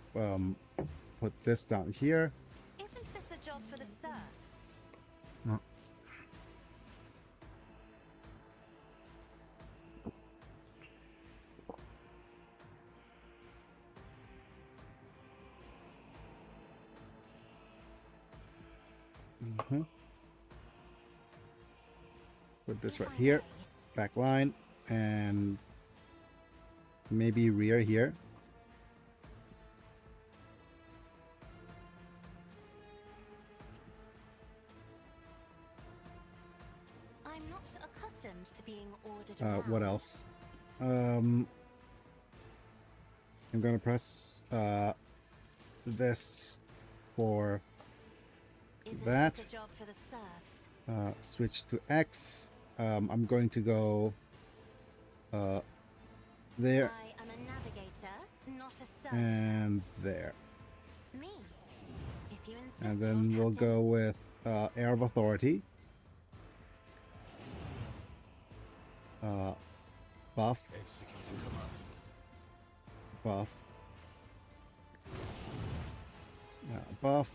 put this down here. Isn't this a job for the serfs? Put this If right I here. may, Back line. And maybe rear here. I'm not accustomed to being ordered around. What else? I'm gonna press this for Isn't that. this a job for the serfs? Switch to X. I'm going to go there I am a navigator, not a servitor. and there. Me. If you insist, And Lord then we'll Captain. go with Air of Authority. Buff. Executing command. Buff. Buff.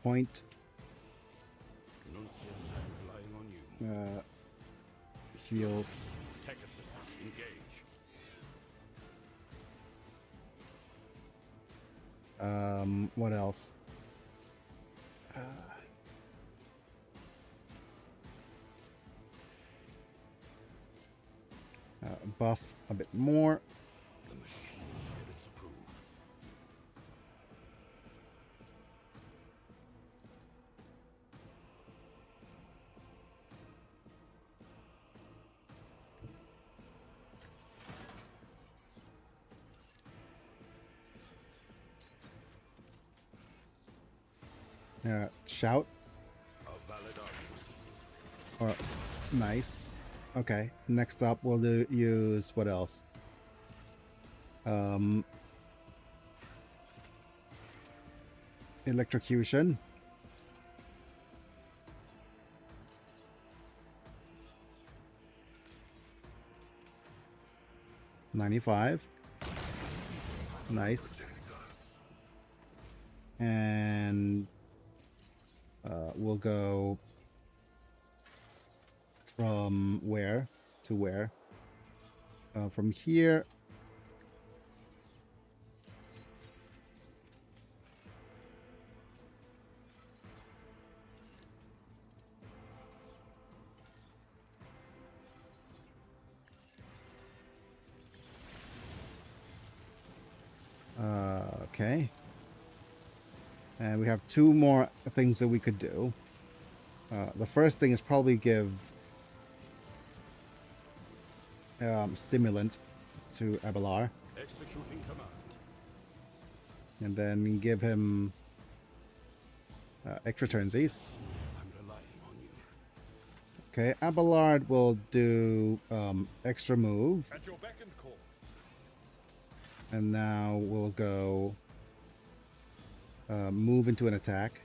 Point. Nuncius, I'm relying on you. Heals. Tech assistant, engage. What else? Buff a bit more. The machine spirits approve. Shout. A valid argument. Or nice. Okay. Next up, we'll use what else? Electrocution. $95. Nice. And we'll go from where to where? From here. Okay. And we have two more things that we could do. The first thing is probably give stimulant to Abelard, Executing command. and then give him extra turnsies. I'm relying on you. Okay, Abelard will do extra move, At your beck and call. and now we'll go move into an attack.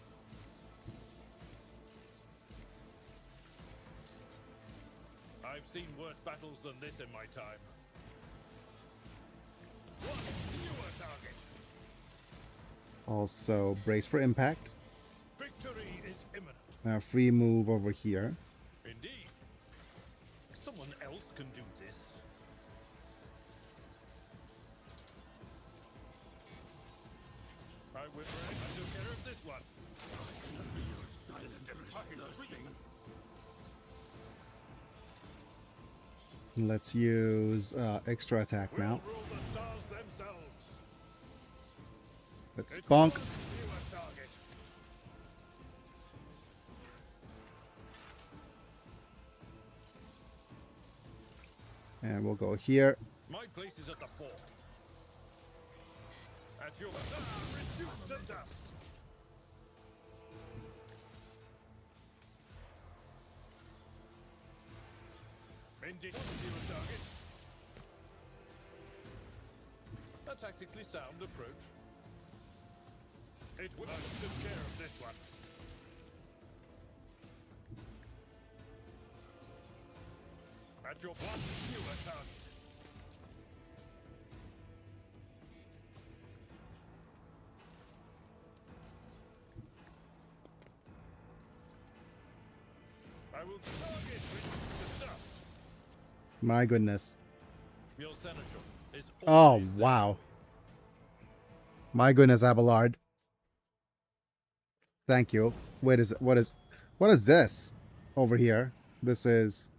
I've seen worse battles than this in my time. One newer target. Also, brace for impact. Victory is imminent. Free move over here. Indeed. Someone else can do this. I took care of this one. Let's use extra attack now. Rule the stars themselves. Let's bonk. Newer target. And we'll go here. My place is at the fore. At your reduced to dust. Indeed, newer target. A tactically sound approach. It would have took care of this one. At your blood, newer target. I will target with the dust. My goodness. Your senator, is Oh, always there. wow. My goodness, Abelard. Thank you. Wait, what is this over here? This is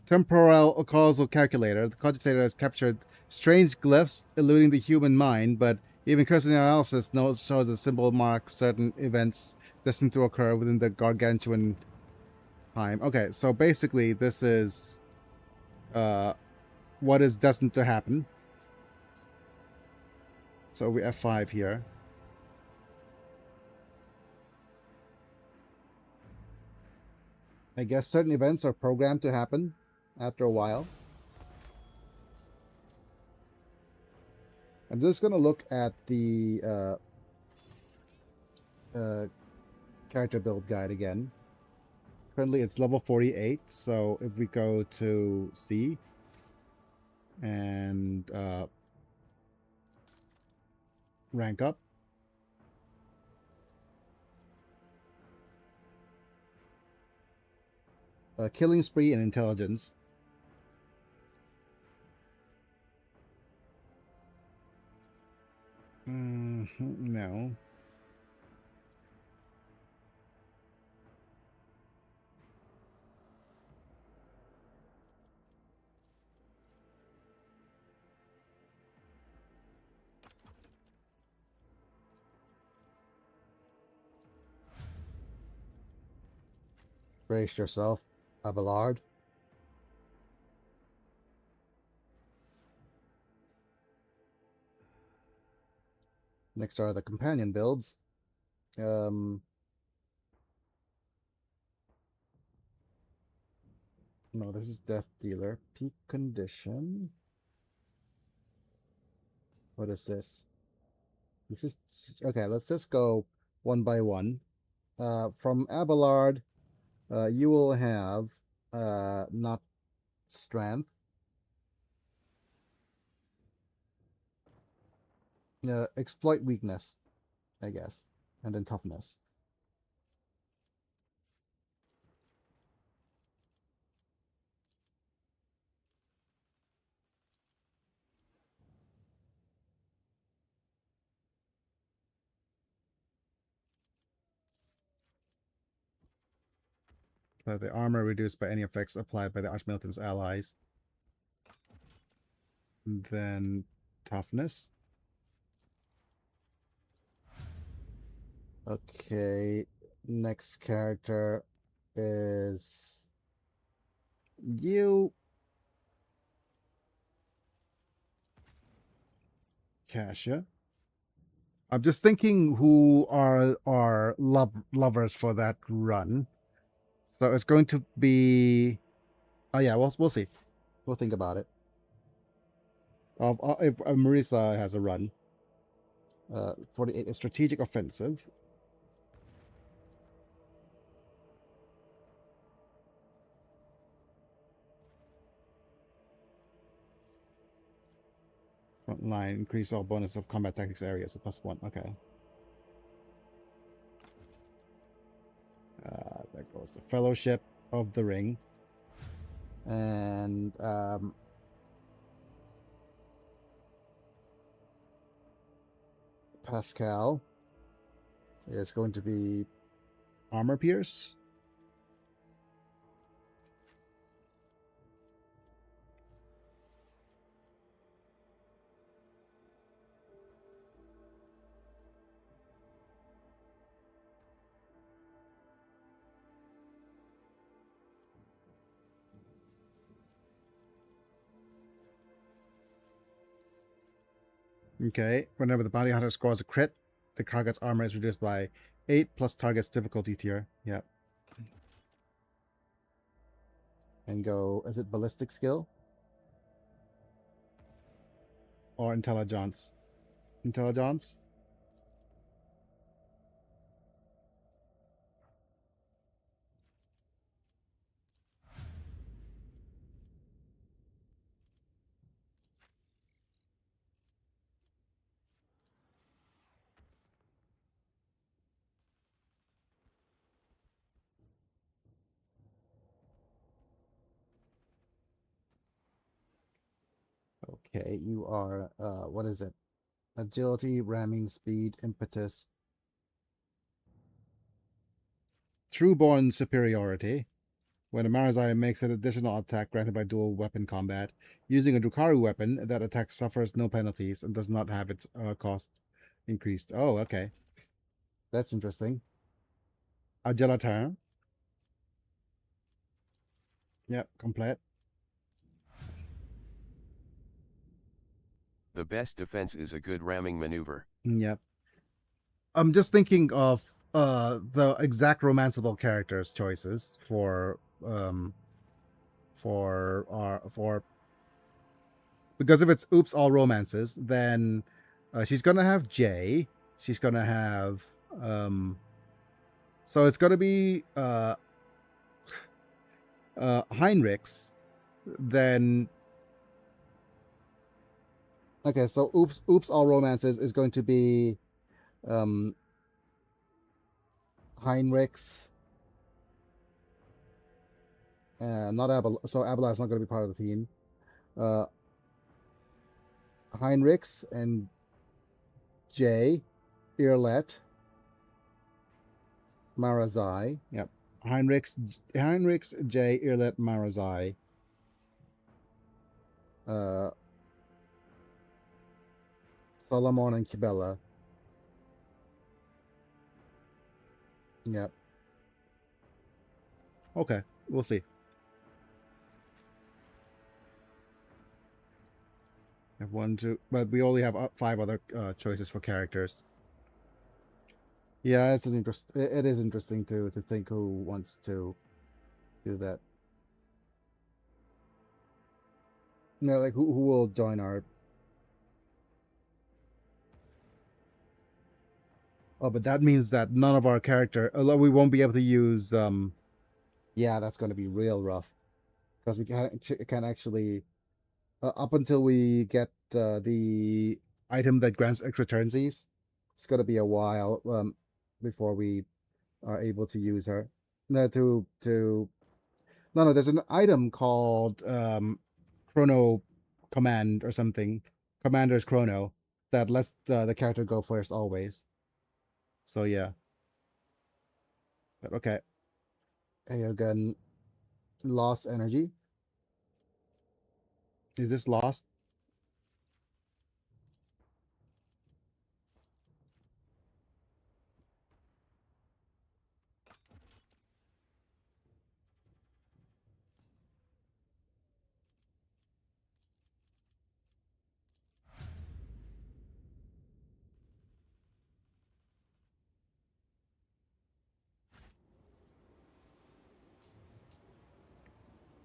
temporal causal calculator. The cogitator has captured strange glyphs eluding the human mind, but even cursory analysis shows that symbol marks certain events destined to occur within the gargantuan time. Okay, so basically this is what is destined to happen. So we F5 here. I guess certain events are programmed to happen after a while. I'm just going to look at the character build guide again. Currently it's level 48, so if we go to C and rank up, killing spree and intelligence. No. Brace yourself, Abelard. Next are the companion builds. No, this is Death Dealer. Peak condition. What is this? This is okay. Let's just go one by one. From Abelard, you will have not strength, exploit weakness, I guess, and then toughness. The armor reduced by any effects applied by the Archmilitant's allies. And then toughness. Okay, next character is you. Kasha. I'm just thinking who are our lovers for that run. So it's going to be. Oh yeah, we'll see. We'll think about it. If Marisa has a run. 48 is strategic offensive. Front line, increase all bonus of combat tactics areas, so +1. Okay. There goes the Fellowship of the Ring. And Pascal is going to be Armor Pierce. Okay, whenever the bounty hunter scores a crit, the target's armor is reduced by 8 plus target's difficulty tier. Yep. And go, is it ballistic skill? Or intelligence? Intelligence? Okay, you are, what is it? Agility, ramming, speed, impetus. Trueborn superiority. When a Marazai makes an additional attack granted by dual weapon combat, using a Drukhari weapon, that attack suffers no penalties and does not have its cost increased. Oh, okay. That's interesting. Agilitaire. Yep, complete. The best defense is a good ramming maneuver. Yep. I'm just thinking of the exact romanceable characters choices for because if it's oops all romances, then she's gonna have Jay. She's gonna have so it's gonna be Heinrichs. Then okay, so oops all romances is going to be Heinrichs. Not Abel. So Abelard is not going to be part of the team. Heinrichs and Jay, Irlet, Marazai. Yep. Heinrichs, Jay, Irlet, Marazai. Solomon and Kibela. Yep. Okay, we'll see. Have 1, 2, but we only have 5 other choices for characters. Yeah, it's an it is interesting to think who wants to do that. No, like who will join our. Oh, but that means that none of our character, we won't be able to use. Yeah, that's going to be real rough, because we can't actually. Up until we get the item that grants extra turnsies, it's going to be a while before we are able to use her. No, no, there's an item called Chrono Command or something, Commander's Chrono, that lets the character go first always. So yeah, but okay. Again, lost energy. Is this lost?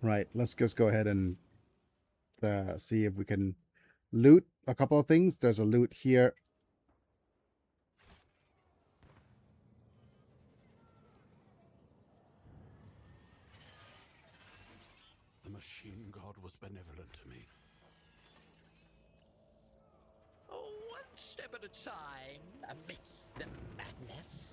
Right. Let's just go ahead and see if we can loot a couple of things. There's a loot here. The machine god was benevolent to me. Oh, one step at a time amidst the madness.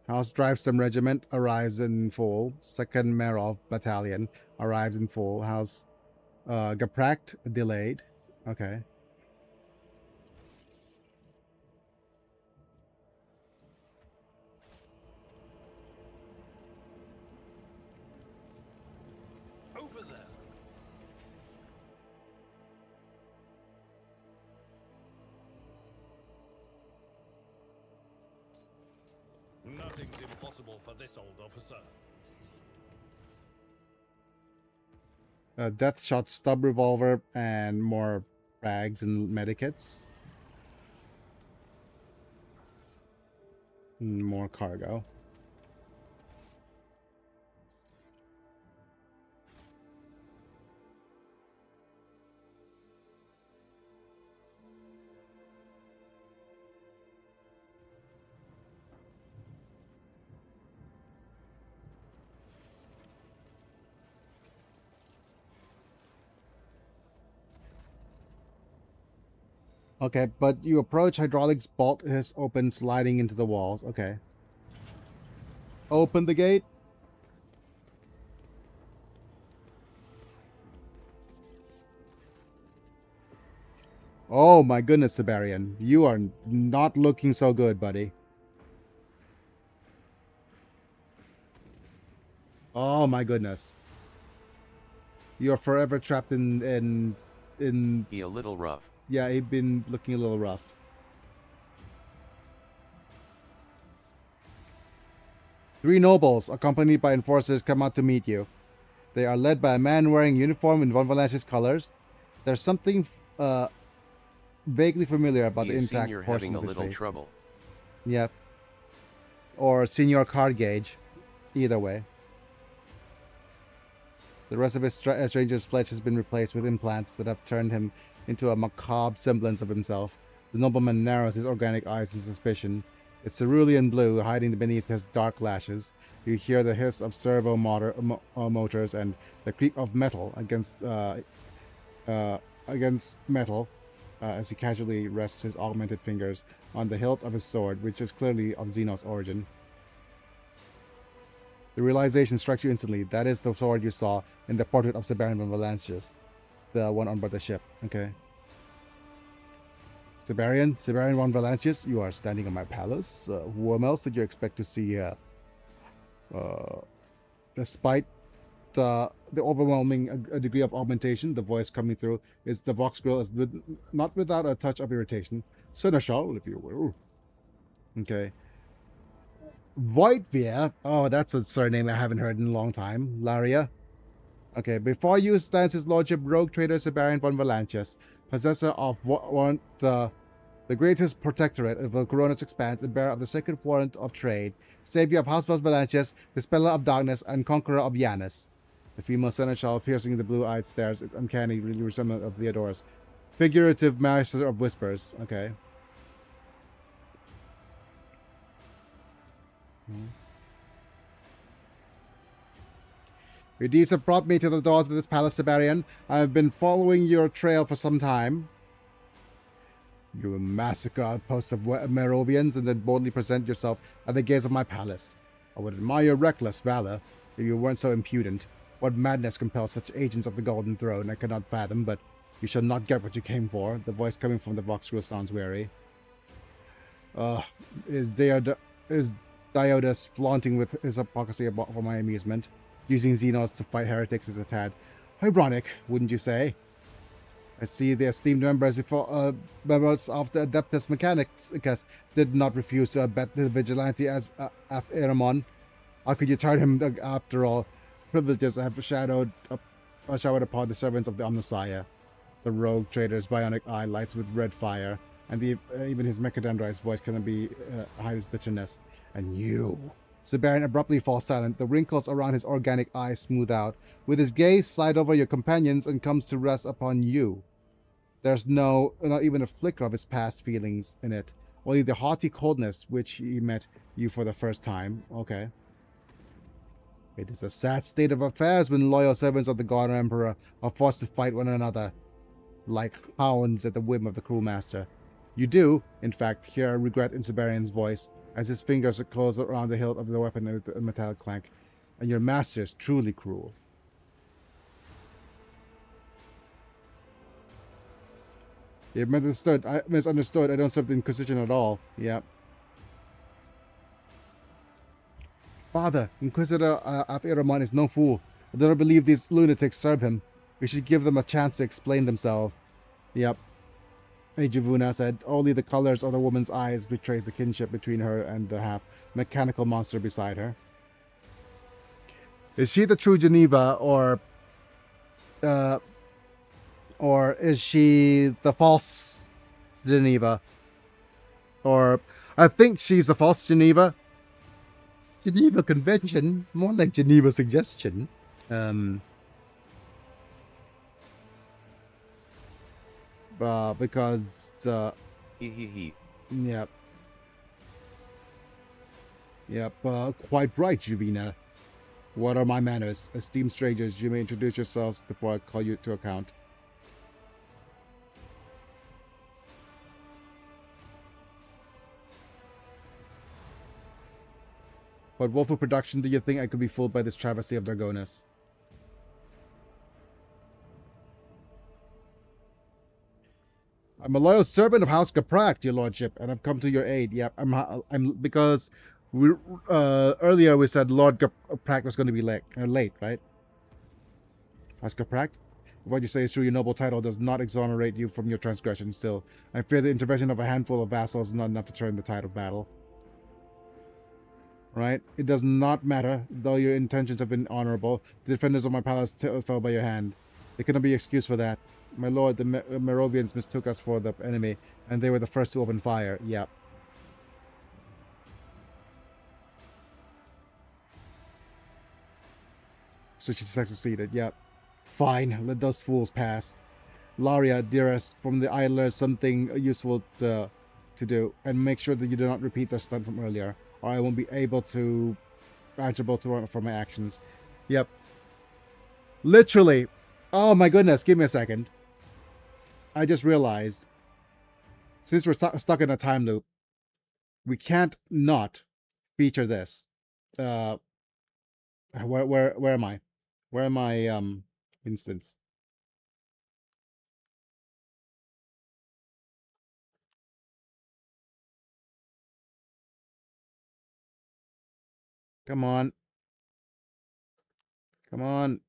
House Drivesome Regiment arrives in full. 2nd Merov Battalion arrives in full. House Gepracht delayed. Okay. Over there. Nothing's impossible for this old officer. Death Shot Stub Revolver and more bags and medikits. More cargo. Okay, but you approach hydraulics bolt is open, sliding into the walls. Okay. Open the gate. Oh my goodness, Siberian. You are not looking so good, buddy. Oh my goodness. You're forever trapped in He a little rough. yeah, he's been looking a little rough. Three nobles, accompanied by enforcers, come out to meet you. They are led by a man wearing uniform in Von Valanche's colors. There's something vaguely familiar about He the is intact senior portion having a of his little face. trouble. Yep. Or senior card gauge. Either way. The rest of his stranger's flesh has been replaced with implants that have turned him into a macabre semblance of himself. The nobleman narrows his organic eyes in suspicion. It's cerulean blue, hiding beneath his dark lashes. You hear the hiss of servo motors and the creak of metal against metal as he casually rests his augmented fingers on the hilt of his sword, which is clearly of Xenos origin. The realization strikes you instantly. That is the sword you saw in the portrait of Siberian von Valancius, the one on board the ship. Okay. Siberian von Valancius, you are standing in my palace. Whom else did you expect to see here? Despite the overwhelming degree of augmentation, the voice coming through is the Vox Grill is not without a touch of irritation. Seneschal, if you will. Okay. Voigtveer. Oh, that's a surname I haven't heard in a long time. Laria. Okay, before you stands his lordship, rogue trader Siberian von Valancius, possessor of the greatest protectorate of the Corona's expanse and bearer of the sacred warrant of trade, savior of House von Valancius, dispeller of darkness, and conqueror of Yanis. The female seneschal, piercing the blue-eyed stares, is uncanny, really resemblant of Theodora's. Figurative master of whispers. Okay. Your deeds have brought me to the doors of this palace, Siberian. I have been following your trail for some time. You massacre outposts of Merovians and then boldly present yourself at the gates of my palace. I would admire your reckless valor if you weren't so impudent. What madness compels such agents of the Golden Throne I cannot fathom, but you shall not get what you came for. The voice coming from the Vox Grill sounds wary. Is Diodas flaunting with his hypocrisy for my amusement? Using Xenos to fight heretics is a tad ironic, wouldn't you say? I see the esteemed members of the Adeptus Mechanicus did not refuse to abet the vigilante as Eramon. How could you turn him after all? Privileges have showered upon the servants of the Omnissiah. The rogue trader's bionic eye lights with red fire, and even his mechadendrized voice cannot hide his bitterness. And you... Siberian abruptly falls silent. The wrinkles around his organic eyes smooth out. With his gaze slide over your companions and comes to rest upon you. There's not even a flicker of his past feelings in it. Only the haughty coldness which he met you for the first time. Okay. It is a sad state of affairs when loyal servants of the God Emperor are forced to fight one another like hounds at the whim of the cruel master. You do, in fact, hear regret in Siberian's voice as his fingers close around the hilt of the weapon with a metallic clank. And your master is truly cruel. You misunderstood. I don't serve the Inquisition at all. Yep. Father, Inquisitor Eramon is no fool. I do not believe these lunatics serve him. We should give them a chance to explain themselves. Yep. Ejivuna said, only the colors of the woman's eyes betrays the kinship between her and the half-mechanical monster beside her. Is she the true Geneva, or is she the false Geneva? Or, I think she's the false Geneva. Geneva Convention, more like Geneva Suggestion. Because Yep. Yep, quite right, Juvina. What are my manners? Esteemed strangers, you may introduce yourselves before I call you to account. What woeful production do you think I could be fooled by this travesty of Dargonus? I'm a loyal servant of House Capract, your lordship, and I've come to your aid. Yep, I'm because we earlier we said Lord Capract was going to be late, right? House Capract? What you say is true. Your noble title does not exonerate you from your transgression. Still, I fear the intervention of a handful of vassals is not enough to turn the tide of battle. Right? It does not matter, though your intentions have been honorable. The defenders of my palace fell by your hand. There cannot be excuse for that. My lord, the Merovians mistook us for the enemy, and they were the first to open fire. Yep. So she succeeded. Yep. Fine, let those fools pass. Laria, dearest, from the idlers something useful to do, and make sure that you do not repeat the stunt from earlier, or I won't be able to answerable for my actions. Yep. Literally. Oh my goodness, give me a second. I just realized, since we're stuck in a time loop, we can't not feature this. Where am I? Where am I instance? Come on. Come on.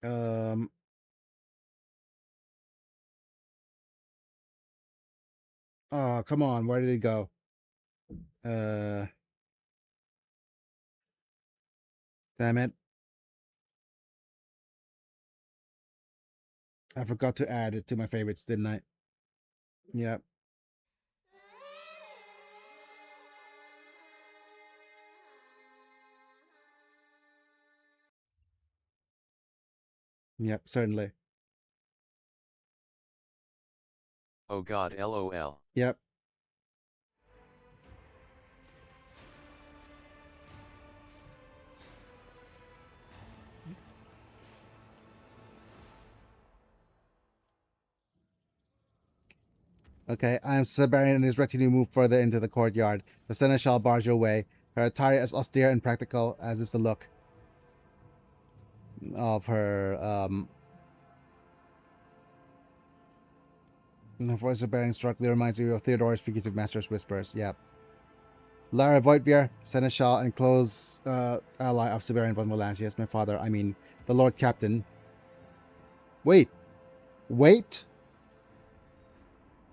Um Oh, come on. Where did it go? Damn it. I forgot to add it to my favorites, didn't I? Yep. Yep, certainly. Oh god, lol. Yep. Okay, I am Siberian and his retinue move further into the courtyard. The seneschal bars your way. Her attire is austere and practical, as is the look of her the voice of Baron strongly reminds you of Theodore's fugitive master's whispers. Yep. Lara Voigtvier, seneschal and close ally of Siberian von Valancius, my father, I mean the Lord Captain. Wait.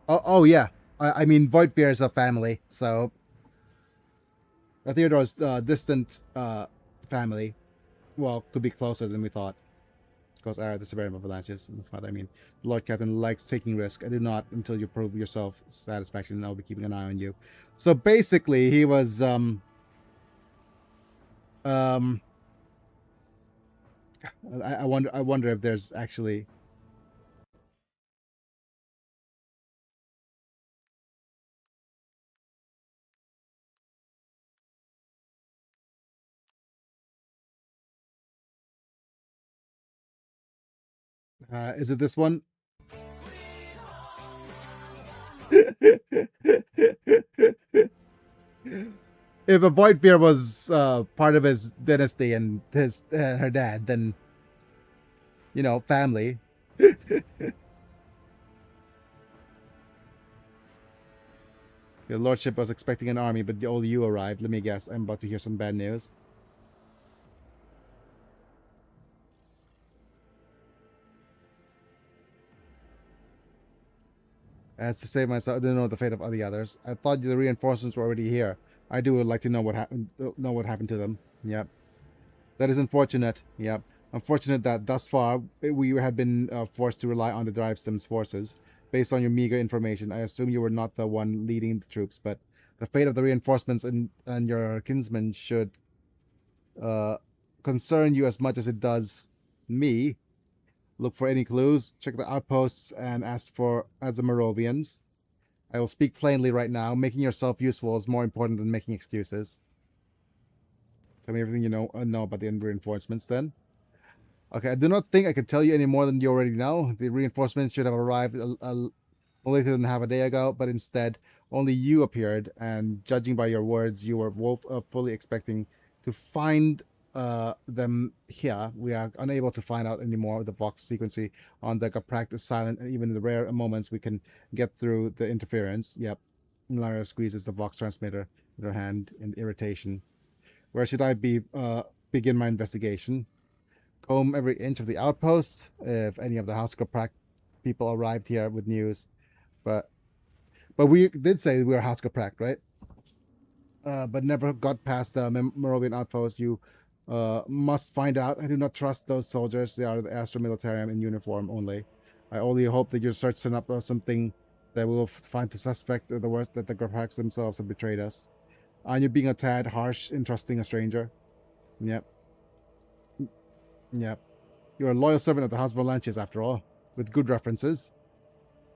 Oh yeah. I mean Voigtvier is a family, so Theodore's distant family, well, could be closer than we thought. Because the Siberian of Valancius, my father, I mean, the Lord Captain likes taking risk. I do not until you prove yourself satisfaction, and I'll be keeping an eye on you. So basically, he was I wonder if there's actually is it this one? If a Voidbeer was part of his dynasty and his her dad, then you know, family. Your lordship was expecting an army, but only you arrived. Let me guess, I'm about to hear some bad news. As to save myself, I didn't know the fate of the others. I thought the reinforcements were already here. I would like to know what happened. Know what happened to them. Yep, that is unfortunate. Yep, unfortunate that thus far we had been forced to rely on the Drive Stem's forces. Based on your meager information, I assume you were not the one leading the troops, but the fate of the reinforcements and your kinsmen should concern you as much as it does me. Look for any clues, check the outposts, and ask for the Merovians. I will speak plainly right now. Making yourself useful is more important than making excuses. Tell me everything you know about the reinforcements then. Okay, I do not think I can tell you any more than you already know. The reinforcements should have arrived no later than half a day ago, but instead, only you appeared, and judging by your words, you were fully expecting to find them here, we are unable to find out anymore of the Vox frequency on the practice silent, and even in the rare moments we can get through the interference. Yep. Lara squeezes the Vox transmitter with her hand in irritation. Where should I begin my investigation? Comb every inch of the outpost. If any of the House Prac people arrived here with news, but we did say we were House Prac, right? But never got past the Moravian outpost. You must find out. I do not trust those soldiers. They are the Astro Militarium in uniform only. I only hope that your search turn up something that we will find the suspect, or the worst, that the Grapax themselves have betrayed us. And you're being a tad harsh in trusting a stranger. Yep. Yep. You're a loyal servant of the House of Valanches, after all, with good references.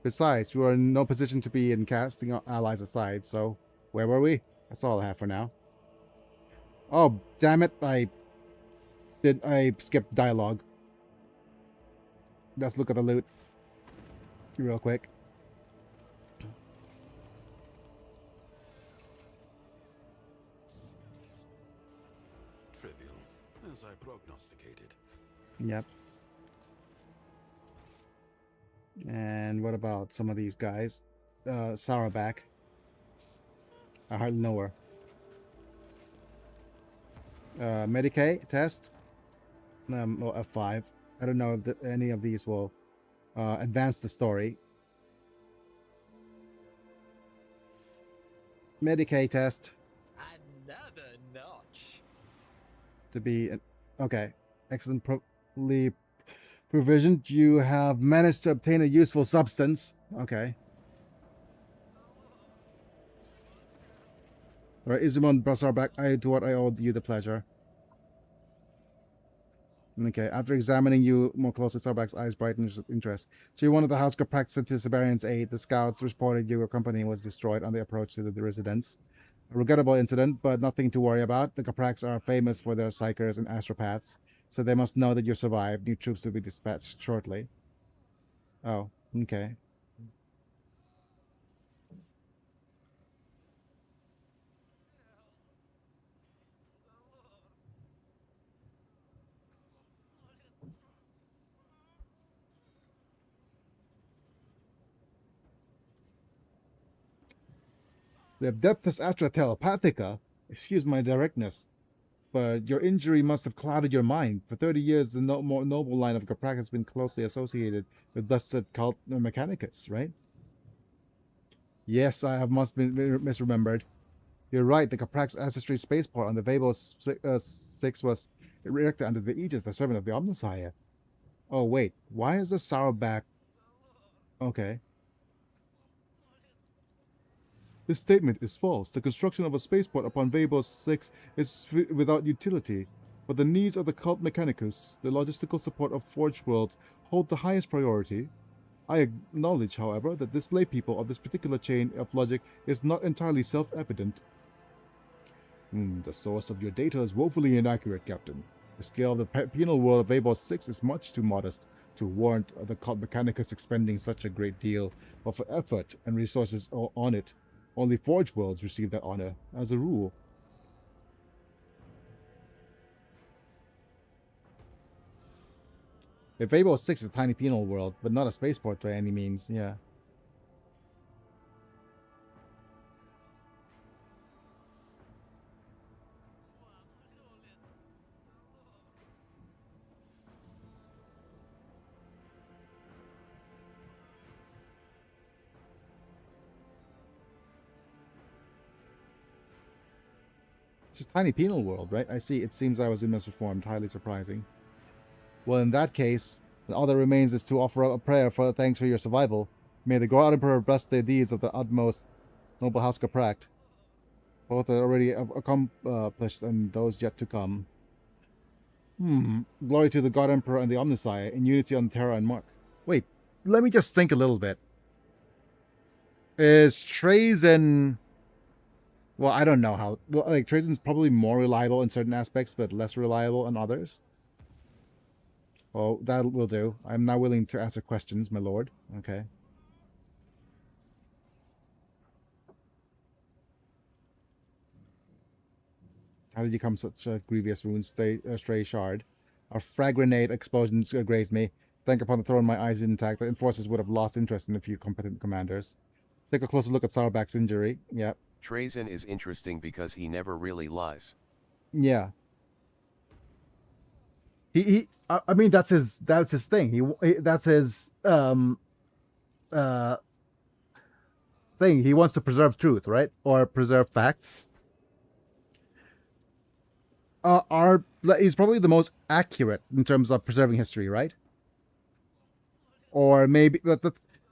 Besides, you are in no position to be in casting our allies aside, so where were we? That's all I have for now. Oh, damn it, I skipped dialogue. Let's look at the loot real quick. Trivial, as I prognosticated. Yep. And what about some of these guys? Saurabak. I hardly know her. Medicaid test. Well, F5. I don't know if any of these will advance the story. Medicaid test. Another notch. To be okay. Excellent provisioned. You have managed to obtain a useful substance. Okay. Alright, Izumon Brasarback, I do what I owed you the pleasure. Okay, after examining you more closely, Starback's eyes brightened with interest. So you're one of the House Grapax sent to Siberian's aid. The scouts reported your company was destroyed on the approach to the residence. A regrettable incident, but nothing to worry about. The Grapax are famous for their psychers and astropaths, so they must know that you survived. New troops will be dispatched shortly. Oh, okay. The Adeptus Astra Telepathica? Excuse my directness, but your injury must have clouded your mind. For 30 years, the more noble line of Grapax has been closely associated with blessed cult Mechanicus, right? Yes, I have must been misremembered. You're right, the Grapax ancestry spaceport on the Vabo 6 was erected under the aegis, the servant of the Omnissiah. Oh, wait, why is the Saurabak... Okay. This statement is false. The construction of a spaceport upon Vabos 6 is without utility. For the needs of the cult Mechanicus, the logistical support of Forge Worlds hold the highest priority. I acknowledge, however, that this laypeople of this particular chain of logic is not entirely self-evident. The source of your data is woefully inaccurate, Captain. The scale of the penal world of Vabos 6 is much too modest to warrant the cult Mechanicus expending such a great deal of effort and resources on it. Only Forge Worlds receive that honor, as a rule. If Vabos 6 is a tiny penal world, but not a spaceport by any means, yeah. It's a tiny penal world, right? I see. It seems I was misreformed. Highly surprising. Well, in that case, all that remains is to offer up a prayer for thanks for your survival. May the God Emperor bless the deeds of the utmost noble House Capract, both are already accomplished and those yet to come. Glory to the God Emperor and the Omnissiah, in unity on Terra and Mark. Wait, let me just think a little bit. Is Trazen... Well, I don't know how... Well, like, Trazen's probably more reliable in certain aspects, but less reliable in others. Well, that will do. I'm now willing to answer questions, my lord. Okay. How did you come such a grievous wound? Stray shard. A frag grenade explosion grazed me. Think upon the throne, my eyes intact. The enforcers would have lost interest in a few competent commanders. Take a closer look at Saurback's injury. Yep. Trazen is interesting because he never really lies. Yeah. I mean, that's his thing. That's his thing. He wants to preserve truth, right? Or preserve facts. He's probably the most accurate in terms of preserving history, right? Or maybe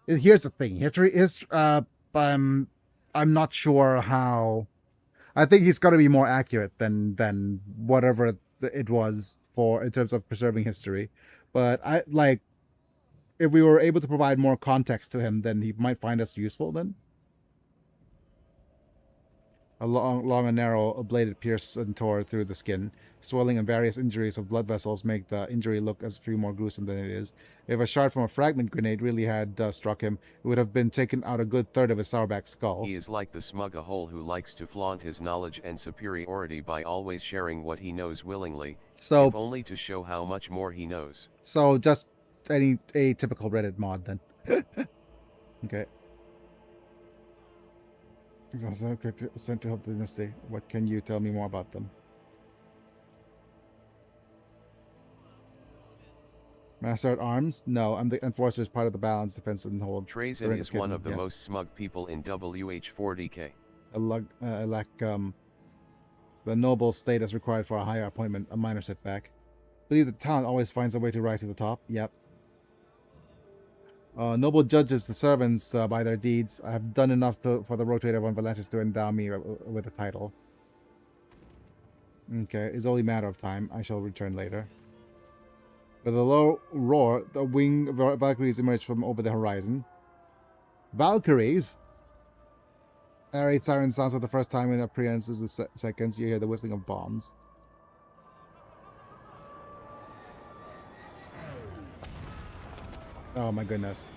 here's the thing. History is I'm not sure how. I think he's got to be more accurate than whatever it was for in terms of preserving history. But I like if we were able to provide more context to him, then he might find us useful then. A long and narrow bladed pierce and tore through the skin. Swelling and various injuries of blood vessels make the injury look as few more gruesome than it is. If a shard from a fragment grenade really had struck him, it would have been taken out a good third of his Saurback skull. He is like the smug hole who likes to flaunt his knowledge and superiority by always sharing what he knows willingly, So, if only to show how much more he knows. So just a typical Reddit mod then. Okay. Sent to help the dynasty. What can you tell me more about them? Master at Arms? No, I'm the enforcer as part of the balance, defense, and hold. Trazen is one of the most smug people in WH40K. I lack the noble status required for a higher appointment, a minor setback. Believe that the talent always finds a way to rise to the top. Yep. Noble judges the servants by their deeds. I have done enough for the rotator of Valantis to endow me with a title. Okay, it's only a matter of time. I shall return later. With a low roar, the winged Valkyries emerge from over the horizon. Valkyries? Air raid siren sounds for the first time in appearance of the seconds. You hear the whistling of bombs. Oh my goodness.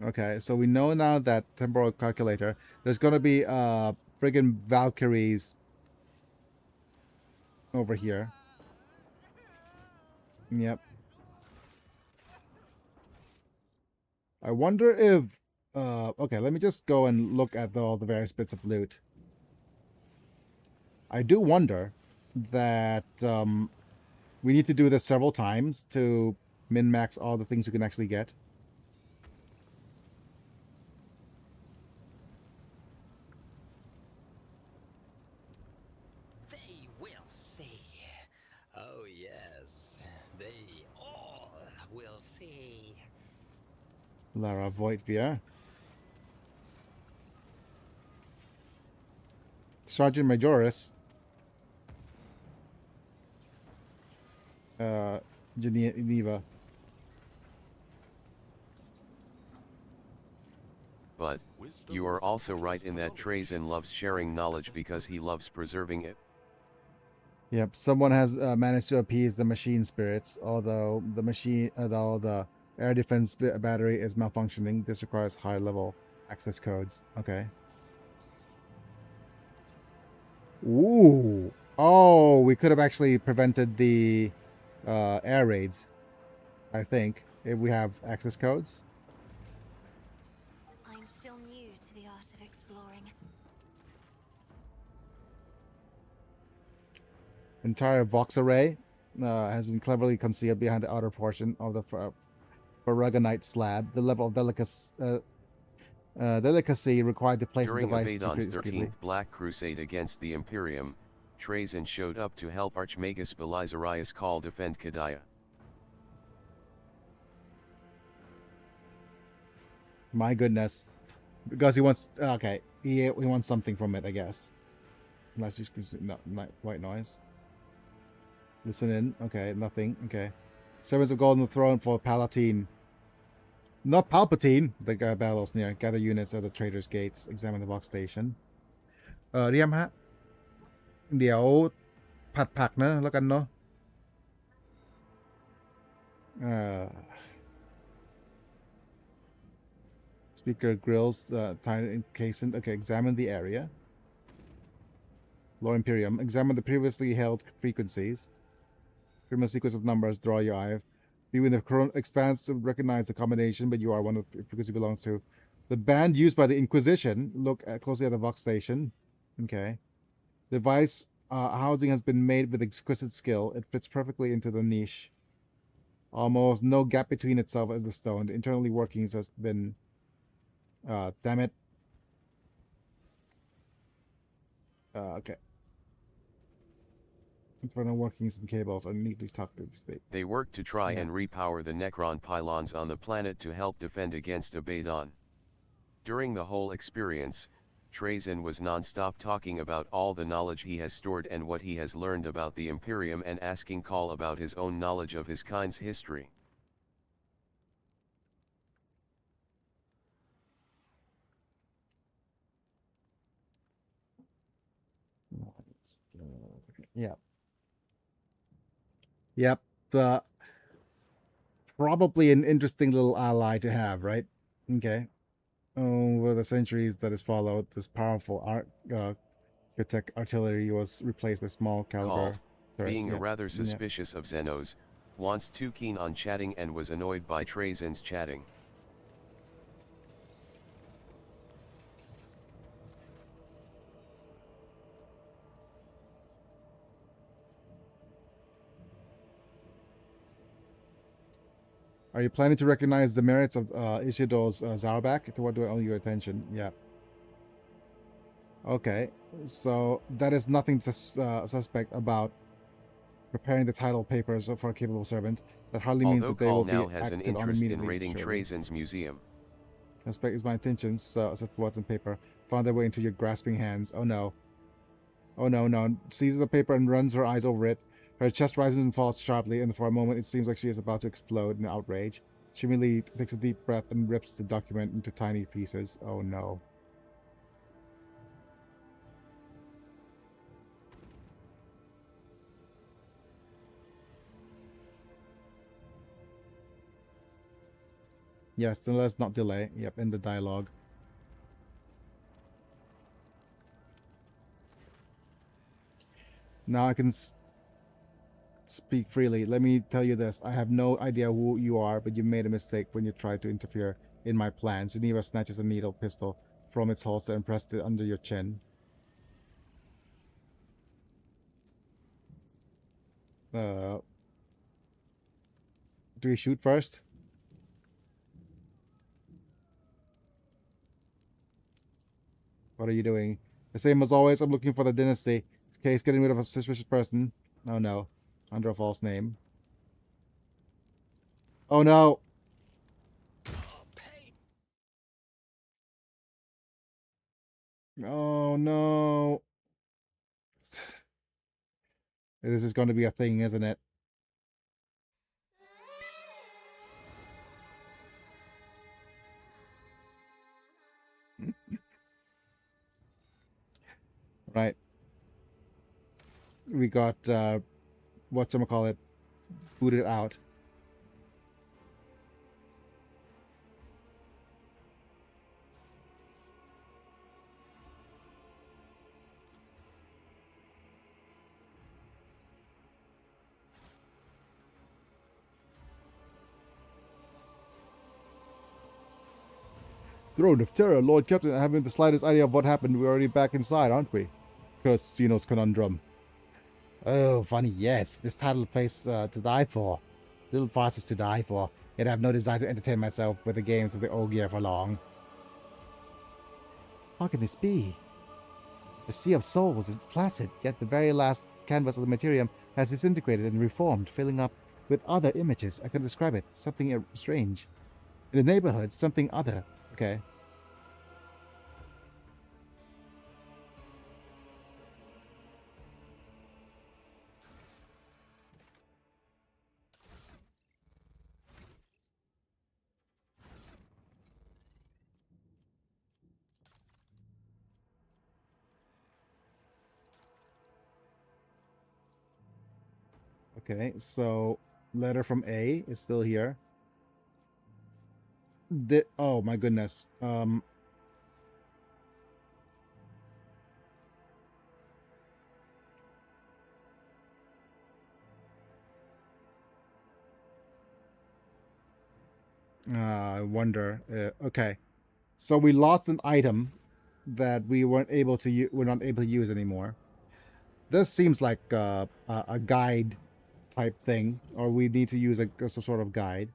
Okay, so we know now that temporal calculator, there's going to be friggin' Valkyries over here. Yep. I wonder if okay, let me just go and look at all the various bits of loot. I do wonder that we need to do this several times to min-max all the things we can actually get. They will see. Oh yes, they all will see. Lara Voitvia. Sergeant Majoris. Geneva. But, you are also right in that Trazen loves sharing knowledge because he loves preserving it. Yep, someone has managed to appease the machine spirits, although the air defense battery is malfunctioning. This requires high-level access codes. Okay. Ooh. Oh, we could have actually prevented the air raids, I think, if we have access codes. I'm still new to the art of exploring. Entire Vox array has been cleverly concealed behind the outer portion of the Ferragonite slab. The level of delicacy required to place the device During Abaddon's 13th Black Crusade against the Imperium, Trazen showed up to help Archmagus Belisarius Call defend Kadaya. My goodness. Because he wants... Okay, he wants something from it, I guess. Let's just... No, white noise. Listen in. Okay, nothing. Okay. Servants of Golden Throne for Palatine. Not Palpatine. The guy battles near. Gather units at the Trader's Gates. Examine the box station. เรียมฮะ เดี๋ยวผัดผักนะแล้วกันเนาะ Speaker grills, tiny encasement. Okay, examine the area. Lore Imperium. Examine the previously held frequencies. From a sequence of numbers, draw your eye. Viewing the current expands to recognize the combination, but you are one of the frequency belongs to. The band used by the Inquisition. Look closely at the Vox station. Okay. Device housing has been made with exquisite skill. It fits perfectly into the niche. Almost no gap between itself and the stone. The internal workings has been... damn it. Okay. Internal workings and cables are neatly tucked in the state. They worked to try and repower the Necron pylons on the planet to help defend against Abaddon. During the whole experience, Trazyn was non-stop talking about all the knowledge he has stored and what he has learned about the Imperium and asking Call about his own knowledge of his kind's history. Yeah. Yep. Probably an interesting little ally to have, right? Okay. Over the centuries that has followed, this powerful artillery was replaced with small caliber Call, turrets. being rather suspicious of Xenos, once too keen on chatting and was annoyed by Trazyn's chatting. Are you planning to recognize the merits of Ishidor's Zarbak? To what do I owe your attention? Yeah. Okay, so that is nothing suspect about preparing the title papers for a capable servant. That hardly means that they will be Although Call now has an acted on interest in immediately. raiding Trazyn's museum. Suspect is my intentions, set forth in paper, found their way into your grasping hands. Oh no. Oh no, no. Seizes the paper and runs her eyes over it. Her chest rises and falls sharply, and for a moment it seems like she is about to explode in outrage. She immediately takes a deep breath and rips the document into tiny pieces. Oh no. Yes, then let's not delay. Yep, in the dialogue. Now I can speak freely. Let me tell you this. I have no idea who you are, but you made a mistake when you tried to interfere in my plans. Geneva snatches a needle pistol from its holster and pressed it under your chin. Do we shoot first? What are you doing? The same as always, I'm looking for the dynasty. This case getting rid of a suspicious person. Oh no. Under a false name. Oh no! Oh no! This is going to be a thing, isn't it? Right. We got, whatchamacallit, booted out. Throne of Terror, Lord Captain, having the slightest idea of what happened, we're already back inside, aren't we? Cursed Xenos conundrum. Oh, funny, yes. This title place to die for. Little farces to die for. Yet I have no desire to entertain myself with the games of the Ogier for long. How can this be? The Sea of Souls is placid, yet the very last canvas of the Imperium has disintegrated and reformed, filling up with other images. I can describe it. Something strange. In the neighborhood, something other. Okay. Okay, so letter from A is still here. Oh my goodness. I wonder. Okay, so we lost an item that we we're not able to use anymore. This seems like a guide type thing, or we need to use some sort of guide.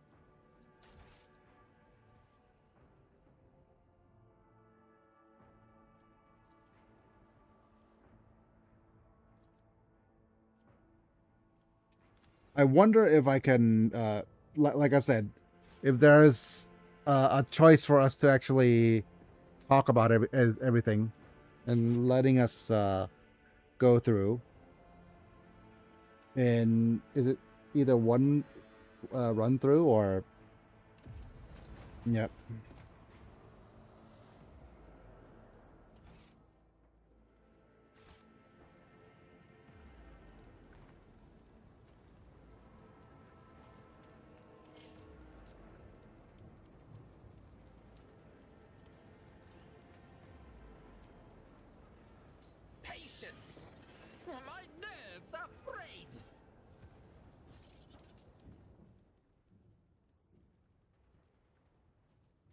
I wonder if I can, like I said, if there's a choice for us to actually talk about everything and letting us go through. And is it either one run through or? Yep. Patience! My nerves are frayed!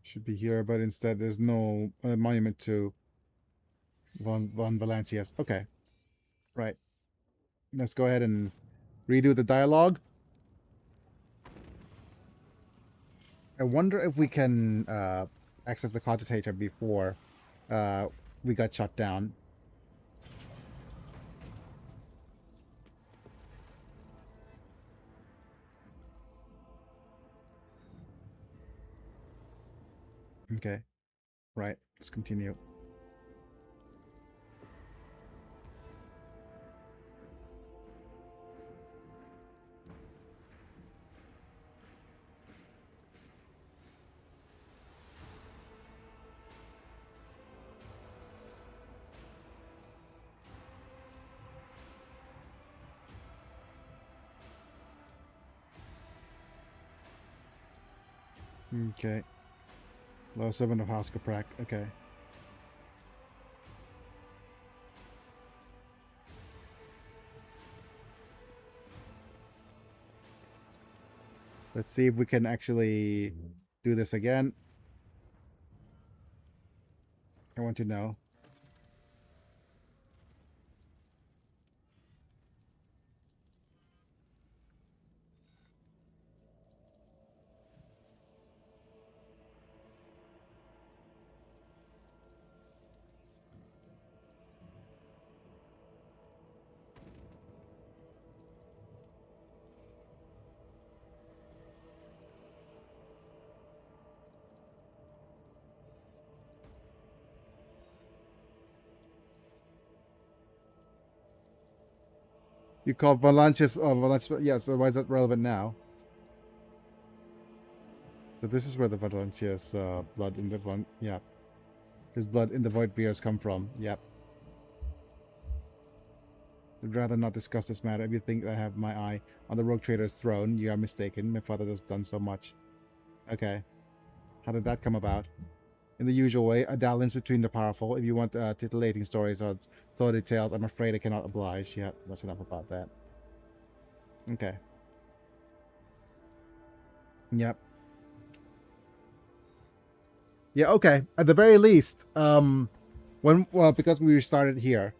Should be here, but instead there's no monument to Von Valancius. Okay, right. Let's go ahead and redo the dialogue. I wonder if we can access the cogitator before we got shut down. Okay, right. Let's continue. Okay. Level 7 of House Caprak. Okay. Let's see if we can actually do this again. I want to know. You call Valanches, yeah, so why is that relevant now? So this is where the Valanches blood in the yeah. His blood in the void beers come from. Yep. I'd rather not discuss this matter. If you think I have my eye on the rogue trader's throne, you are mistaken. My father has done so much. Okay. How did that come about? In the usual way, a dalliance between the powerful. If you want titillating stories or sordid tales, I'm afraid I cannot oblige. Yeah, that's enough about that. Okay. Yep. Yeah, okay. At the very least, because we started here,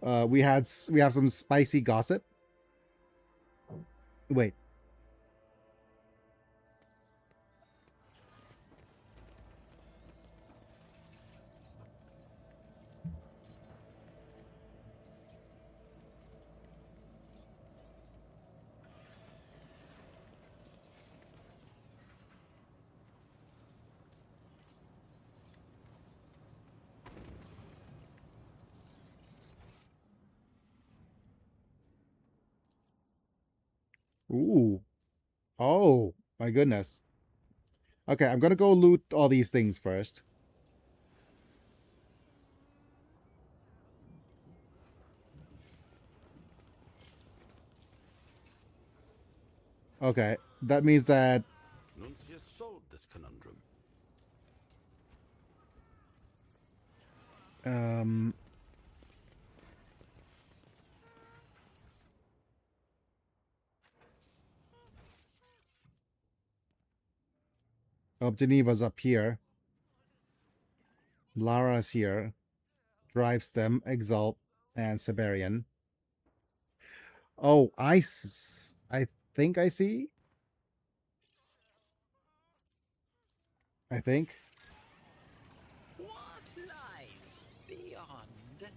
we have some spicy gossip. Wait. Ooh. Oh, my goodness. Okay, I'm gonna go loot all these things first. Okay, that means that Nuncius solved this conundrum. Um. Oh, Geneva's up here. Lara's here. Drivestem, Exalt, and Siberian. Oh, I think I see. I think. What lies beyond?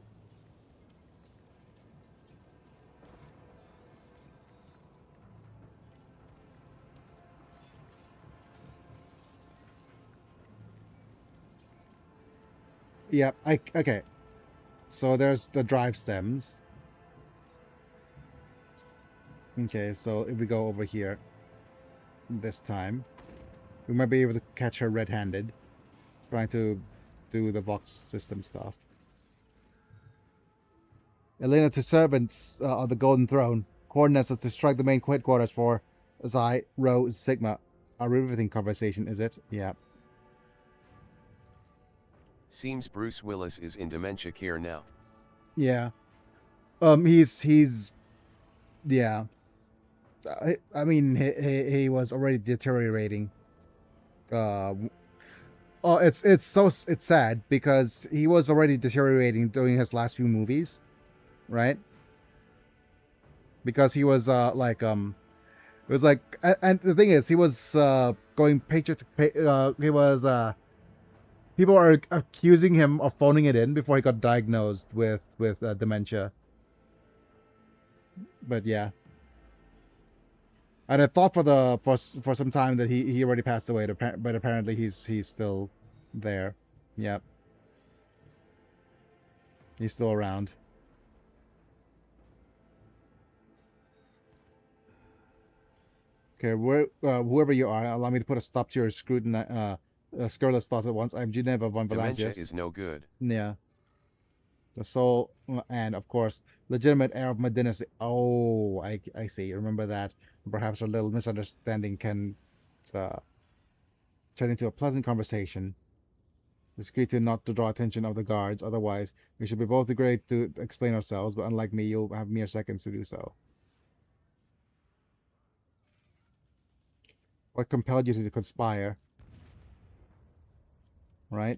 Yep. Okay. So there's the drive stems. Okay, so if we go over here this time, we might be able to catch her red-handed, trying to do the Vox system stuff. Elena to servants on the Golden Throne. Coordinates us to strike the main headquarters for Xi, Rho, Sigma. A riveting conversation, is it? Yeah. Seems Bruce Willis is in dementia care now. Yeah. Yeah. I mean, he was already deteriorating. Oh, it's sad because he was already deteriorating during his last few movies, right? Because he was it was like, and the thing is, he was going paycheck to pay. He was people are accusing him of phoning it in before he got diagnosed with dementia. But yeah. And I thought for some time that he already passed away, but apparently he's still there. Yep, he's still around. Okay, whoever you are, allow me to put a stop to your scurrilous thoughts at once. I'm Geneva von Dementia Velasius. is no good. Yeah, the soul, and of course, legitimate heir of my dynasty. Oh, I see. Remember that. Perhaps a little misunderstanding can uh, turn into a pleasant conversation. Discreet to not to draw attention of the guards, otherwise we should be both great to explain ourselves, but unlike me, you'll have mere seconds to do so. What compelled you to conspire? Right?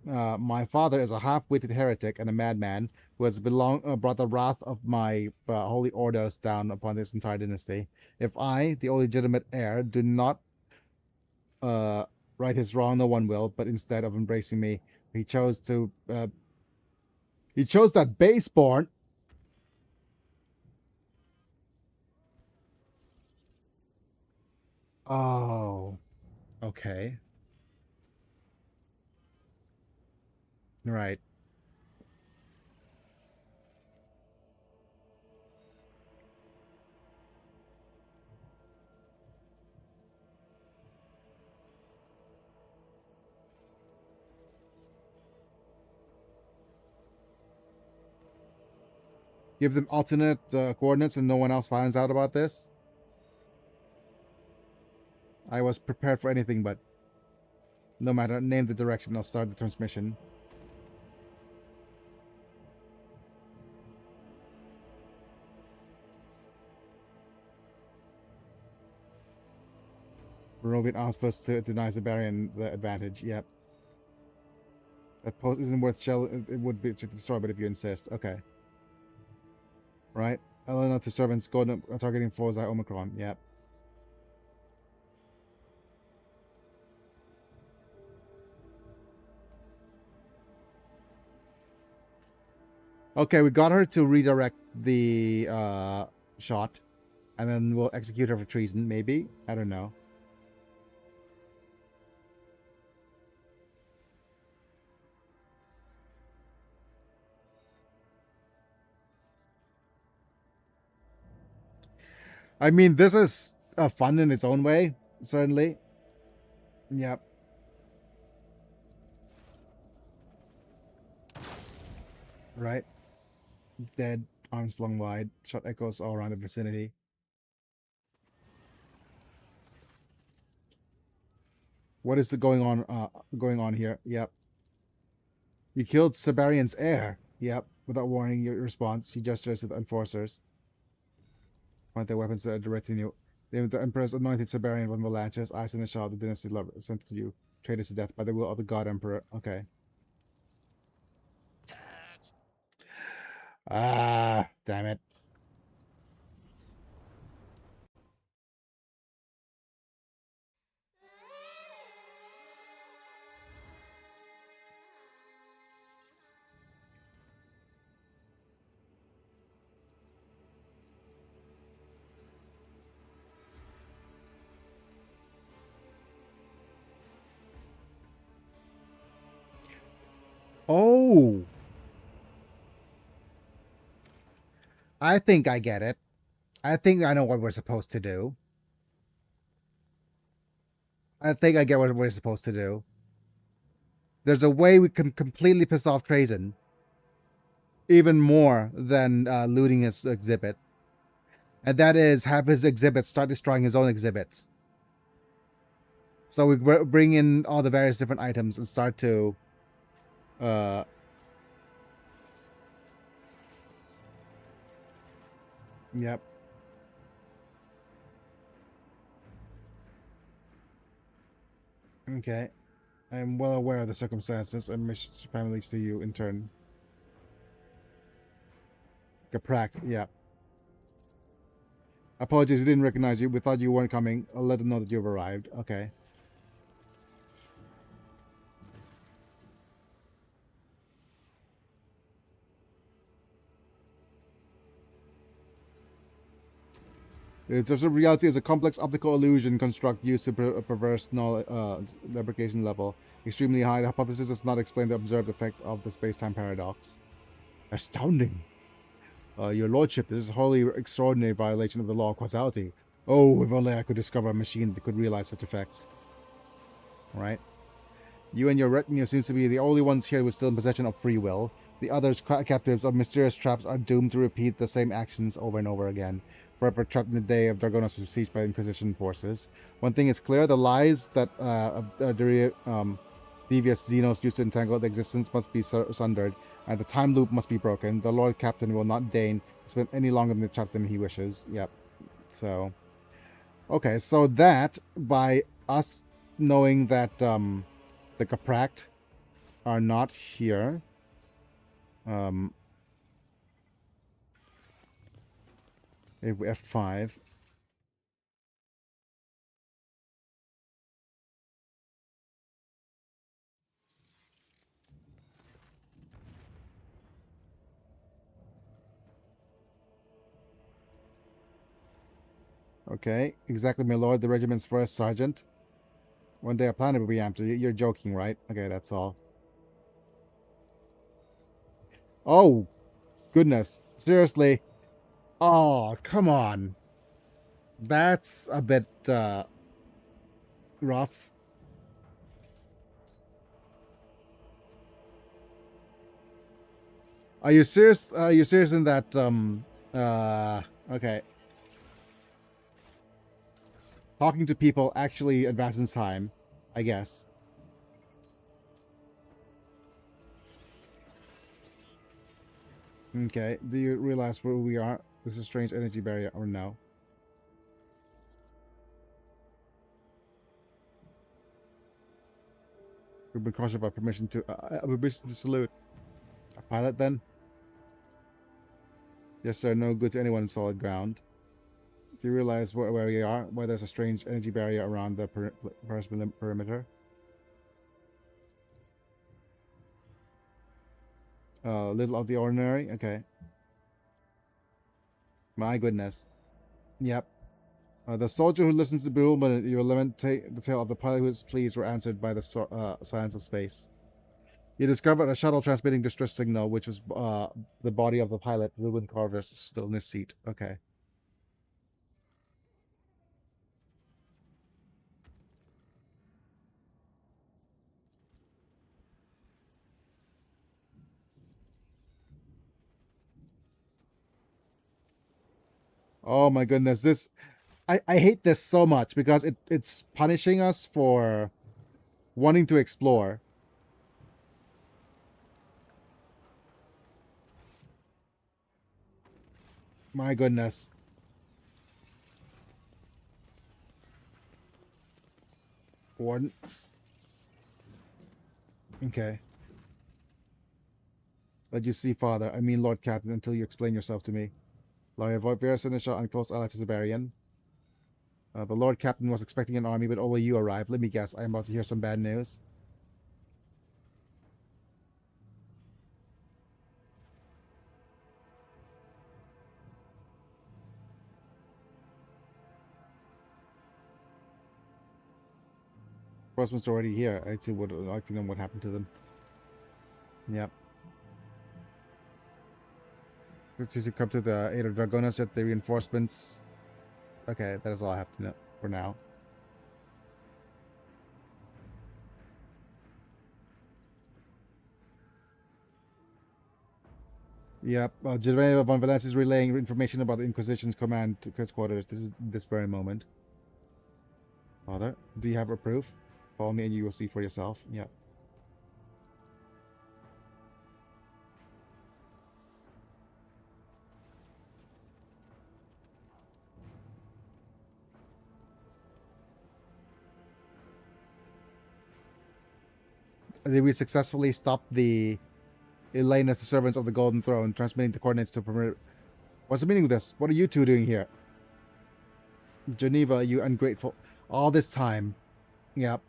My father is a half-witted heretic and a madman who has brought the wrath of my holy orders down upon this entire dynasty. If I, the only legitimate heir, do not right his wrong, no one will. But instead of embracing me, he chose that baseborn. Oh, okay, right. Give them alternate coordinates and no one else finds out about this. I was prepared for anything, but no matter, name the direction, I'll start the transmission. Barovian outpost denies the Barian the advantage. Yep. That post isn't worth shell. It would be to destroy, but if you insist. Okay. Right. Elena to servants, go targeting Forza Omicron. Yep. Okay, we got her to redirect the shot, and then we'll execute her for treason, maybe? I don't know. I mean, this is fun in its own way, certainly. Yep. Right. Dead, arms flung wide, shot echoes all around the vicinity. What is going on here? Yep. You killed Siberian's heir. Yep. Without warning your response, she gestures to the enforcers. Point their weapons directing you. The Emperor's anointed Siberian with Melanchus, eyes in the shadow of the dynasty lover, sent to you, traded to death by the will of the God Emperor. Okay. Ah, damn it. Oh! I think I get it. I think I know what we're supposed to do. I think I get what we're supposed to do. There's a way we can completely piss off Trajan. Even more than looting his exhibit. And that is have his exhibits start destroying his own exhibits. So we bring in all the various different items and start to... Yep. Okay. I'm well aware of the circumstances and wish families to you in turn. Gaprak, yeah. Apologies, we didn't recognize you. We thought you weren't coming. I'll let them know that you've arrived. Okay. It's also reality is a complex optical illusion construct used to perverse knowledge, deprecation level extremely high. The hypothesis does not explain the observed effect of the space-time paradox. Astounding. Your lordship, this is a wholly extraordinary violation of the law of causality. Oh, if only I could discover a machine that could realize such effects. Alright. You and your retinue seems to be the only ones here who are still in possession of free will. The others, captives of mysterious traps, are doomed to repeat the same actions over and over again, forever trapped in the day of Dragonos besieged by Inquisition forces. One thing is clear, the lies that devious Xenos used to entangle the existence must be sundered, and the time loop must be broken. The Lord Captain will not deign to spend any longer than the trapped than he wishes. Yep. So, okay, so that, by us knowing that the Capract are not here, if we F5, okay, exactly, my lord, the regiment's first sergeant. One day a planet will be after you. You're joking, right? Okay, that's all. Oh, goodness. Seriously. Oh, come on. That's a bit, rough. Are you serious? Are you serious in that, okay. Talking to people actually advances time, I guess. Okay, do you realize where we are? This is a strange energy barrier, or no? We've been cautioned by permission to salute. A pilot, then? Yes, sir, no good to anyone in solid ground. Do you realize where we are? Why there's a strange energy barrier around the perimeter? Little of the ordinary? Okay. My goodness. Yep. The soldier who listens to bewilderment, you lament the tale of the pilot whose pleas were answered by the silence of space. You discovered a shuttle transmitting distress signal, which was the body of the pilot, Ruben Carver, still in his seat. Okay. Oh my goodness, this... I hate this so much because it's punishing us for wanting to explore. My goodness. Warden. Okay. Let you see, Father. I mean, Lord Captain, until you explain yourself to me. Lord, avoid Vera Seneschal and close ally to Siberian. The Lord Captain was expecting an army, but only you arrived. Let me guess, I am about to hear some bad news. Rosman's already here. I too would like to know what happened to them. Yep. To come to the aid of Dragonas, get the reinforcements. Okay, that is all I have to know for now. Yep. Genevieve von Valence is relaying information about the Inquisition's command to headquarters this very moment. Father, do you have a proof? Follow me and you will see for yourself. Yep. Did we successfully stop the Elena's servants of the Golden Throne, transmitting the coordinates to permit... What's the meaning of this? What are you two doing here? Geneva, you ungrateful... All this time. Yep.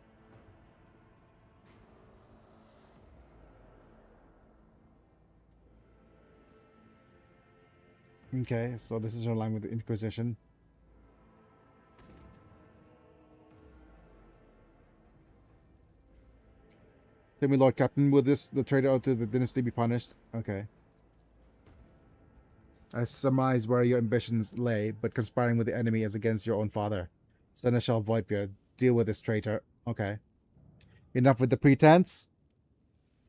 Okay, so this is in line with the Inquisition. Tell me, Lord Captain, will the traitor out to the dynasty be punished? Okay. I surmise where your ambitions lay, but conspiring with the enemy is against your own father. Seneschal Voidbeard, deal with this traitor. Okay. Enough with the pretense.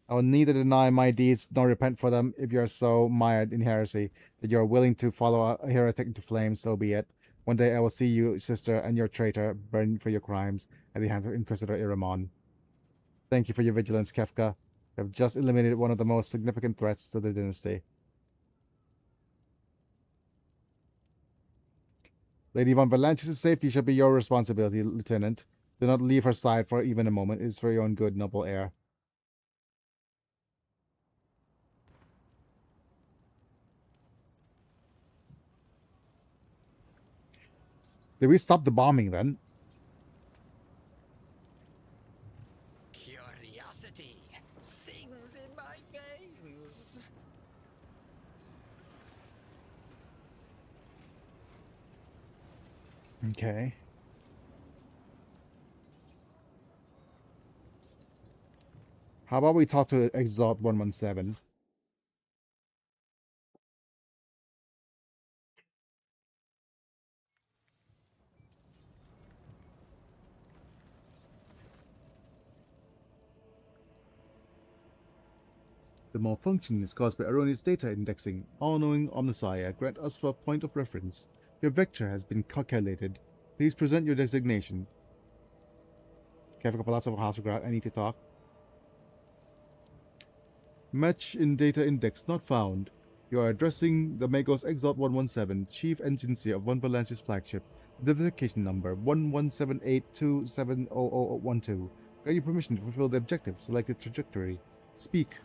I will neither deny my deeds nor repent for them. If you are so mired in heresy that you are willing to follow a heretic into flames, so be it. One day I will see you, sister, and your traitor burned for your crimes at the hands of Inquisitor Iramon. Thank you for your vigilance, Kefka. You have just eliminated one of the most significant threats to the dynasty. Lady von Valanche's safety shall be your responsibility, Lieutenant. Do not leave her side for even a moment. It is for your own good, noble heir. Did we stop the bombing then? Curiosity sings in my veins. Okay. How about we talk to Exalt 117? The malfunction is caused by erroneous data indexing. All-knowing Omnissiah, grant us for a point of reference. Your vector has been calculated. Please present your designation. Kefka Palazzo House Regret, I need to talk. Match in data index not found. You are addressing the Magos Exalt 117, Chief Engineer of Von Valanche's flagship. Identification number 1178270012. Grant you permission to fulfill the objective. Selected trajectory. Speak.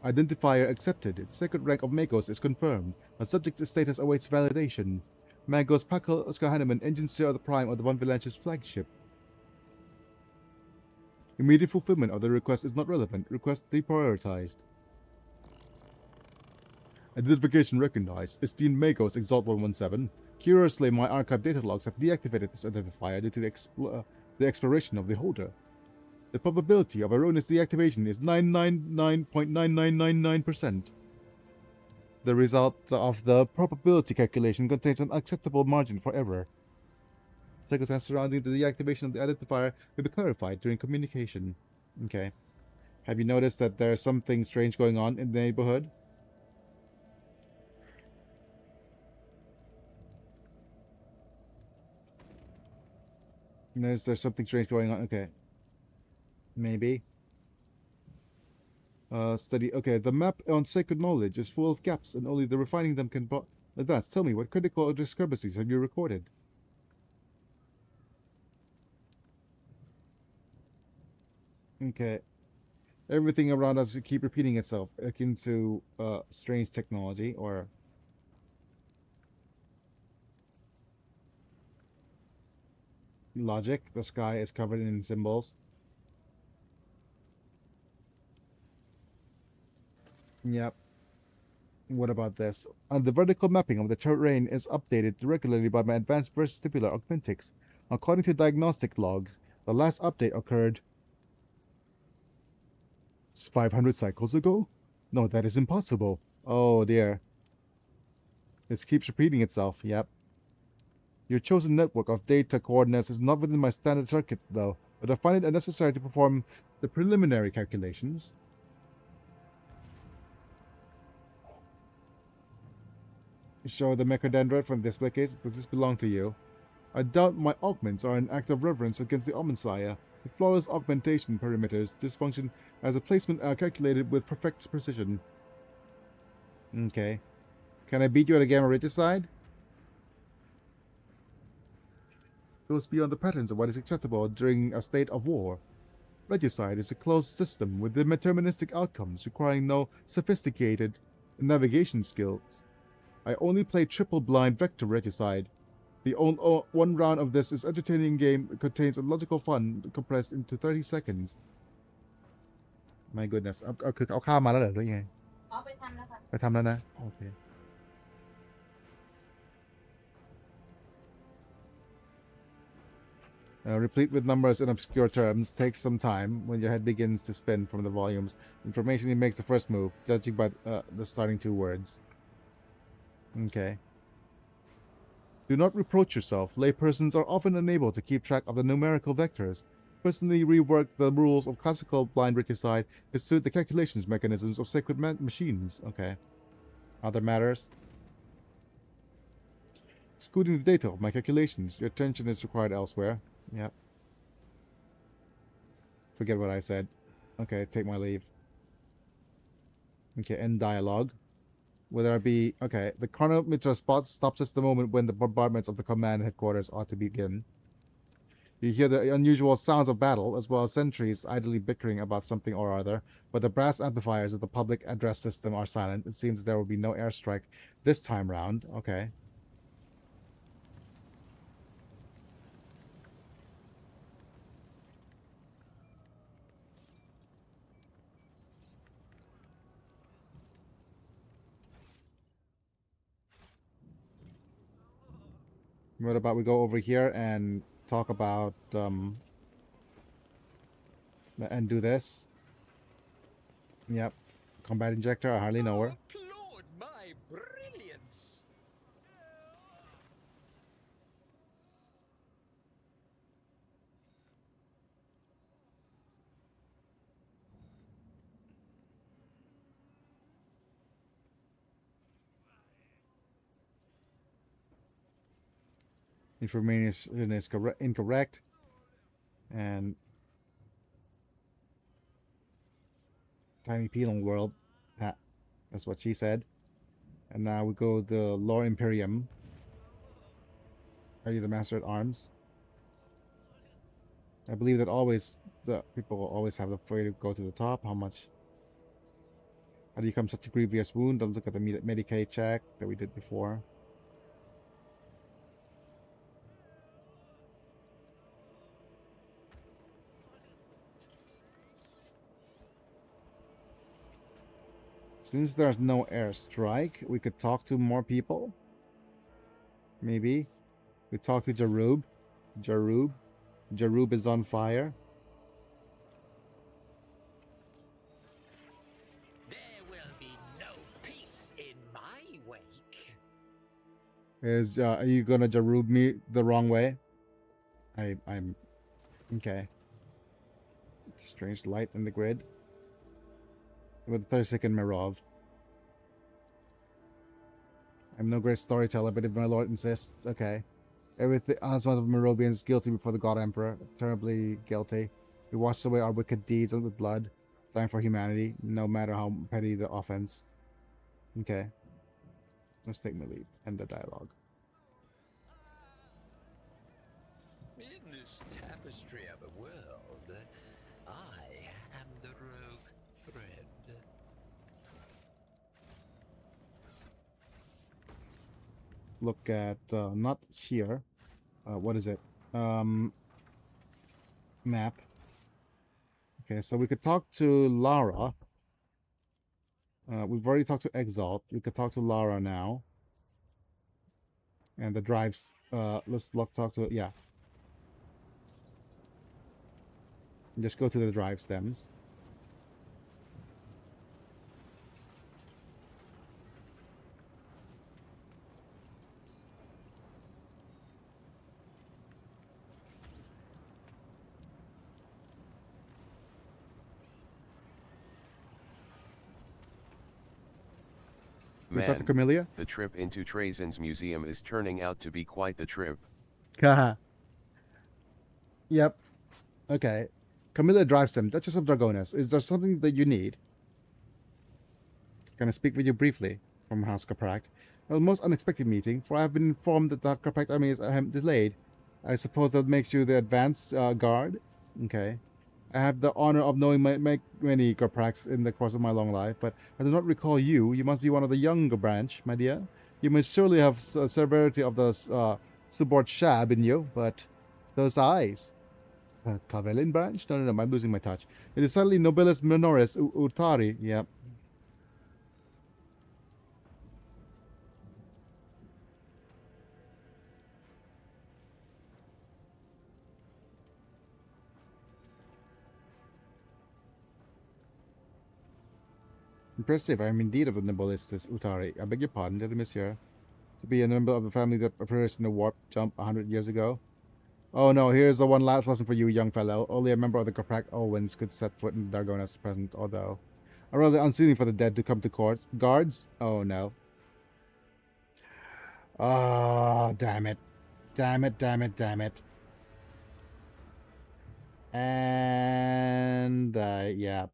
Identifier accepted. Second rank of Magos is confirmed. A subject status awaits validation. Magos Pakal Skahaneman, Engineer of the Prime of the Von Valanche's flagship. Immediate fulfillment of the request is not relevant. Request deprioritized. Identification recognized. Esteemed Magos Exalt 117. Curiously, my archive data logs have deactivated this identifier due to the expiration of the holder. The probability of erroneous deactivation is 999.9999%. The result of the probability calculation contains an acceptable margin for error. Circumstances surrounding the deactivation of the identifier will be clarified during communication. Okay. Have you noticed that there's something strange going on in the neighborhood? There's something strange going on. Okay. Maybe. Study. Okay, the map on sacred knowledge is full of gaps, and only the refining them can Advance, tell me, what critical discrepancies have you recorded? Okay. Everything around us keep repeating itself, akin to strange technology or logic. The sky is covered in symbols. Yep. What about this? The vertical mapping of the terrain is updated regularly by my advanced vestibular augmentics. According to diagnostic logs, the last update occurred 500 cycles ago? No, that is impossible. Oh dear. This keeps repeating itself, yep. Your chosen network of data coordinates is not within my standard circuit, though, but I find it unnecessary to perform the preliminary calculations. Show the mechadendrite from the display case. Does this belong to you? I doubt my augments are an act of reverence against the Omensaya. The flawless augmentation perimeters dysfunction as a placement calculated with perfect precision. Okay. Can I beat you at a gamma regicide? Goes beyond the patterns of what is acceptable during a state of war. Regicide is a closed system with deterministic outcomes requiring no sophisticated navigation skills. I only play triple blind vector regicide. The one round of this is entertaining game contains a logical fun compressed into 30 seconds. My goodness. เอาข้าวมาแล้วเหรอหรือยังไงไปทำแล้วนะโอเค replete with numbers and obscure terms takes some time when your head begins to spin from the volumes. Information makes the first move, judging by the starting two words. Okay. Do not reproach yourself. Laypersons are often unable to keep track of the numerical vectors. Personally rework the rules of classical blind regicide to suit the calculations mechanisms of sacred machines. Okay. Other matters? Excluding the data of my calculations, your attention is required elsewhere. Yep. Forget what I said. Okay, take my leave. Okay, end dialogue. Whether it be... Okay, the chronometer stops us the moment when the bombardments of the command headquarters ought to begin. You hear the unusual sounds of battle, as well as sentries idly bickering about something or other, but the brass amplifiers of the public address system are silent. It seems there will be no airstrike this time round. Okay. What about we go over here and talk about and do this? Yep. Combat injector, I hardly know her. Applaud my brilliance. Information is incorrect. And tiny penal world. That's what she said. And now we go to Lore Imperium. Are you the master at arms? I believe that always the people always have the way to go to the top. How much? How do you come such a grievous wound? Let's look at the Medicaid check that we did before. Since there's no airstrike, we could talk to more people. Maybe. We talk to Jarub. Jarub is on fire. There will be no peace in my wake. Are you gonna Jarub me the wrong way? I'm okay. Strange light in the grid. With the 30-second Mirov. I'm no great storyteller, but if my lord insists, okay. Everything as one of Merovians guilty before the God Emperor, terribly guilty. We washed away our wicked deeds with blood, dying for humanity, no matter how petty the offense. Okay. Let's take my leave. End the dialogue. In this tapestry of a world, I am the rogue thread. Look at not here. What is it? Map. Okay, so we could talk to Lara. We've already talked to Exalt. We could talk to Lara now. And the drives. Let's talk to, yeah. Just go to the drive stems. We talk to Man, Camellia. the trip into Trajan's museum is turning out to be quite the trip. Haha. Yep. Okay. Camilla drives them. Duchess of Dragonis. Is there something that you need? Can I speak with you briefly? From House Capract. A most unexpected meeting, for I have been informed that the Capract army is delayed. I suppose that makes you the advance guard? Okay. I have the honor of knowing many Capracts in the course of my long life, but I do not recall you. You must be one of the younger branch, my dear. You must surely have severity of the Subord Shab in you, but those eyes. Cavelin branch? No, I'm losing my touch. It is suddenly Nobilis Minoris Utari. Yep. Impressive. I am indeed of the Nobilis Utari. I beg your pardon, did I miss here? To be a member of the family that perished in the warp jump 100 years ago? Oh no, here's the one last lesson for you, young fellow. Only a member of the Caprak Owens could set foot in Dargona's present, although a rather unseemly for the dead to come to court. Guards? Oh no. Oh, damn it. Damn it, damn it, damn it. And, yeah.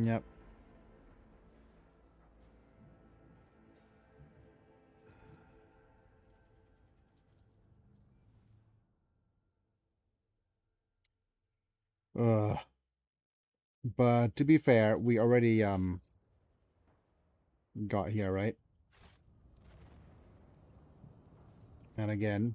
Yep. Ugh. But to be fair, we already got here, right? And again.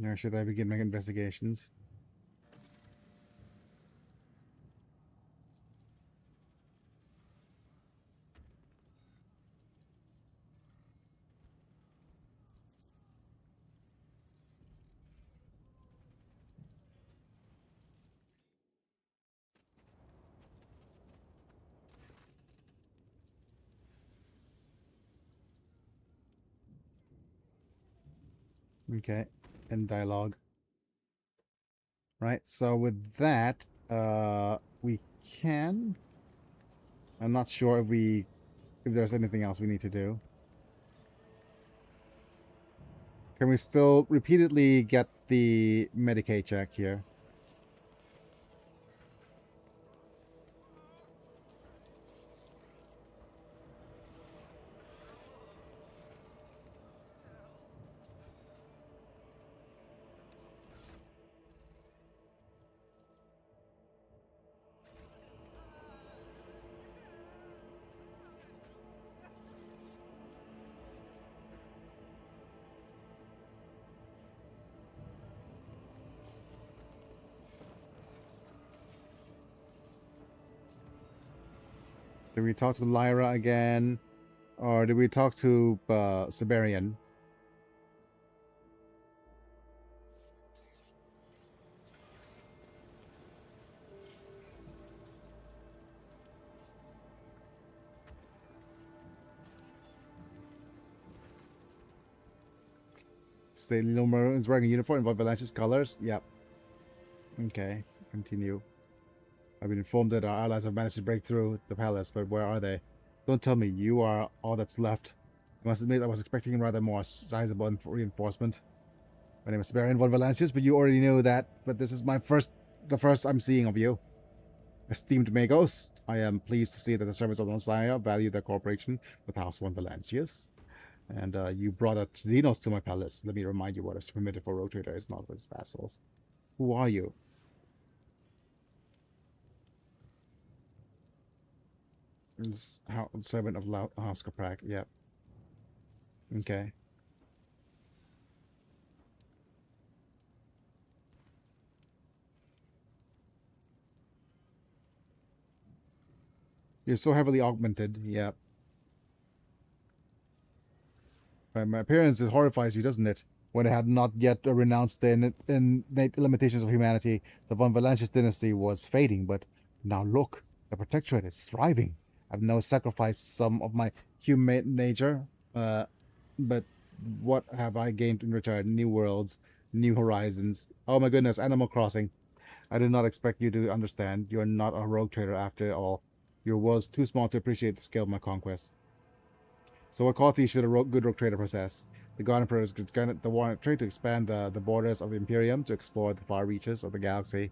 Or should I begin my investigations? Okay. And dialogue. Right, so with that, we can. I'm not sure if there's anything else we need to do. Can we still repeatedly get the Medicaid check here? Did we talk to Lyra again? Or did we talk to Siberian? State Lino Maroon is wearing a uniform in Von Valancia's colors. Yep. Okay, continue. I've been informed that our allies have managed to break through the palace, but where are they? Don't tell me you are all that's left. I must admit I was expecting rather more sizable reinforcement. My name is Baron Von Valancius, but you already know that. But this is the first I'm seeing of you. Esteemed Magos, I am pleased to see that the servants of Messiah value their cooperation with House Von Valancius. And you brought a Xenos to my palace. Let me remind you what is permitted for rogue traders, not for his vassals. Who are you? Servant of House Kaprak. Yep. Okay. You're so heavily augmented. Yep. My appearance horrifies you, doesn't it? When I had not yet renounced the innate limitations of humanity, the Von Valancius dynasty was fading, but now look, the Protectorate is thriving. I've now sacrificed some of my human nature, but what have I gained in return? New worlds, new horizons. Oh my goodness, Animal Crossing. I did not expect you to understand. You're not a rogue trader after all. Your world's too small to appreciate the scale of my conquest. So what qualities should a good rogue trader possess? The God Emperor is granted the warrant trade to expand the borders of the Imperium to explore the far reaches of the galaxy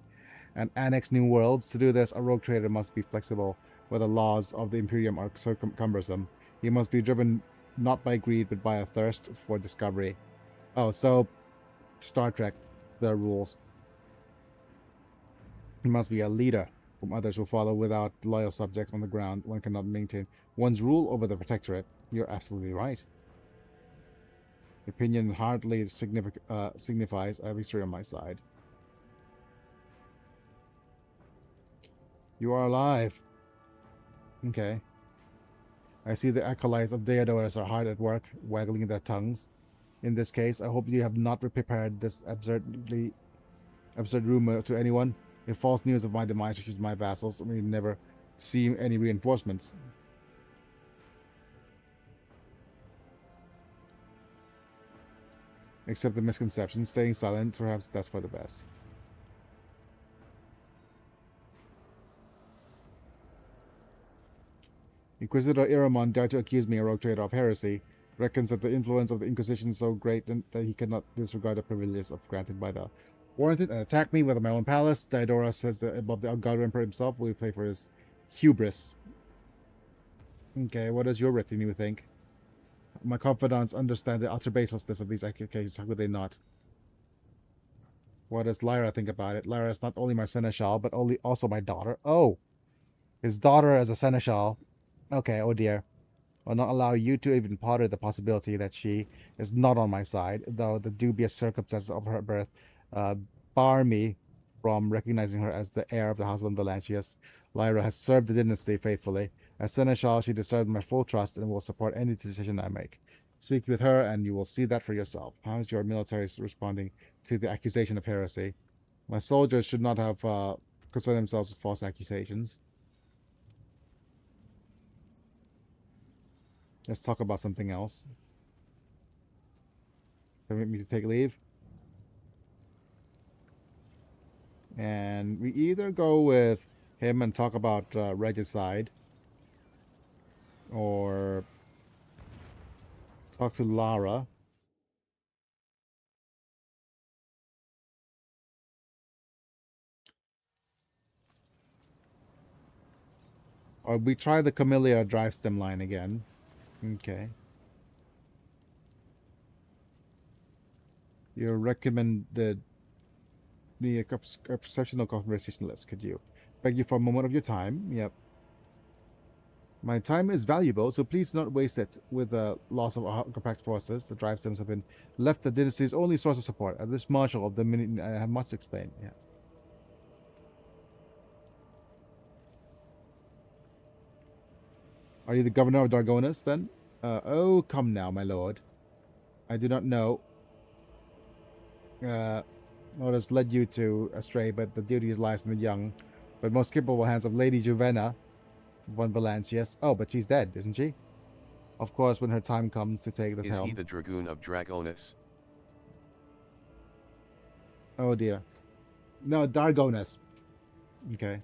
and annex new worlds. To do this, a rogue trader must be flexible where the laws of the Imperium are cumbersome. He must be driven not by greed but by a thirst for discovery. Oh, so Star Trek, the rules. He must be a leader whom others will follow. Without loyal subjects on the ground, one cannot maintain one's rule over the Protectorate. You're absolutely right. Your opinion hardly signifies I have history on my side. You are alive. Okay. I see the acolytes of Deodotus are hard at work, waggling their tongues. In this case, I hope you have not prepared this absurd rumor to anyone. If false news of my demise reaches my vassals, we never see any reinforcements. Except the misconception, staying silent, perhaps that's for the best. Inquisitor Iramon dared to accuse me, a rogue trader, of heresy, reckons that the influence of the Inquisition is so great that he cannot disregard the privileges granted by the warranted and attack me within my own palace. Diodora says that above the God Emperor himself will play for his hubris. Okay, what does your retinue think? My confidants understand the utter baselessness of these accusations. How could they not? What does Lyra think about it? Lyra is not only my seneschal, but also my daughter. Oh! His daughter as a seneschal. Okay, oh dear. I'll not allow you to even ponder the possibility that she is not on my side, though the dubious circumstances of her birth bar me from recognizing her as the heir of the House of Valancius. Lyra has served the dynasty faithfully. As seneschal, she deserves my full trust and will support any decision I make. Speak with her, and you will see that for yourself. How is your military responding to the accusation of heresy? My soldiers should not have concerned themselves with false accusations. Let's talk about something else. Permit me to take leave. And we either go with him and talk about regicide, or talk to Lara. Or we try the Camellia drive stem line again. Okay. You recommended me a perceptional conversation list, could you? Beg you for a moment of your time. Yep. My time is valuable, so please do not waste it. With the loss of our compact forces, the drive stems have been left the dynasty's only source of support. As this marshal of the Dominion, I have much to explain. Yeah. Are you the governor of Dargonus, then? Oh, come now, my lord. I do not know what has led you to astray, but the duty lies in the young, but most capable hands of Lady Juvenna Von Valancius. Oh, but she's dead, isn't she? Of course, when her time comes to take the helm. Is he the dragoon of Dragonus? Oh dear. No, Dargonas. Okay.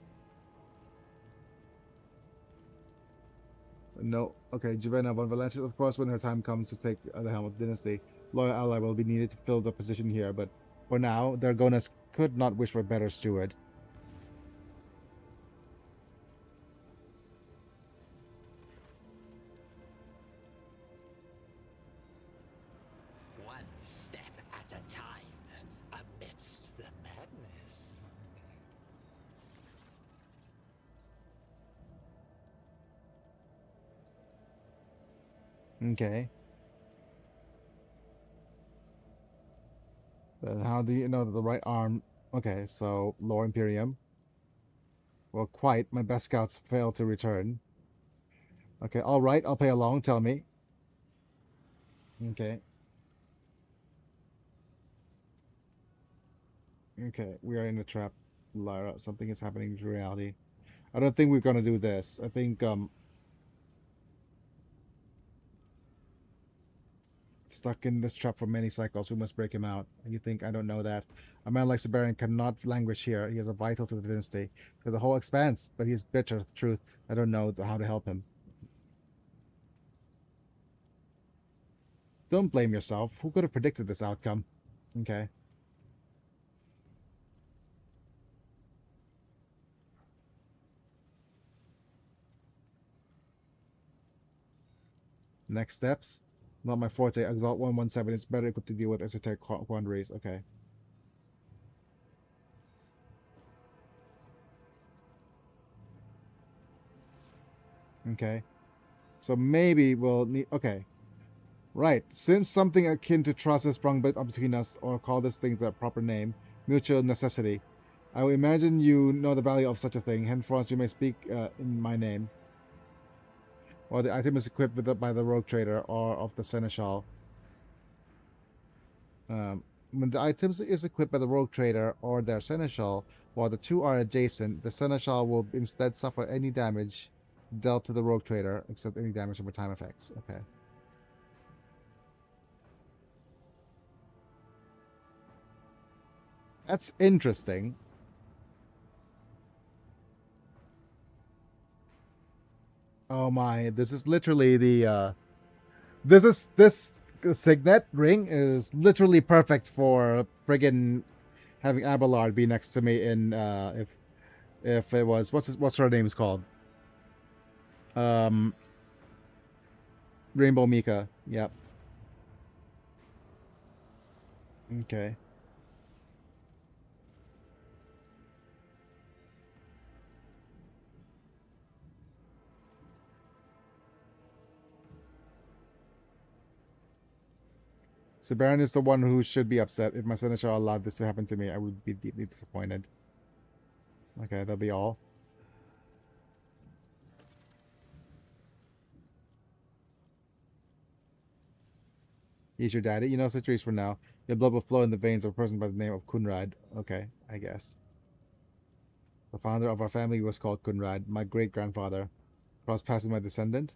No. Okay, Juvenna von Valencia, of course, when her time comes to take the helm of the dynasty, loyal ally will be needed to fill the position here, but for now, Dargonas could not wish for a better steward. One step at a time, amidst the madness. Okay. Then how do you know that the right arm... Okay, so Lower Imperium. Well, quite. My best scouts failed to return. Okay, alright, I'll play along, tell me. Okay. Okay, we are in a trap, Lyra. Something is happening to reality. I don't think we're gonna do this. I think, stuck in this trap for many cycles. We must break him out. And you think I don't know that? A man like Siberian cannot languish here. He is a vital to the dynasty, to the whole expanse. But he is bitter. The truth, I don't know how to help him. Don't blame yourself. Who could have predicted this outcome? Okay. Next steps. Not my forte. Exalt 117 is better equipped to deal with esoteric quandaries. Okay. Okay. So maybe we'll need... Okay. Right. Since something akin to trust has sprung up between us, or call this thing the proper name, mutual necessity, I will imagine you know the value of such a thing. Henceforth, you may speak in my name. Or the item is equipped with by the rogue trader or of the seneschal. When the item is equipped by the rogue trader or their seneschal, while the two are adjacent, the seneschal will instead suffer any damage dealt to the rogue trader, except any damage from time effects. Okay. That's interesting. Oh my, this is literally the this signet ring is literally perfect for friggin' having Abelard be next to me in if it was what's her name's called? Rainbow Mika. Yep. Okay. Siberian is the one who should be upset. If my seneschal allowed this to happen to me, I would be deeply disappointed. Okay, that'll be all. He's your daddy. You know centuries from now, your blood will flow in the veins of a person by the name of Kunrad. Okay, I guess. The founder of our family was called Kunrad, my great-grandfather. Cross-passing my descendant?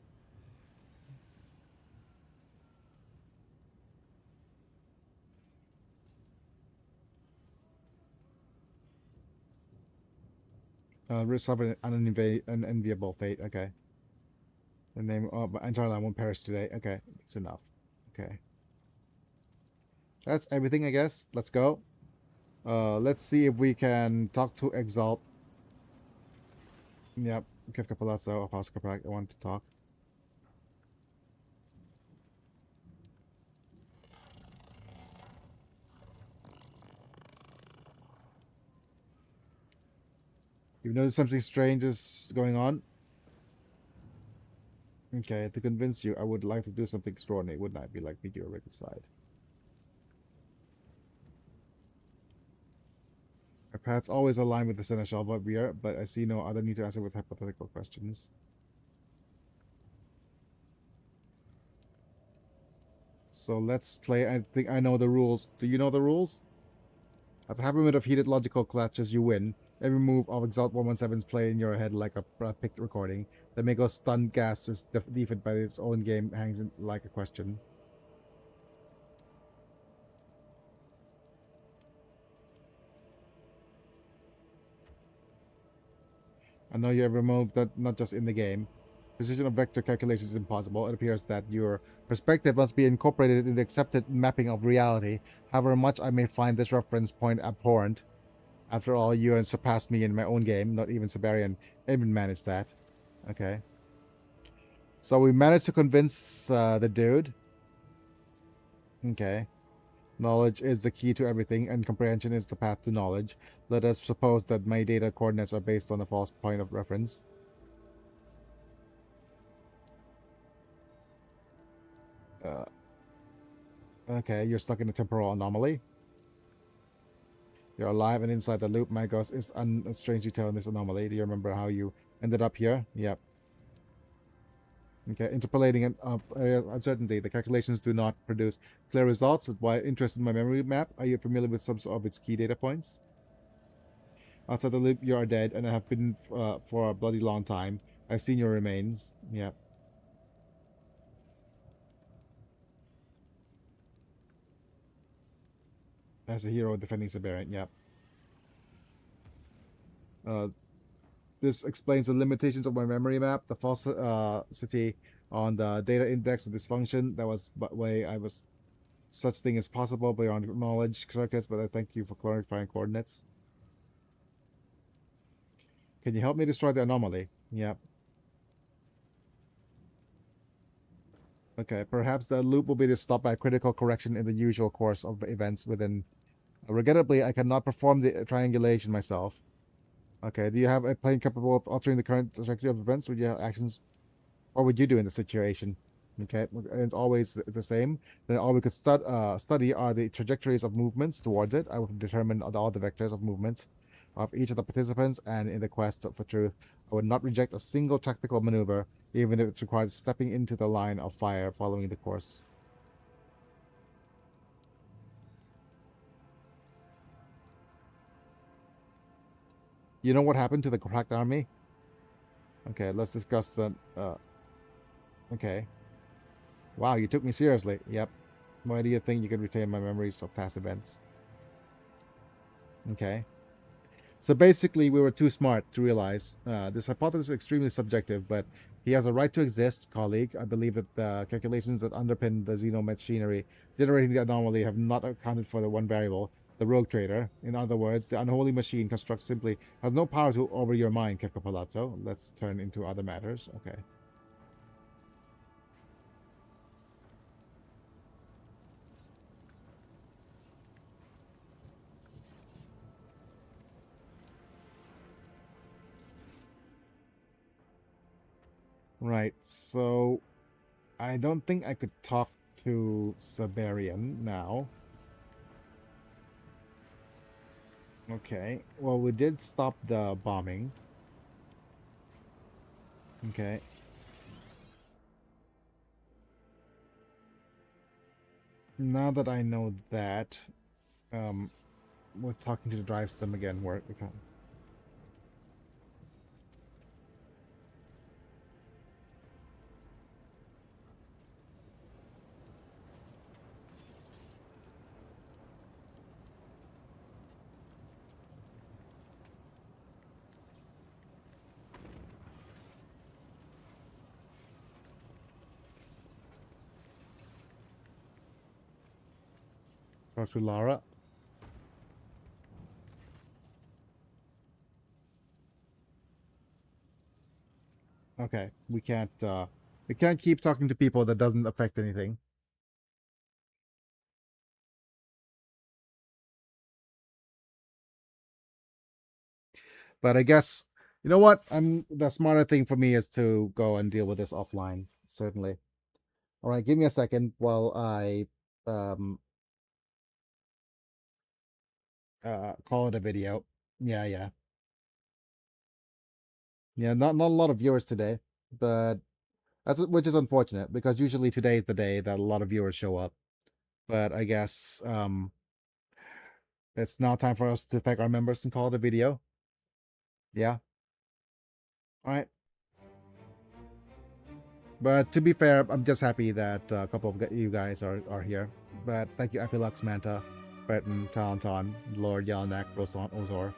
Suffered an unenviable fate. Okay. The name of my entire line won't perish today. Okay, it's enough. Okay. That's everything, I guess. Let's go. Let's see if we can talk to Exalt. Yep. Kefka Palazzo, Apostle Kaprak. I want to talk. You've noticed something strange is going on? Okay, to convince you, I would like to do something extraordinary. Would not be like meet you at the side. Our paths always align with the seneschal Vabir, but I see no other need to answer with hypothetical questions. So let's play. I think I know the rules. Do you know the rules? After half a minute of heated logical clashes, you win. Every move of Exalt 117's play in your head like a picked recording. The Mako stunned gas is defeated by its own game hangs in like a question. I know you have removed that not just in the game. Precision of vector calculation is impossible. It appears that your perspective must be incorporated in the accepted mapping of reality. However much I may find this reference point abhorrent. After all, you have surpassed me in my own game. Not even Siberian even managed that. Okay. So we managed to convince the dude. Okay. Knowledge is the key to everything, and comprehension is the path to knowledge. Let us suppose that my data coordinates are based on a false point of reference. Okay, you're stuck in a temporal anomaly. You're alive and inside the loop. My ghost is strangely detail in this anomaly. Do you remember how you ended up here? Yep. Okay, interpolating an uncertainty. The calculations do not produce clear results. That's why interested in my memory map. Are you familiar with some of its key data points? Outside the loop, you are dead, and I have been for a bloody long time. I've seen your remains. Yep. As a hero defending Siberian. Yep. This explains the limitations of my memory map, the falsity on the data index of dysfunction. That was way I was such thing as possible beyond knowledge circuits, but I thank you for clarifying coordinates. Can you help me destroy the anomaly? Yep. Okay, perhaps the loop will be stopped by a critical correction in the usual course of events within. Regrettably, I cannot perform the triangulation myself. Okay, do you have a plane capable of altering the current trajectory of events? Would you have actions? What would you do in the situation? Okay, and it's always the same. Then all we could study are the trajectories of movements towards it. I would determine all the vectors of movement of each of the participants, and in the quest for truth, I would not reject a single tactical maneuver, even if it required stepping into the line of fire following the course. You know what happened to the cracked army? Okay, let's discuss the... okay. Wow, you took me seriously. Yep. Why do you think you can retain my memories of past events? Okay. So basically, we were too smart to realize this hypothesis is extremely subjective, but he has a right to exist, colleague. I believe that the calculations that underpin the xenomachinery generating the anomaly have not accounted for the one variable, the rogue trader. In other words, the unholy machine construct simply has no power over your mind, Kefka Palazzo. Let's turn into other matters. Okay. Right, so I don't think I could talk to Siberian now. Okay, well, we did stop the bombing. Okay. Now that I know that, we're talking to the drive sim again, where we can. Talk to Lara. Okay, we can't keep talking to people that doesn't affect anything. But I guess, you know what? The smarter thing for me is to go and deal with this offline, certainly. All right, give me a second while I call it a video. Yeah, yeah. Yeah, not a lot of viewers today, but which is unfortunate because usually today is the day that a lot of viewers show up. But I guess it's now time for us to thank our members and call it a video. Yeah. All right. But to be fair, I'm just happy that a couple of you guys are here. But thank you, Epilux, Manta, Breton, Talenton, Lord Yelnak, Rosan, Ozor.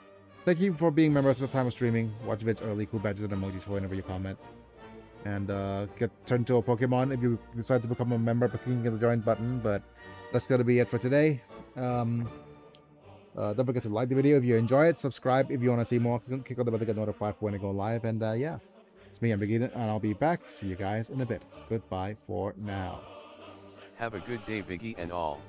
Thank you for being members at the time of streaming. Watch vids early, cool badges and emojis for whenever you comment. And get turned to a Pokemon if you decide to become a member by clicking the join button. But that's gonna be it for today. Don't forget to like the video if you enjoy it. Subscribe if you want to see more. Click on the bell to get notified for when I go live. And yeah, it's me, I'm Biggie, and I'll be back. See you guys in a bit. Goodbye for now. Have a good day, Biggie and all.